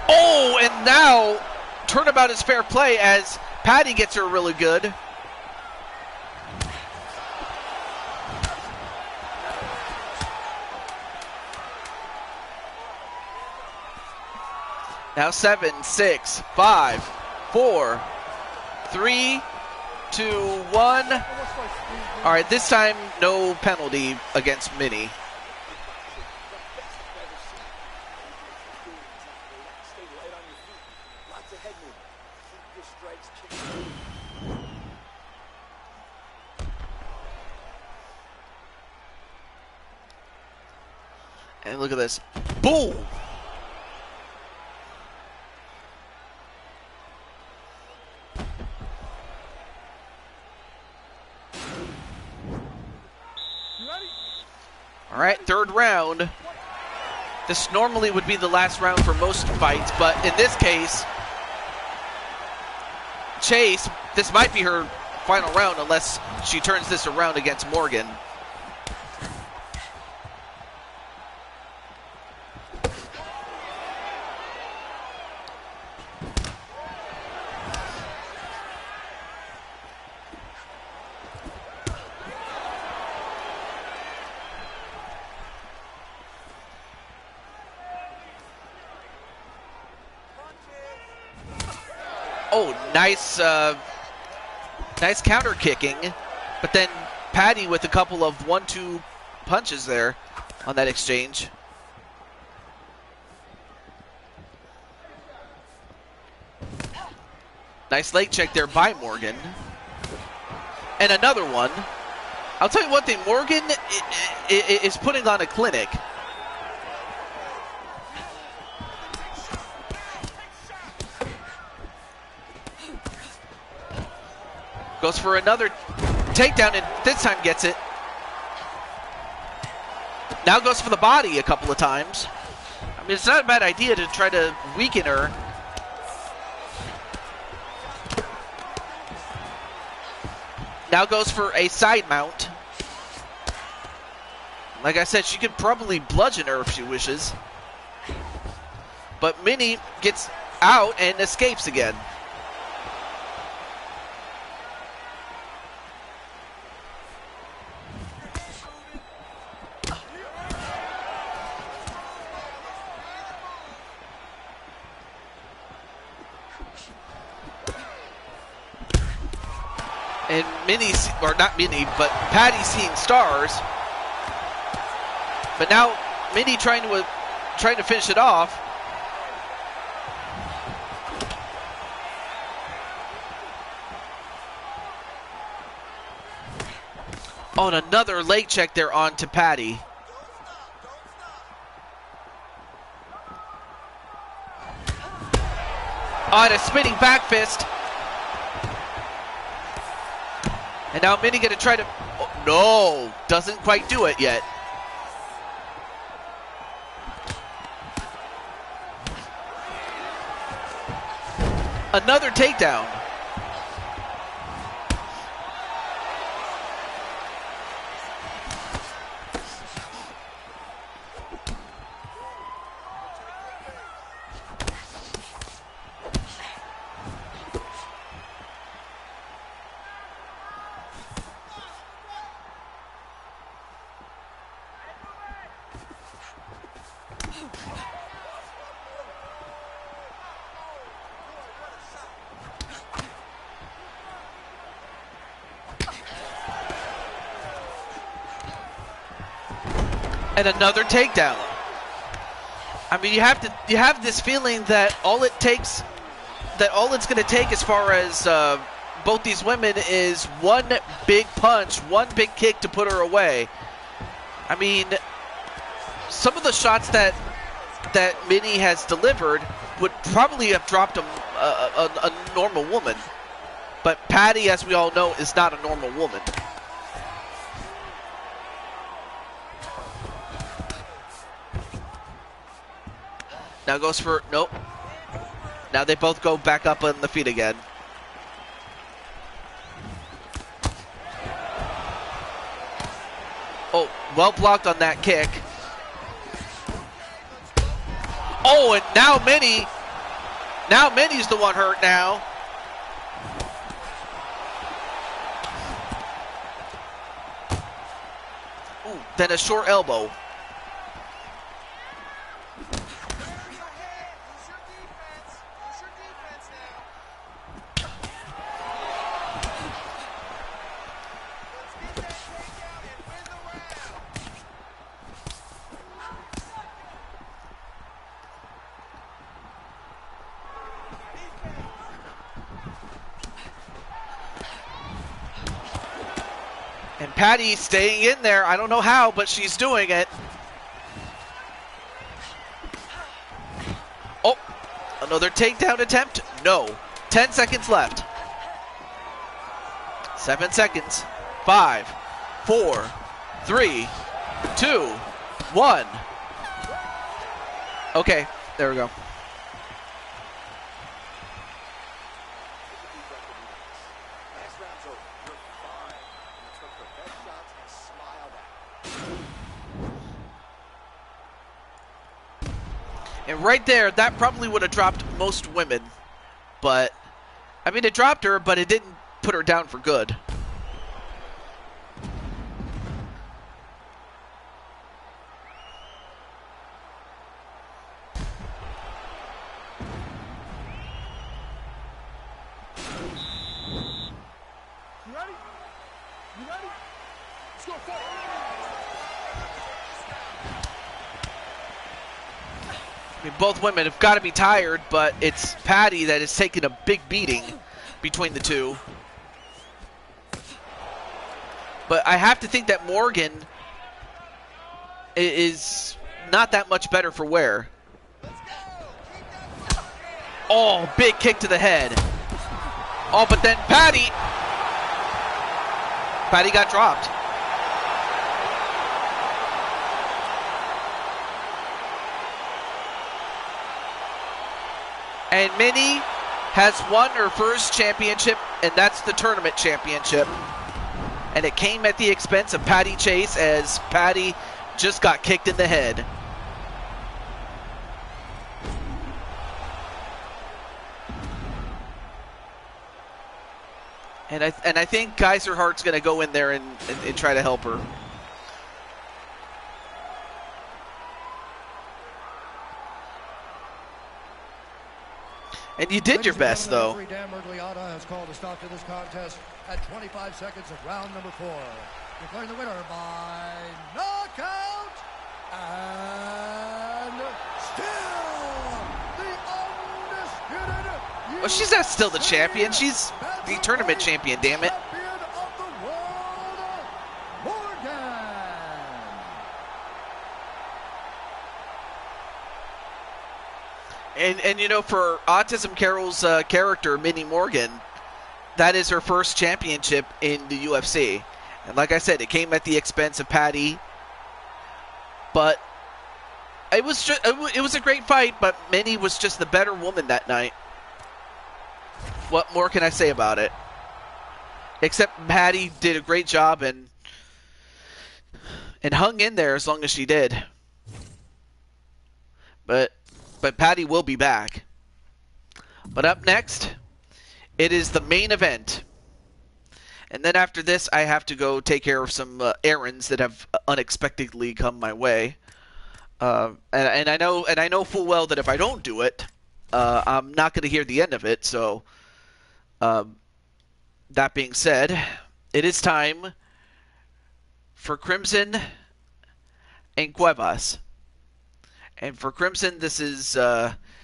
Oh, and now turnabout is fair play as Patty gets her really good. Now 7, 6, 5, 4, 3, 2, 1. All right, this time no penalty against Minnie. And look at this. Boom! All right, third round. This normally would be the last round for most fights, but in this case, Chase, this might be her final round unless she turns this around against Morgan. Oh, nice counter kicking, but then Patty with a couple of 1-2 punches there on that exchange. Nice leg check there by Morgan. And another one. I'll tell you one thing, Morgan is putting on a clinic. Goes for another takedown and this time gets it. Now goes for the body a couple of times. I mean, it's not a bad idea to try to weaken her. Now goes for a side mount. Like I said, she could probably bludgeon her if she wishes. But Minnie gets out and escapes again. And Minnie's, or not Minnie, but Patty's seeing stars. But now Minnie trying to finish it off. Oh, and another leg check there on to Patty. Oh, and a spinning back fist. And now Minnie gonna try to, oh, no, doesn't quite do it yet. Another takedown. And another takedown. I mean, you have this feeling that all it's going to take as far as both these women is one big punch, one big kick to put her away. I mean, some of the shots that Minnie has delivered would probably have dropped a normal woman. But Patty, as we all know, is not a normal woman. Now goes for, nope. Now they both go back up on the feet again. Oh, well blocked on that kick. Oh, and now Minnie's the one hurt now. Ooh, then a short elbow. And Patty staying in there. I don't know how, but she's doing it. Oh, another takedown attempt? No. 10 seconds left. 7 seconds. 5, 4, 3, 2, 1. Okay, there we go. And right there, that probably would have dropped most women. But, I mean, it dropped her, but it didn't put her down for good. You ready? You ready? Let's go forward. I mean, both women have got to be tired, but it's Patty that is taking a big beating between the two. But I have to think that Morgan is not that much better for wear. Oh, big kick to the head. Oh, but then Patty Patty got dropped. And Minnie has won her first championship, and that's the tournament championship. And it came at the expense of Patty Chase, as Patty just got kicked in the head. And I think Kaiser Hart's going to go in there and try to help her. And you did your best, though. Dan Mergliata has called a stop to this contest at 25 seconds of round number 4. Declaring the winner by knockout, and still the undisputed. Well, she's not still the champion. She's the tournament champion, damn it. Champion of the world, Morgan. And you know, for Autism Carol's character, Minnie Morgan, that is her first championship in the UFC. And like I said, it came at the expense of Patty. But it was a great fight, but Minnie was just the better woman that night. What more can I say about it? Except Patty did a great job and hung in there as long as she did. But Patty will be back. But up next, it is the main event. And then after this, I have to go take care of some errands that have unexpectedly come my way. And I know full well that if I don't do it, I'm not going to hear the end of it. So, that being said, it is time for Crimson and Cuevas. And for Crimson, this is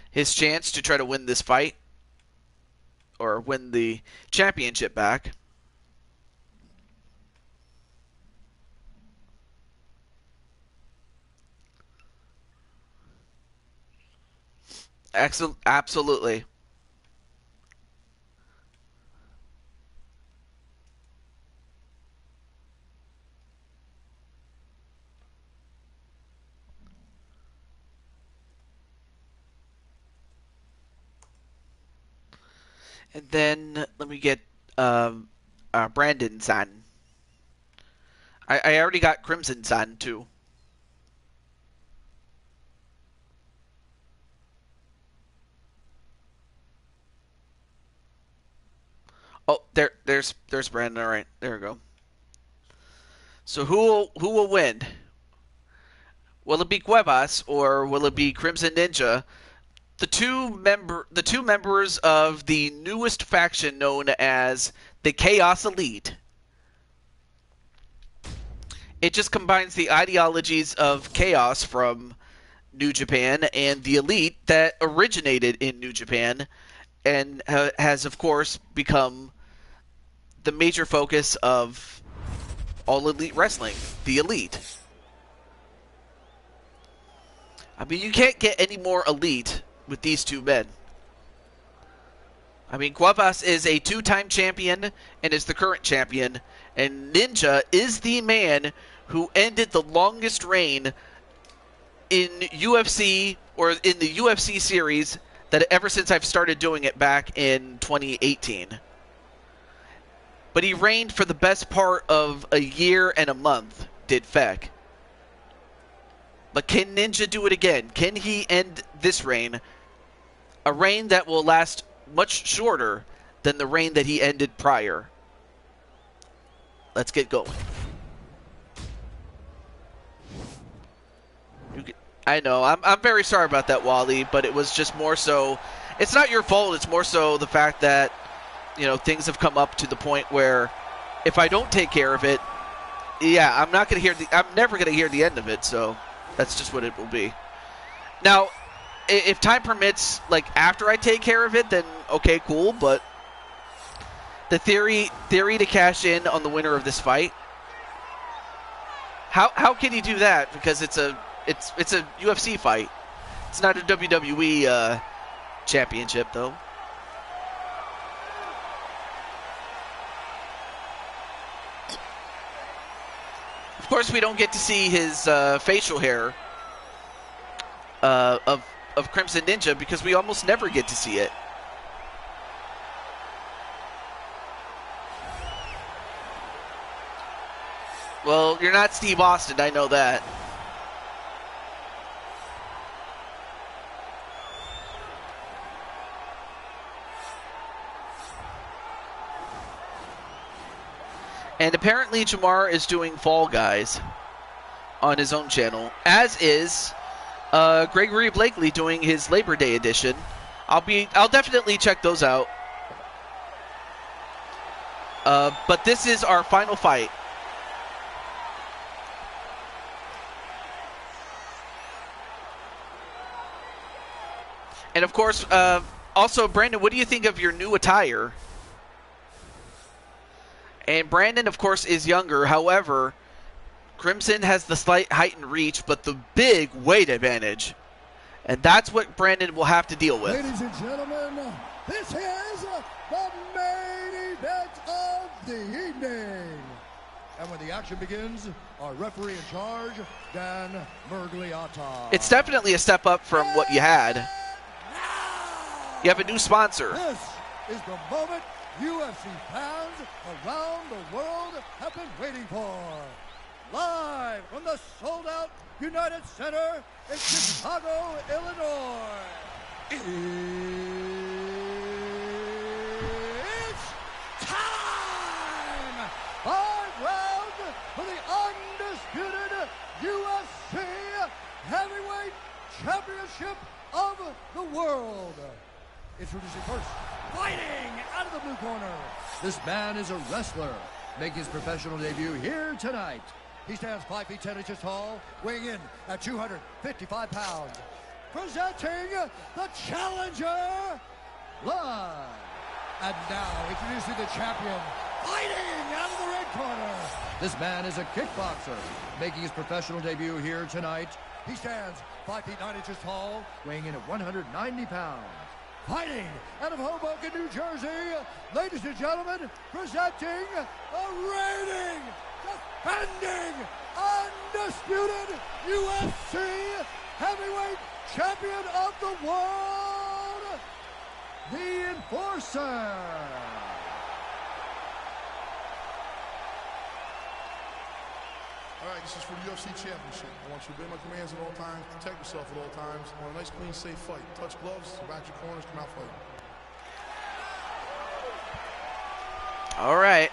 his chance to try to win this fight, or win the championship back. Absolutely. And then let me get Brandon's on. I already got Crimson's on too. Oh, there's Brandon. All right, there we go. So who will win? Will it be Cuevas or will it be Crimson Ninja? The two members of the newest faction known as the Chaos Elite. It just combines the ideologies of Chaos from New Japan and the Elite that originated in New Japan, and has of course become the major focus of All Elite Wrestling, the Elite. I mean, you can't get any more elite with these two men. I mean, Cuevas is a two-time champion and is the current champion, and Ninja is the man who ended the longest reign in UFC, or in the UFC series, that ever since I've started doing it back in 2018. But he reigned for the best part of a year and a month, did Feck. But can Ninja do it again? Can he end this reign? A reign that will last much shorter than the reign that he ended prior. Let's get going. I know, I'm very sorry about that, Wally, but it was just more so, it's not your fault, it's more so the fact that, you know, things have come up to the point where if I don't take care of it, yeah, I'm never going to hear the end of it, so that's just what it will be. Now, if time permits, like after I take care of it, then okay, cool, but the theory to cash in on the winner of this fight, how can he do that? Because it's a UFC fight. It's not a WWE championship, though. Of course, we don't get to see his facial hair of Crimson Ninja because we almost never get to see it. Well, you're not Steve Austin, I know that. And apparently Jamar is doing Fall Guys on his own channel, as is Gregory Blakely doing his Labor Day edition. I'll definitely check those out. But this is our final fight. And of course, also Brandon, what do you think of your new attire? And Brandon, of course, is younger. However, Crimson has the slight height and reach, but the big weight advantage. And that's what Brandon will have to deal with. Ladies and gentlemen, this is the main event of the evening. And when the action begins, our referee in charge, Dan Mergliata. It's definitely a step up from what you had. You have a new sponsor. This is the moment UFC fans around the world have been waiting for. Live from the sold-out United Center in Chicago, Illinois. It's time! 5 rounds for the undisputed UFC Heavyweight Championship of the world. Introducing first, fighting out of the blue corner. This man is a wrestler, making his professional debut here tonight. He stands 5 feet 10 inches tall, weighing in at 255 pounds. Presenting the challenger, live. And now, introducing the champion, fighting out of the red corner. This man is a kickboxer, making his professional debut here tonight. He stands 5 feet 9 inches tall, weighing in at 190 pounds. Fighting out of Hoboken, New Jersey, ladies and gentlemen, presenting the reigning, defending, undisputed UFC heavyweight champion of the world, the Enforcer. All right, this is for the UFC Championship. I want you to obey my commands at all times, protect yourself at all times. I want a nice, clean, safe fight. Touch gloves, back your corners, come out fighting. All right.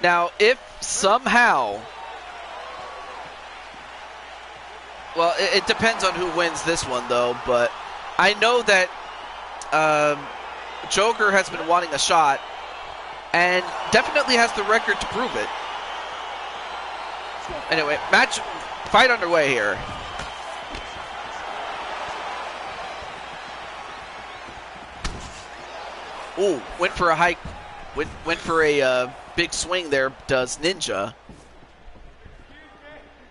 Now, if somehow... Well, it depends on who wins this one, though, but I know that Joker has been wanting a shot and definitely has the record to prove it. Anyway, fight underway here. Ooh, went for a hike, went for a big swing there, does Ninja.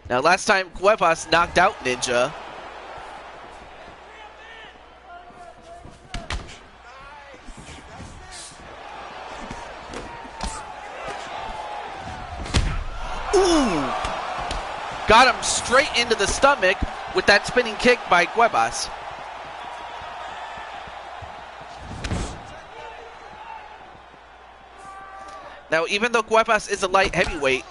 Now, last time Cuevas knocked out Ninja. Ooh! Got him straight into the stomach with that spinning kick by Cuevas. Now, even though Cuevas is a light heavyweight,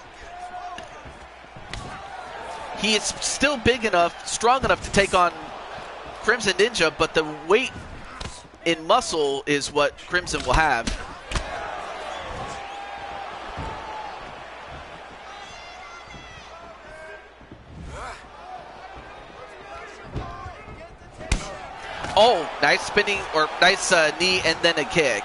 he is still big enough, strong enough to take on Crimson Ninja, but the weight in muscle is what Crimson will have. Oh, nice spinning, or nice knee and then a kick.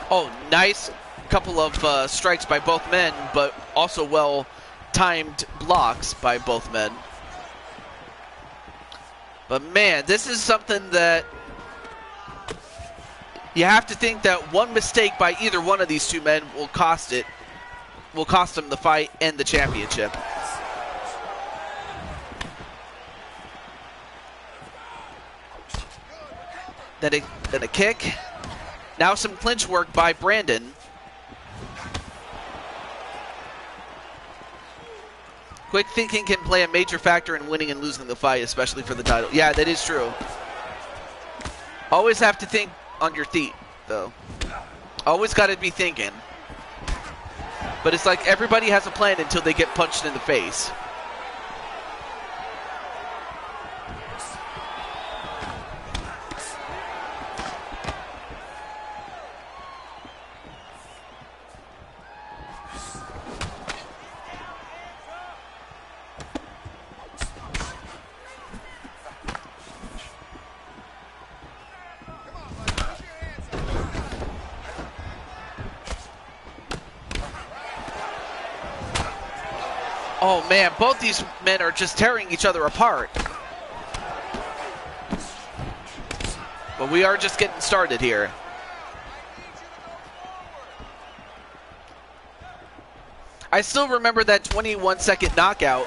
Oh, nice couple of strikes by both men, but also well-timed blocks by both men. But man, this is something that you have to think that one mistake by either one of these two men will cost them the fight and the championship. Then a kick. Now some clinch work by Brandon. Quick thinking can play a major factor in winning and losing the fight, especially for the title. Yeah, that is true. Always have to think on your feet, though. Always got to be thinking. But it's like everybody has a plan until they get punched in the face. Oh man, both these men are just tearing each other apart. But we are just getting started here. I still remember that 21-second knockout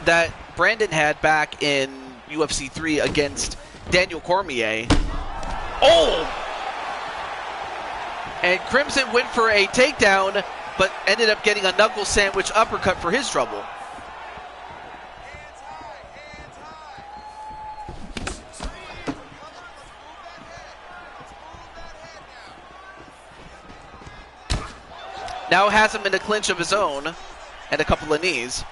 that Brandon had back in UFC 3 against Daniel Cormier. Oh! And Crimson went for a takedown, but ended up getting a knuckle sandwich uppercut for his trouble. Hands high, hands high. Come on, let's move that head. Let's move that head now. Now has him in a clinch of his own and a couple of knees.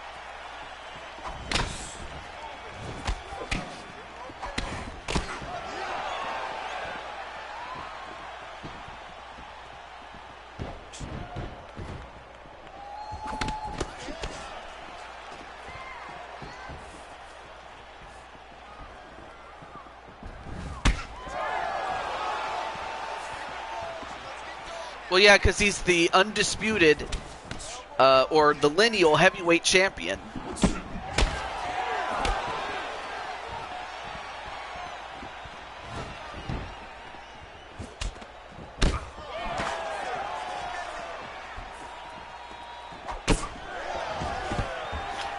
Well, yeah, because he's the undisputed, or the lineal heavyweight champion.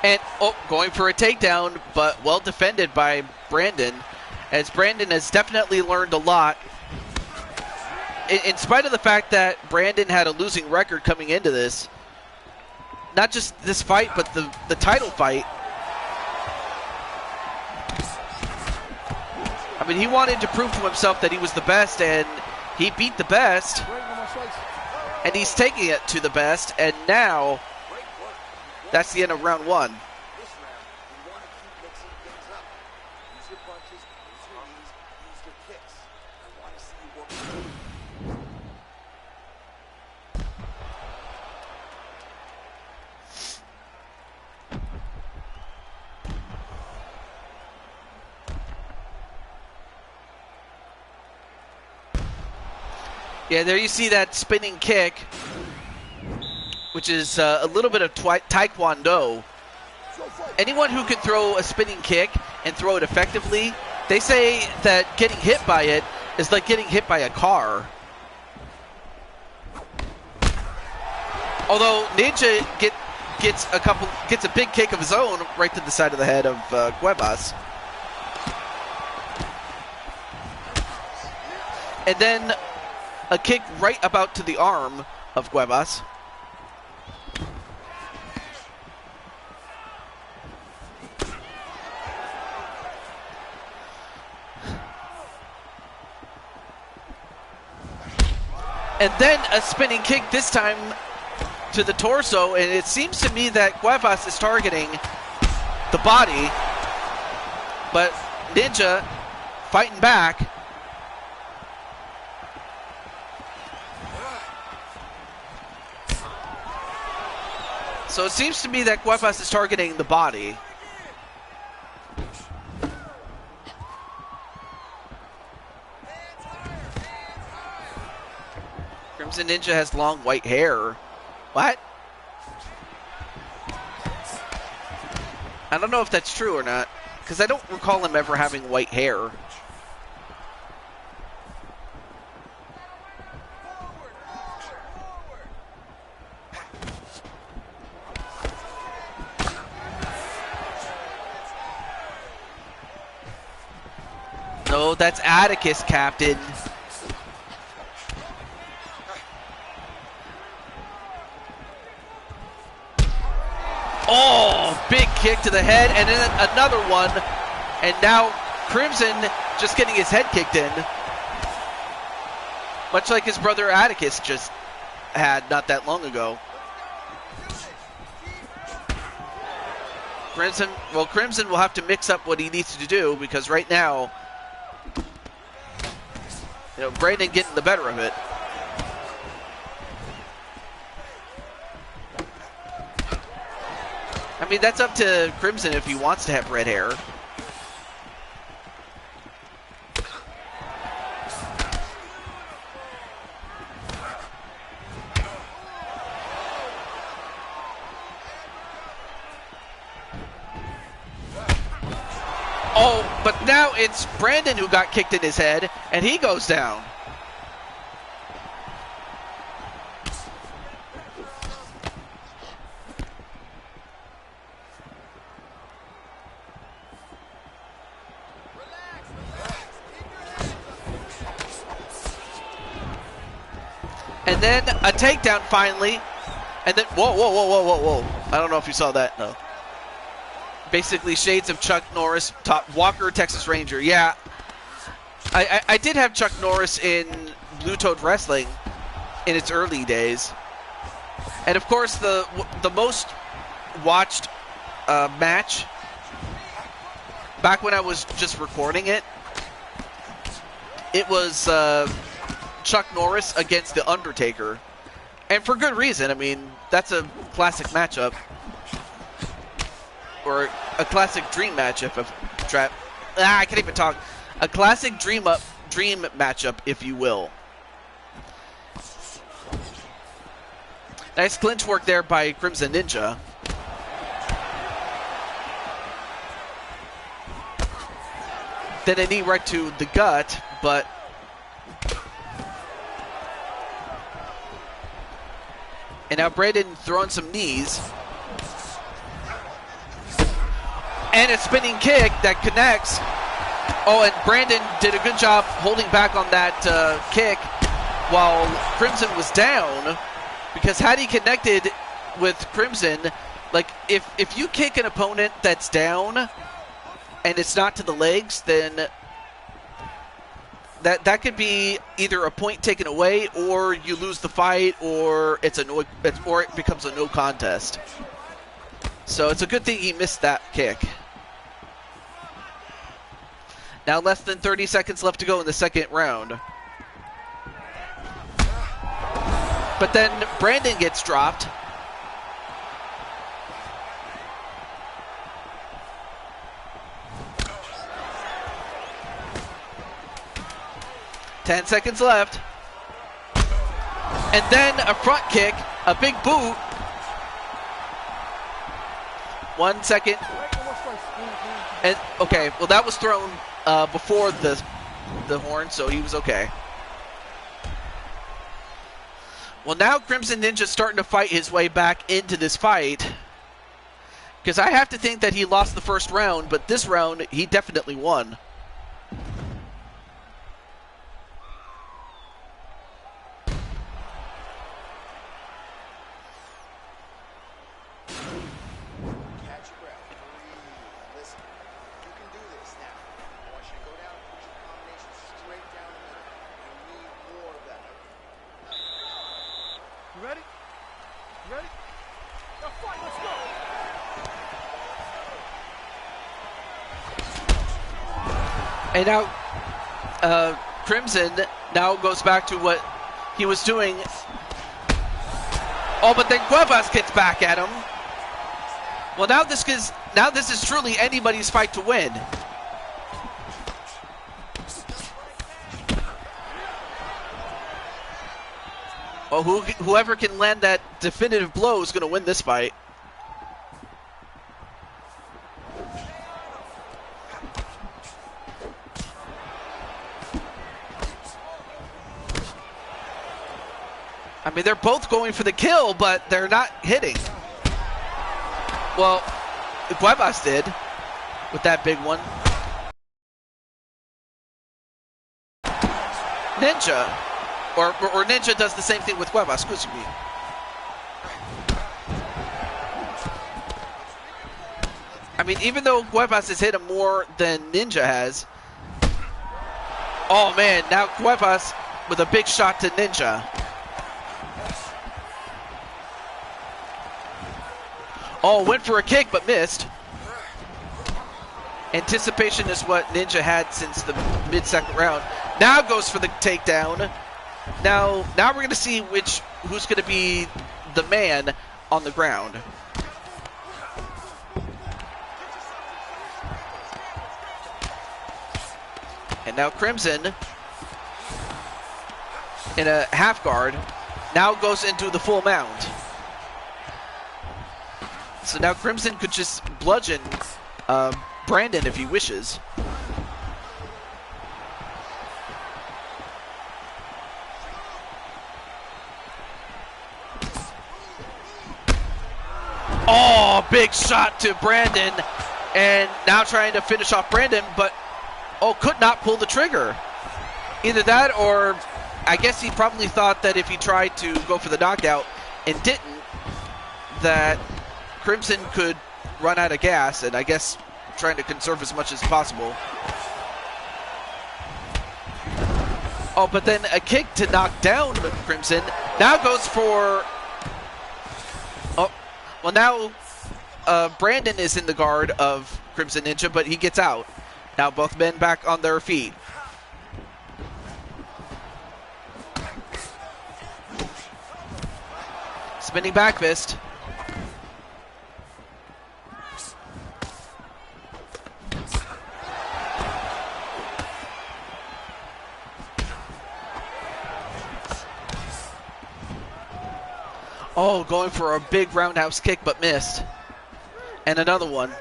And, oh, going for a takedown, but well defended by Brandon, as Brandon has definitely learned a lot. In spite of the fact that Brandon had a losing record coming into this, not just this fight, but the title fight. I mean, he wanted to prove to himself that he was the best, and he beat the best, and he's taking it to the best, and now that's the end of round one. This round, you want to keep mixing things up. Use your punches, use your knees, use your kicks. I want to see you work. Yeah, there you see that spinning kick, which is a little bit of taekwondo. Anyone who can throw a spinning kick and throw it effectively, they say that getting hit by it is like getting hit by a car. Although Ninja gets a big kick of his own right to the side of the head of Cuevas. And then a kick right about to the arm of Cuevas. And then a spinning kick, this time to the torso, and it seems to me that Cuevas is targeting the body, but Ninja fighting back. So it seems to me that Cuevas is targeting the body. Crimson Ninja has long white hair. What? I don't know if that's true or not, because I don't recall him ever having white hair. No, that's Atticus, Captain. Oh, big kick to the head, and then another one. And now Crimson just getting his head kicked in. Much like his brother Atticus just had not that long ago. Crimson will have to mix up what he needs to do, because right now, you know, Brandon getting the better of it. I mean, that's up to Crimson if he wants to have red hair. Oh, but now it's Brandon who got kicked in his head, and he goes down. And then a takedown finally, and then whoa. I don't know if you saw that, no. Basically shades of Chuck Norris, Walker, Texas Ranger. Yeah, I did have Chuck Norris in Blue Toad Wrestling in its early days. And of course the most watched match back when I was just recording it, it was Chuck Norris against The Undertaker. And for good reason. I mean, that's a classic matchup. Or a classic dream matchup of trap. I can't even talk. A classic dream matchup, if you will. Nice clinch work there by Crimson Ninja. Then a knee right to the gut, but and now Brandon throwing some knees. And a spinning kick that connects. Oh, and Brandon did a good job holding back on that kick while Crimson was down. Because had he connected with Crimson, like if you kick an opponent that's down and it's not to the legs, then that could be either a point taken away, or you lose the fight, or or it becomes a no contest. So it's a good thing he missed that kick. Now less than 30 seconds left to go in the second round. But then Brandon gets dropped. Ten seconds left. And then a front kick, a big boot. 1 second. And okay, well that was thrown before the horn, so he was okay. Well, now Crimson Ninja's starting to fight his way back into this fight. Because I have to think that he lost the first round, but this round, he definitely won. And now Crimson now goes back to what he was doing. Oh, but then Cuevas gets back at him. Well, now this is truly anybody's fight to win. Well, whoever can land that definitive blow is going to win this fight. I mean, they're both going for the kill, but they're not hitting. Well, Cuevas did with that big one. Ninja. Or Ninja does the same thing with Cuevas, excuse me. I mean, even though Cuevas has hit him more than Ninja has. Oh man, now Cuevas with a big shot to Ninja. Oh, went for a kick but missed. Anticipation is what Ninja had since the mid-second round. Now goes for the takedown. Now we're going to see who's going to be the man on the ground. And now Crimson in a half guard now goes into the full mount. So now Crimson could just bludgeon Brandon if he wishes. Oh, big shot to Brandon. And now trying to finish off Brandon, but could not pull the trigger. Either that or I guess he probably thought that if he tried to go for the knockout and didn't, that Crimson could run out of gas, and I guess trying to conserve as much as possible. Oh, but then a kick to knock down Crimson. Now goes for... Oh, well now Brandon is in the guard of Crimson Ninja, but he gets out. Now both men back on their feet. Spinning back fist. Oh, going for a big roundhouse kick, but missed. And another one.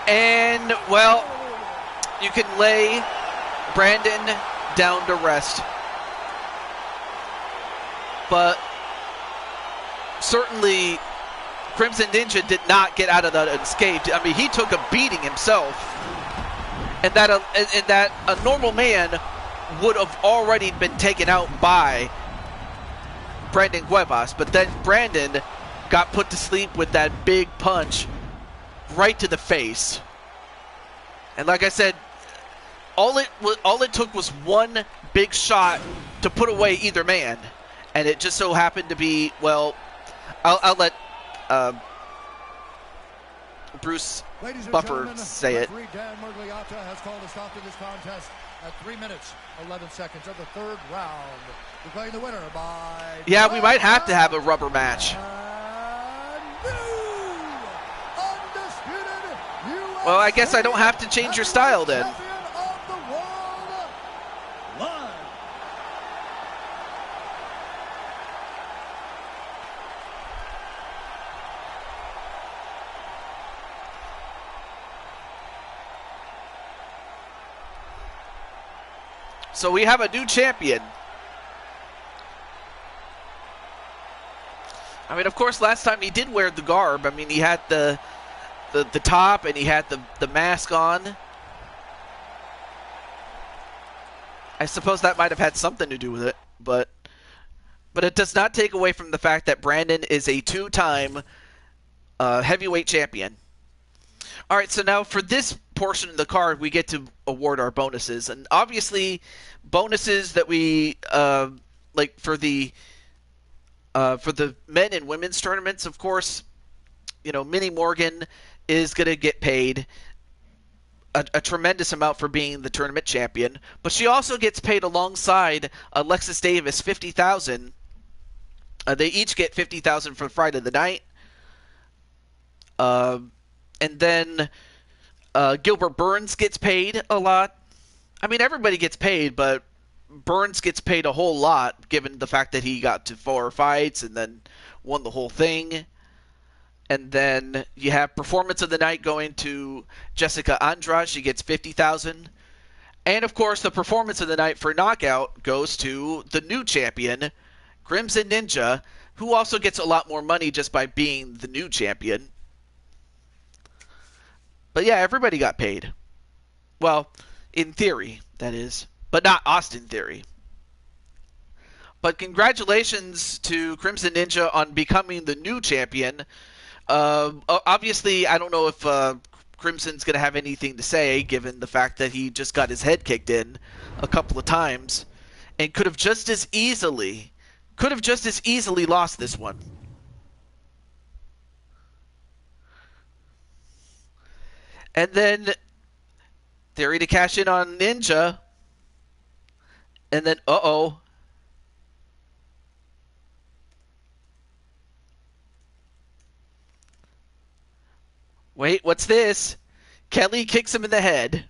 And, well, you can lay Brandon down to rest. But certainly Crimson Ninja did not get out of that unscathed. I mean, he took a beating himself. And that a normal man would have already been taken out by Brandon Cuevas. But then Brandon got put to sleep with that big punch right to the face. And like I said, all it took was one big shot to put away either man. And it just so happened to be, well, I'll let Bruce Buffer say it. Dan Murgliata has called a stop to this contest at 3 minutes, 11 seconds of the third round. Declaring the winner by... Yeah, we might have to have a rubber match. Well, I guess I don't have to change your style then. So we have a new champion. I mean, of course, last time he did wear the garb. I mean, he had the top and he had the mask on. I suppose that might have had something to do with it, but it does not take away from the fact that Brandon is a two-time heavyweight champion. All right, so now for this portion of the card, we get to award our bonuses, and obviously, bonuses that we like for the men and women's tournaments. Of course, you know, Minnie Morgan is going to get paid a tremendous amount for being the tournament champion, but she also gets paid alongside Alexis Davis $50,000. They each get $50,000 for Friday the night. Uh, and then Gilbert Burns gets paid a lot. I mean, everybody gets paid, but Burns gets paid a whole lot given the fact that he got to 4 fights and then won the whole thing. And then you have Performance of the Night going to Jessica Andrade. She gets $50,000. And of course, the Performance of the Night for Knockout goes to the new champion, Crimson Ninja, who also gets a lot more money just by being the new champion. But yeah, everybody got paid. Well, in theory, that is. But not Austin Theory. But congratulations to Crimson Ninja on becoming the new champion. Obviously, I don't know if Crimson's going to have anything to say, given the fact that he just got his head kicked in a couple of times, and could have just as easily lost this one. And then Theory to cash in on Ninja, and then uh-oh. Wait, what's this? Kelly kicks him in the head.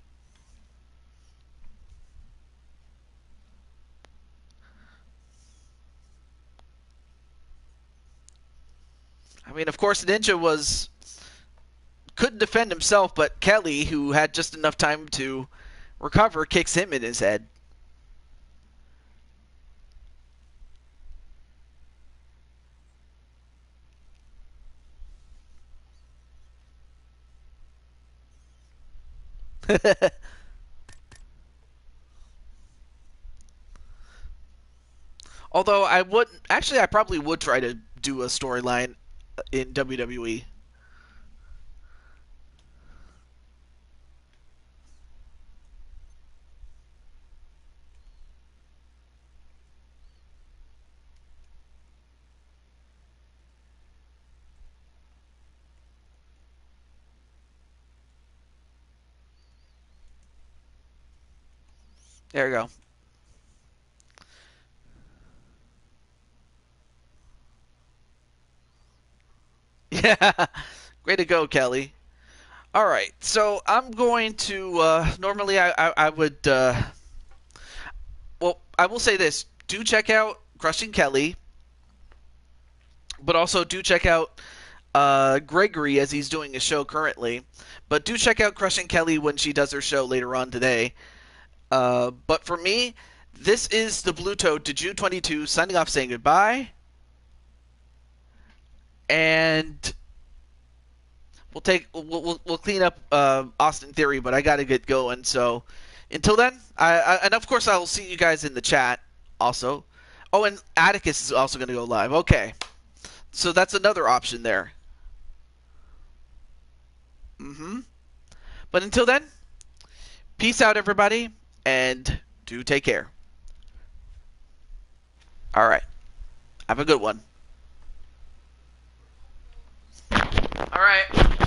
I mean, of course, Ninja couldn't defend himself, but Kelly, who had just enough time to recover, kicks him in his head. Although I probably would try to do a storyline in WWE. There we go. Yeah, way to go, Kelly. All right, so I'm going to. Normally, I would. Well, I will say this: do check out Crushing Kelly, but also do check out Gregory as he's doing a show currently. But do check out Crushing Kelly when she does her show later on today. But for me, this is the Blue Toad to June 22 signing off, saying goodbye. And we'll clean up Austin Theory, but I gotta get going. So until then, and of course I'll see you guys in the chat also. Oh, and Atticus is also gonna go live. Okay, so that's another option there. But until then, peace out, everybody, and do take care. All right, have a good one. All right.